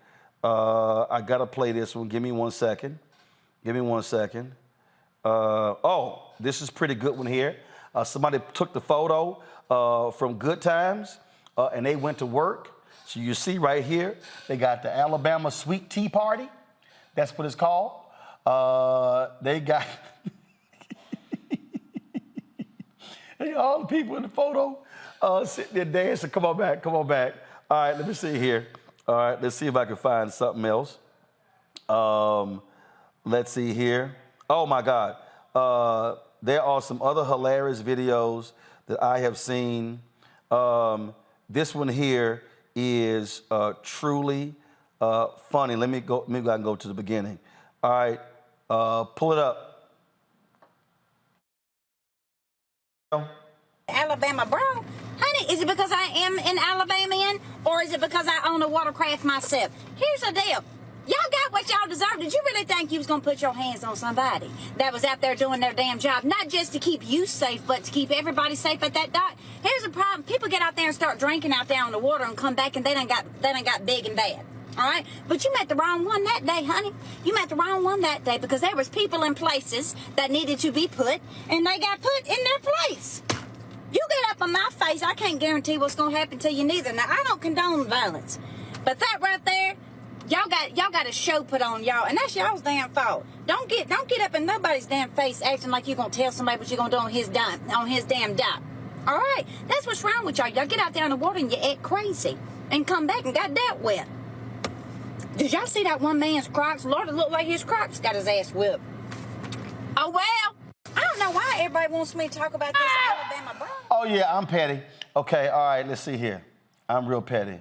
I gotta play this one. Give me 1 second. Give me 1 second. This is a pretty good one here. Somebody took the photo from Good Times and they went to work. So you see right here, they got the Alabama Sweet Tea Party. That's what it's called. They got all the people in the photo sitting there dancing. Come on back, come on back. All right, let me see here. All right, let's see if I can find something else. Let's see here. Oh my God. There are some other hilarious videos that I have seen. This one here is truly funny. Let me go, maybe I can go to the beginning. All right, pull it up. Alabama, bro. Honey, is it because I am an Alabamian or is it because I own a watercraft myself? Here's the deal. Y'all got what y'all deserve. Did you really think you was going to put your hands on somebody that was out there doing their damn job? Not just to keep you safe, but to keep everybody safe at that dock. Here's the problem. People get out there and start drinking out there on the water and come back and they done got big and bad. All right? But you met the wrong one that day, honey. You met the wrong one that day because there was people in places that needed to be put, and they got put in their place. You get up on my face, I can't guarantee what's going to happen to you neither. Now, I don't condone violence. But that right there, y'all got a show put on y'all, and that's y'all's damn fault. Don't get up in nobody's damn face acting like you're going to tell somebody what you're going to do on his damn dock. All right? That's what's wrong with y'all. Y'all get out there in the water and you act crazy and come back and got dealt with. Did y'all see that one man's Crocs? Lord, it looked like his Crocs got his ass whipped. Oh, well, I don't know why everybody wants me to talk about this Alabama bro. Oh, yeah, I'm petty. Okay, all right, let's see here. I'm real petty.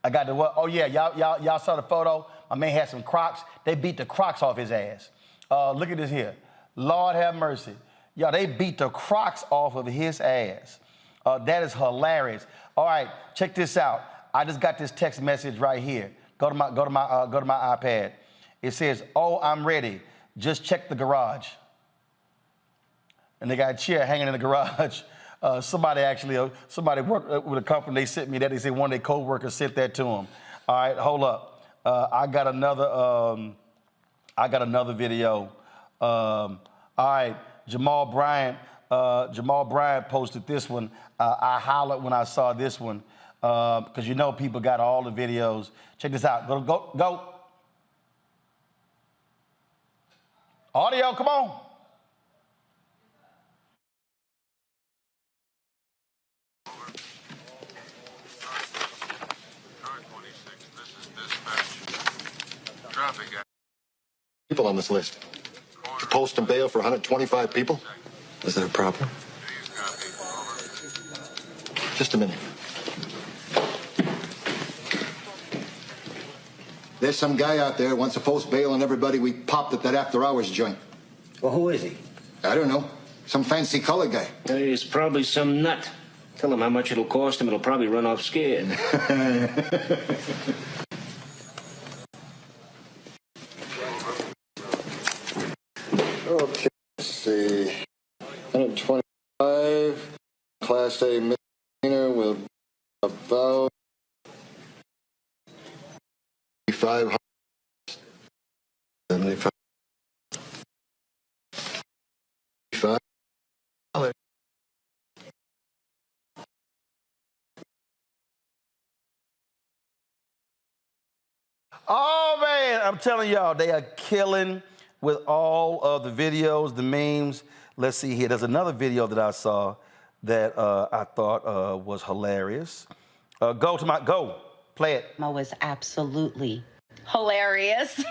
I got the what? Oh, yeah, y'all saw the photo? My man had some Crocs. They beat the Crocs off his ass. Look at this here. Lord have mercy. Y'all, they beat the Crocs off of his ass. That is hilarious. All right, check this out. I just got this text message right here. Go to my iPad. It says, "Oh, I'm ready. Just check the garage." And they got a chair hanging in the garage. Somebody worked with a company. They sent me that. They said one of their co-workers sent that to them. All right, hold up. I got another video. All right, Jamal Bryant posted this one. I hollered when I saw this one because you know people got all the videos. Check this out. Go. Audio, come on. People on this list. To post and bail for 125 people? Is that a problem? Just a minute. There's some guy out there who wants to post bail on everybody we popped at that after-hours joint. Well, who is he? I don't know. Some fancy color guy. He's probably some nut. Tell him how much it'll cost him. It'll probably run off scared. Okay, let's see. 125. Class A misdemeanor will be about 500. 75. Oh, man, I'm telling y'all, they are killing with all of the videos, the memes. Let's see here. There's another video that I saw that I thought was hilarious. Go, play it. It was absolutely hilarious.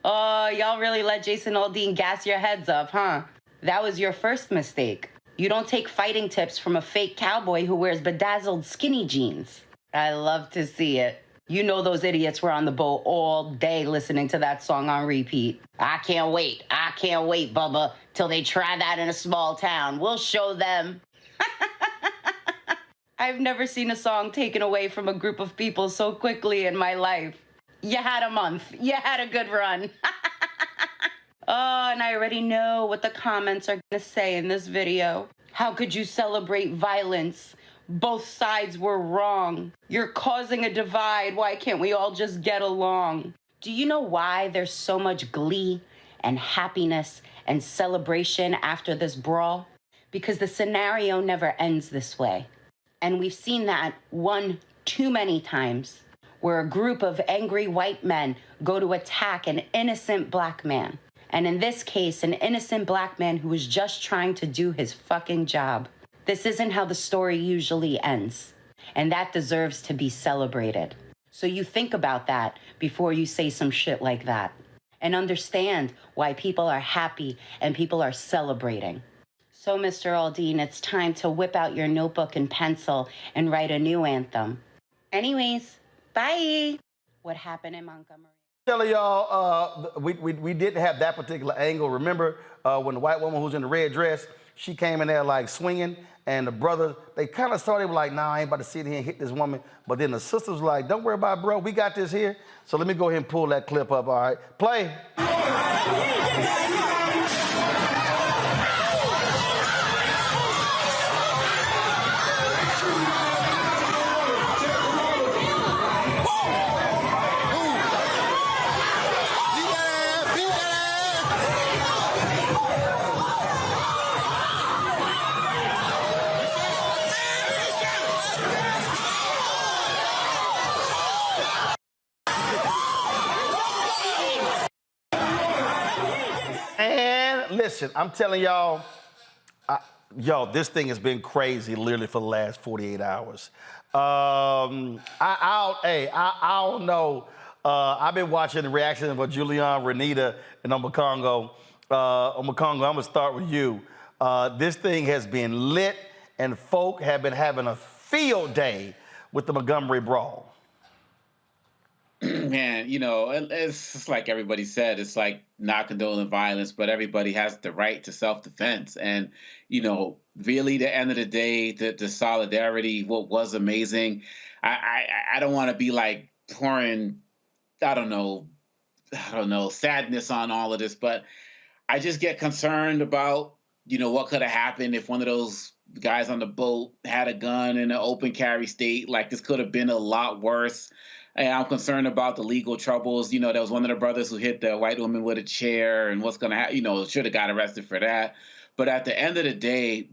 Oh, y'all really let Jason Aldean gas your heads up, huh? That was your first mistake. You don't take fighting tips from a fake cowboy who wears bedazzled skinny jeans. I love to see it. You know those idiots were on the boat all day listening to that song on repeat. I can't wait, Bubba, till they try that in a small town. We'll show them. I've never seen a song taken away from a group of people so quickly in my life. You had a month. You had a good run. Oh, and I already know what the comments are going to say in this video. How could you celebrate violence? Both sides were wrong. You're causing a divide. Why can't we all just get along? Do you know why there's so much glee and happiness and celebration after this brawl? Because the scenario never ends this way. And we've seen that one too many times, where a group of angry white men go to attack an innocent black man. And in this case, an innocent black man who was just trying to do his fucking job. This isn't how the story usually ends, and that deserves to be celebrated. So you think about that before you say some shit like that, and understand why people are happy and people are celebrating. So, Mr. Aldean, it's time to whip out your notebook and pencil and write a new anthem. Anyways, bye. What happened in Montgomery? Telling y'all, we didn't have that particular angle. Remember when the white woman who was in the red dress, she came in there like swinging, and the brother, they kind of started like, nah, I ain't about to sit here and hit this woman. But then the sister was like, don't worry about it, bro. We got this here. So let me go ahead and pull that clip up, all right? Play. And listen, I'm telling y'all, this thing has been crazy literally for the last 48 hours. I don't know. I've been watching the reaction of Julian, Renita, and Omakongo. Omakongo, I'm gonna start with you. This thing has been lit, and folk have been having a field day with the Montgomery Brawl. Man, it's just like everybody said, it's like not condoning violence, but everybody has the right to self-defense. And, really the end of the day, the solidarity, what was amazing. I don't want to be like pouring, I don't know, sadness on all of this, but I just get concerned about, what could have happened if one of those guys on the boat had a gun in an open carry state. Like, this could have been a lot worse. And I'm concerned about the legal troubles. There was one of the brothers who hit the white woman with a chair, and what's going to happen, should have got arrested for that. But at the end of the day,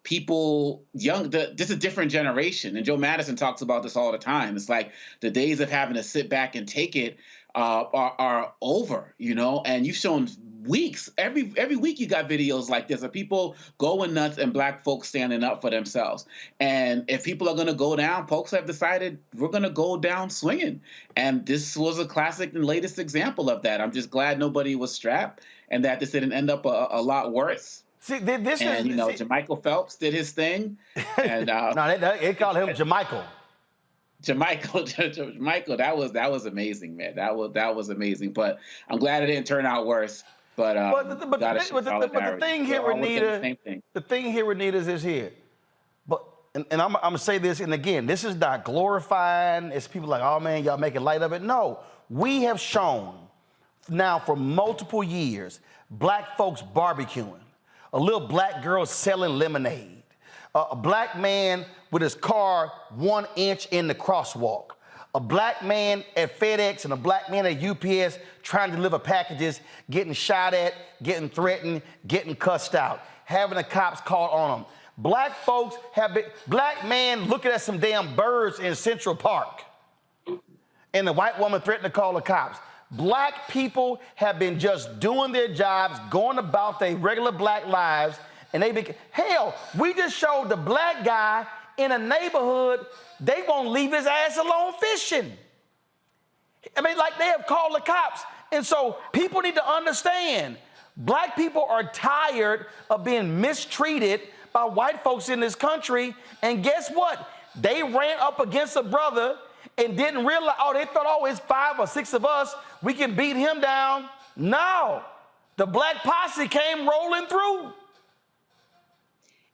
people, this is a different generation. And Joe Madison talks about this all the time. It's like the days of having to sit back and take it are over, and you've shown weeks. Every week you got videos like this of people going nuts and Black folks standing up for themselves. And if people are going to go down, folks have decided we're going to go down swinging. And this was a classic and latest example of that. I'm just glad nobody was strapped and that this didn't end up a lot worse. See, this and, is... Jermichael Phelps did his thing. And no, they called him Jermichael. Jermichael, that was amazing, man. That was amazing. But I'm glad it didn't turn out worse. But the thing here, Renita, is here. And I'm gonna say this, and again, this is not glorifying. It's people like, oh man, y'all making light of it. No, we have shown now for multiple years, Black folks barbecuing, a little Black girl selling lemonade, a Black man with his car 1 inch in the crosswalk, a Black man at FedEx and a Black man at UPS trying to deliver packages, getting shot at, getting threatened, getting cussed out, having the cops called on them. Black folks Black man looking at some damn birds in Central Park, and the white woman threatened to call the cops. Black people have been just doing their jobs, going about their regular Black lives, and hell, we just showed the Black guy in a neighborhood, they won't leave his ass alone fishing. I mean, like, they have called the cops. And so people need to understand, Black people are tired of being mistreated by white folks in this country. And guess what? They ran up against a brother and didn't realize, they thought, it's 5 or 6 of us, we can beat him down. No, the Black posse came rolling through.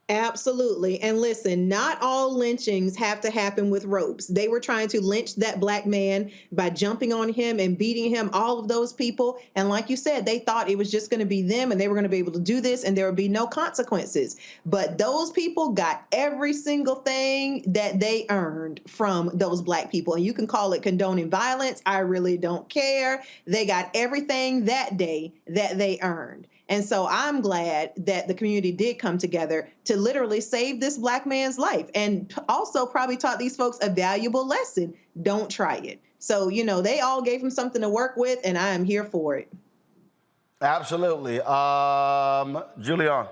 Absolutely. And listen, not all lynchings have to happen with ropes. They were trying to lynch that Black man by jumping on him and beating him, all of those people. And like you said, they thought it was just going to be them and they were going to be able to do this and there would be no consequences. But those people got every single thing that they earned from those Black people. And you can call it condoning violence. I really don't care. They got everything that day that they earned. And so I'm glad that the community did come together to literally save this Black man's life and also probably taught these folks a valuable lesson. Don't try it. So, they all gave him something to work with, and I am here for it. Absolutely. Julian.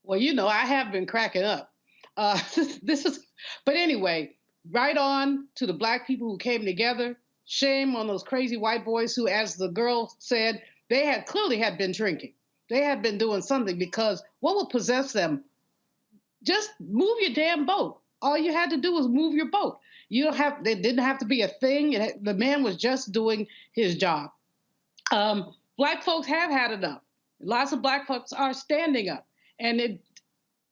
Well, I have been cracking up. But anyway, right on to the Black people who came together. Shame on those crazy white boys who, as the girl said, they had clearly been drinking. They had been doing something, because what would possess them? Just move your damn boat. All you had to do was move your boat. They didn't have to be a thing. The man was just doing his job. Black folks have had enough. Lots of Black folks are standing up. And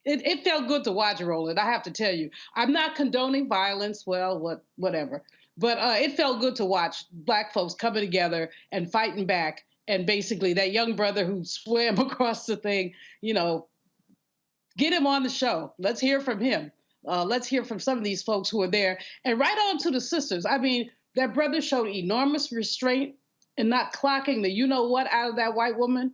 it felt good to watch, Roland, I have to tell you. I'm not condoning violence, whatever. But it felt good to watch Black folks coming together and fighting back. And basically that young brother who swam across the thing, get him on the show. Let's hear from him. Let's hear from some of these folks who are there. And right on to the sisters. I mean, that brother showed enormous restraint in not clocking the you-know-what out of that white woman,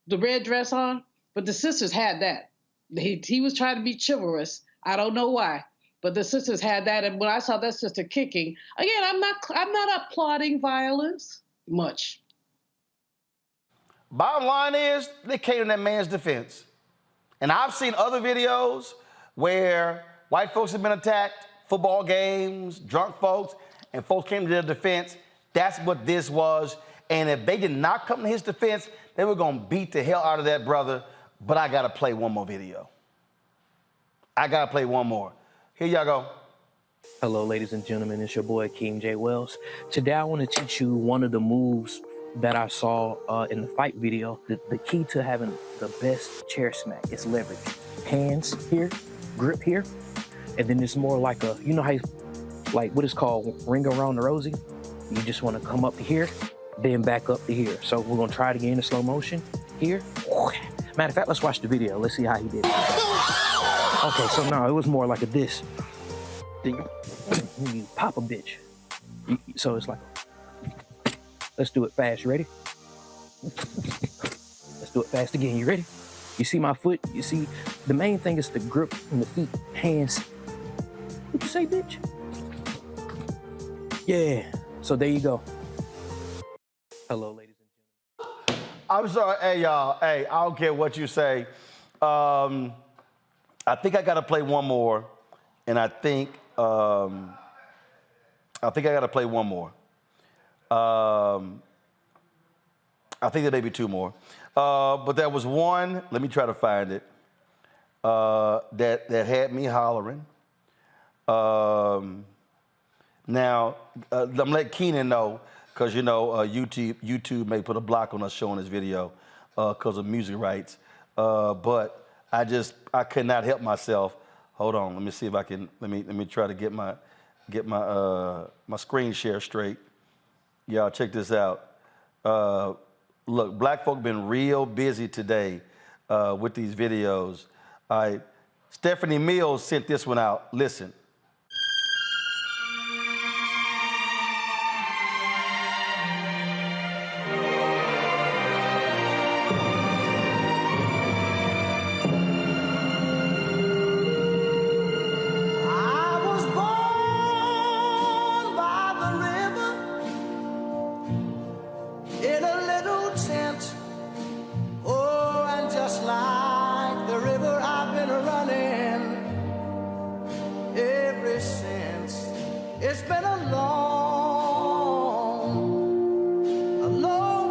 the red dress on. But the sisters had that. He was trying to be chivalrous. I don't know why. But the sisters had that. And when I saw that sister kicking, again, I'm not applauding violence much. Bottom line is, they came to that man's defense. And I've seen other videos where white folks have been attacked, football games, drunk folks, and folks came to their defense. That's what this was. And if they did not come to his defense, they were gonna beat the hell out of that brother. But I gotta play one more video. I gotta play one more. Here y'all go. Hello, ladies and gentlemen, it's your boy, Keem J. Wells. Today, I want to teach you one of the moves that I saw in the fight video. The key to having the best chair smack is leverage. Hands here, grip here, and then it's more like a, you know how, like what is called ring around the rosy? You just want to come up to here, then back up to here. So we're going to try it again in slow motion. Here. Matter of fact, let's watch the video. Let's see how he did it. Okay, so now it was more like a this. Then you pop a bitch. So it's like, let's do it fast. You ready? Let's do it fast again. You ready? You see my foot? You see, the main thing is the grip in the feet, hands. What'd you say, bitch? Yeah. So there you go. Hello, ladies and gentlemen. I'm sorry, hey y'all. Hey, I don't care what you say. I think I gotta play one more, and I think I gotta play one more. I think there may be two more. But there was one, let me try to find it, that had me hollering. Now, I'm gonna let Keenan know, because you know YouTube may put a block on us showing this video because of music rights. But I could not help myself. Hold on, let me see if I can. Let me try to get my screen share straight. Y'all check this out. Look, black folk been real busy today with these videos. All right, Stephanie Mills sent this one out. Listen. It's been a long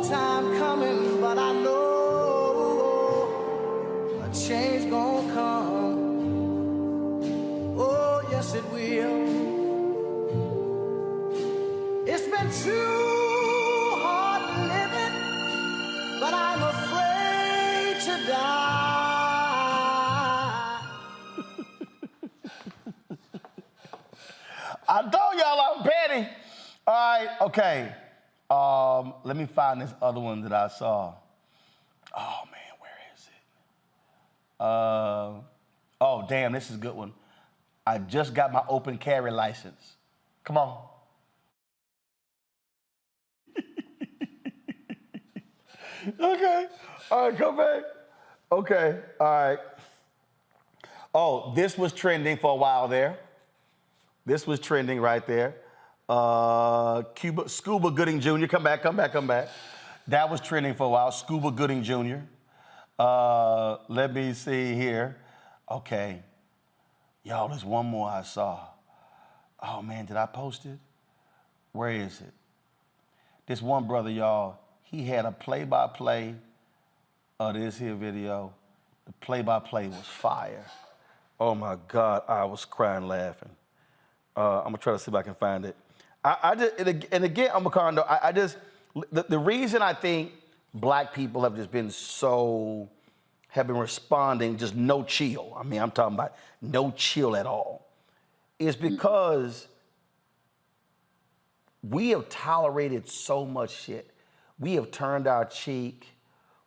time coming, but I know a change gonna come. Oh, yes it will. It's been too hard living, but I'm afraid to die. I told y'all I'm petty. All right, okay. Let me find this other one that I saw. Oh, man, where is it? Oh, damn, this is a good one. I just got my open carry license. Come on. Okay. All right, come back. Okay, all right. Oh, this was trending for a while there. This was trending right there. Scuba Gooding Jr., come back. That was trending for a while, Scuba Gooding Jr. Let me see here. Okay. Y'all, there's one more I saw. Oh, man, did I post it? Where is it? This one brother, y'all, he had a play-by-play of this here video. The play-by-play was fire. Oh, my God, I was crying laughing. I'm gonna try to see if I can find it. And again, I'm a condo. The reason I think black people have just been responding just no chill. I mean, I'm talking about no chill at all. Is because we have tolerated so much shit. We have turned our cheek.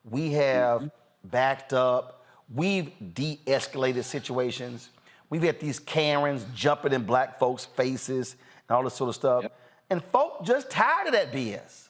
We have backed up. We've de-escalated situations. We've had these Karens jumping in black folks' faces and all this sort of stuff. Yep. And folk just tired of that BS.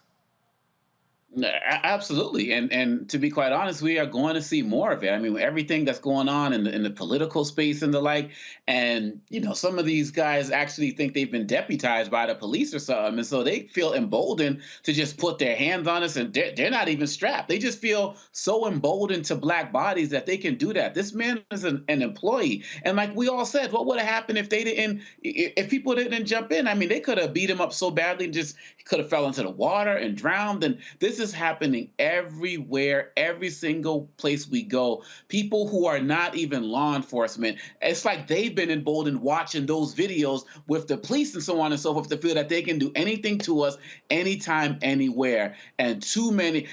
Absolutely, and to be quite honest, we are going to see more of it. I mean, everything that's going on in the political space and the like, and some of these guys actually think they've been deputized by the police or something, and so they feel emboldened to just put their hands on us, and they're not even strapped. They just feel so emboldened to black bodies that they can do that. This man is an employee, and like we all said, what would have happened if people didn't jump in? I mean, they could have beat him up so badly, and just could have fell into the water and drowned. And this is happening everywhere, every single place we go. People who are not even law enforcement, it's like they've been emboldened watching those videos with the police and so on and so forth to feel that they can do anything to us anytime, anywhere. And too many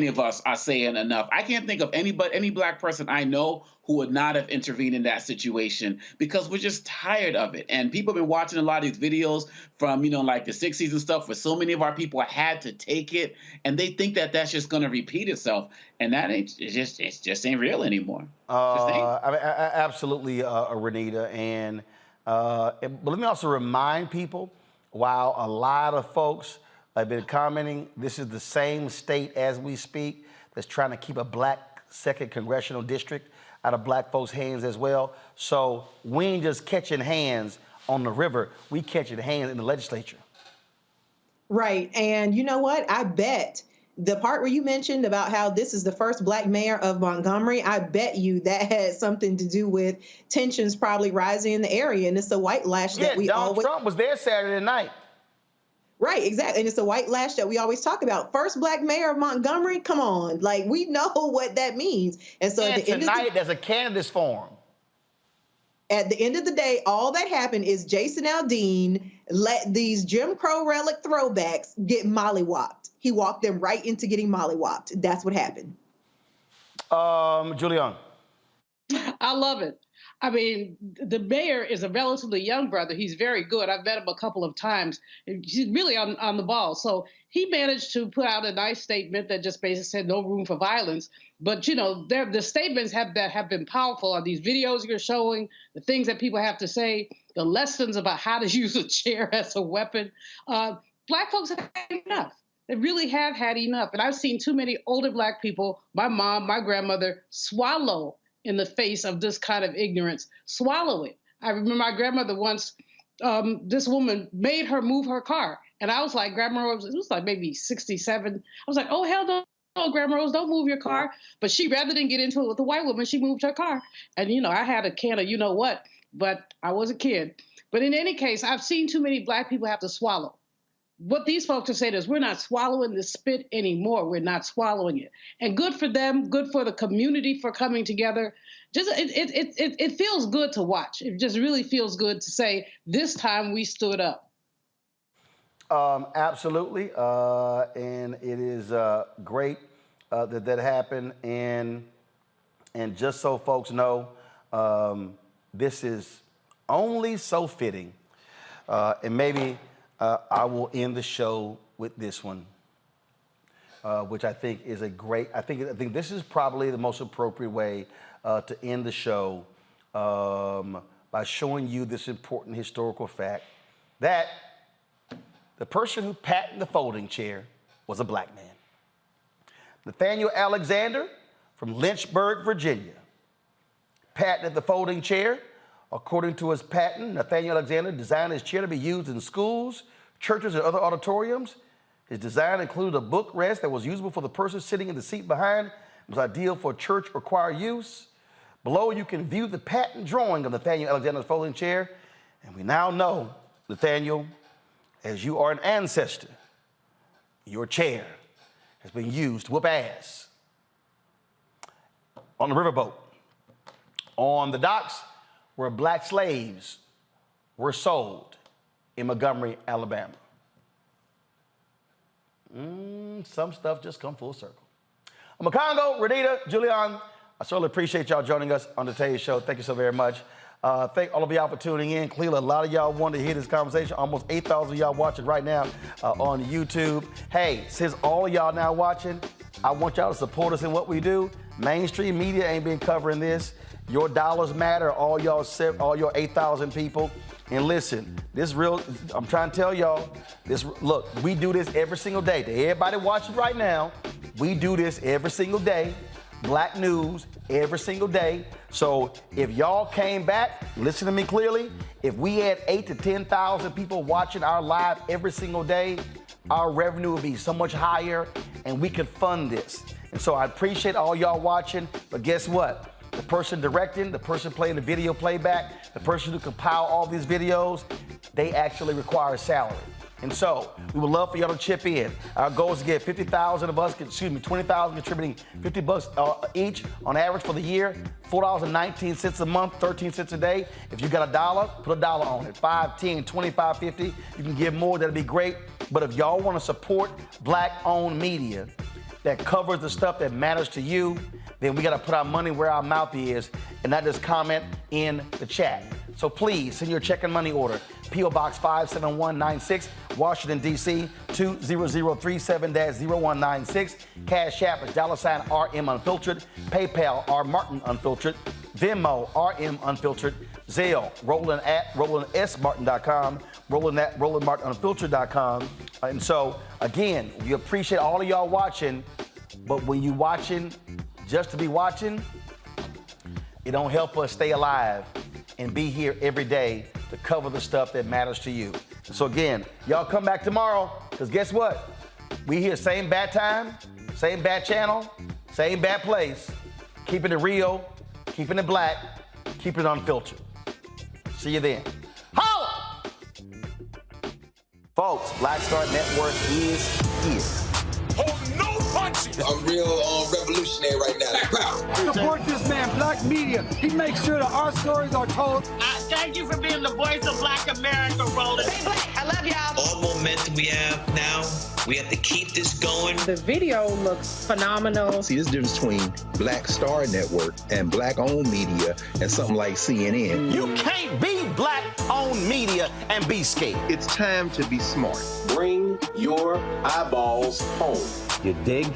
of us are saying enough. I can't think of any black person I know who would not have intervened in that situation, because we're just tired of it. And people have been watching a lot of these videos from, like the 60s and stuff, where so many of our people had to take it, and they think that that's just going to repeat itself. And that it just ain't real anymore. Absolutely, Renita. And but let me also remind people, while a lot of folks have been commenting, this is the same state as we speak that's trying to keep a black second congressional district out of black folks' hands as well. So we ain't just catching hands on the river, we catching hands in the legislature. Right, and you know what? I bet the part where you mentioned about how this is the first black mayor of Montgomery, I bet you that had something to do with tensions probably rising in the area, and it's the white lash that we Donald Trump was there Saturday night. Right, exactly. And it's the white lash that we always talk about. First black mayor of Montgomery, come on. Like, we know what that means. And so at the end of the, there's a candidates forum. At the end of the day, all that happened is Jason Aldean let these Jim Crow relic throwbacks get mollywopped. He walked them right into getting mollywopped. That's what happened. Julian. I love it. I mean, the mayor is a relatively young brother. He's very good. I've met him a couple of times. He's really on the ball. So he managed to put out a nice statement that just basically said no room for violence. But, the statements have been powerful on these videos you're showing, the things that people have to say, the lessons about how to use a chair as a weapon. Black folks have had enough. They really have had enough. And I've seen too many older black people, my mom, my grandmother, swallow in the face of this kind of ignorance, swallow it. I remember my grandmother once, this woman made her move her car. And I was like, Grandma Rose, it was like maybe 67. I was like, oh, hell no, Grandma Rose, don't move your car. But she, rather than get into it with the white woman, she moved her car. And, I had a can of you-know-what, but I was a kid. But in any case, I've seen too many black people have to swallow. What these folks are saying is we're not swallowing the spit anymore. We're not swallowing it. And good for them, good for the community for coming together. Just it feels good to watch. It just really feels good to say this time we stood up. Absolutely. And it is great that happened. And just so folks know, this is only so fitting. And maybe I will end the show with this one, which I think is a great. I think this is probably the most appropriate way to end the show by showing you this important historical fact that the person who patented the folding chair was a black man. Nathaniel Alexander from Lynchburg, Virginia, patented the folding chair. According to his patent, Nathaniel Alexander designed his chair to be used in schools, churches, and other auditoriums. His design included a bookrest that was usable for the person sitting in the seat behind. It was ideal for church or choir use. Below, you can view the patent drawing of Nathaniel Alexander's folding chair. And we now know, Nathaniel, as you are an ancestor, your chair has been used to whoop ass on the riverboat, on the docks, where black slaves were sold in Montgomery, Alabama. Some stuff just come full circle. I'm Makongo, Renita, Julian. I certainly appreciate y'all joining us on today's show. Thank you so very much. Thank all of y'all for tuning in. Clearly, a lot of y'all wanted to hear this conversation. Almost 8,000 of y'all watching right now on YouTube. Hey, since all of y'all now watching, I want y'all to support us in what we do. Mainstream media ain't been covering this. Your dollars matter, all your 8,000 people. And listen, this real, I'm trying to tell y'all, look, we do this every single day. To everybody watching right now, we do this every single day. Black news every single day. So if y'all came back, listen to me clearly, if we had 8,000 to 10,000 people watching our live every single day, our revenue would be so much higher and we could fund this. And so I appreciate all y'all watching, but guess what? The person directing, the person playing the video playback, the person who compile all these videos, they actually require a salary. And so we would love for y'all to chip in. Our goal is to get 50,000 of us, 20,000 contributing $50 each on average for the year, $4.19 a month, 13 cents a day. If you got $1, put $1 on it. 5, 10, 25, 50. You can give more, that'd be great. But if y'all want to support Black-owned media that covers the stuff that matters to you, then we got to put our money where our mouth is and not just comment in the chat. So please send your check and money order. P.O. Box 57196, Washington, D.C. 20037-0196. Cash App is $RM Unfiltered. PayPal, R Martin Unfiltered. Venmo, RM Unfiltered. Zelle, Roland at RolandSMartin.com. Roland at RolandMartinUnfiltered.com. And so, again, we appreciate all of y'all watching, but when you watching just to be watching, it don't help us stay alive and be here every day to cover the stuff that matters to you. So again, y'all come back tomorrow, because guess what? We here same bad time, same bad channel, same bad place, keeping it real, keeping it black, keeping it unfiltered. See you then. Holla! Folks, Black Star Network is here. Hold no punches! I'm real revolutionary right now. Support this man, Black Media. He makes sure that our stories are told. Thank you for being the voice of Black America, Roland. Stay black. I love y'all. All momentum we have now, we have to keep this going. The video looks phenomenal. See, there's a difference between Black Star Network and Black-owned media and something like CNN. You can't be Black-owned media and be scared. It's time to be smart. Bring your eyeballs home. You dig?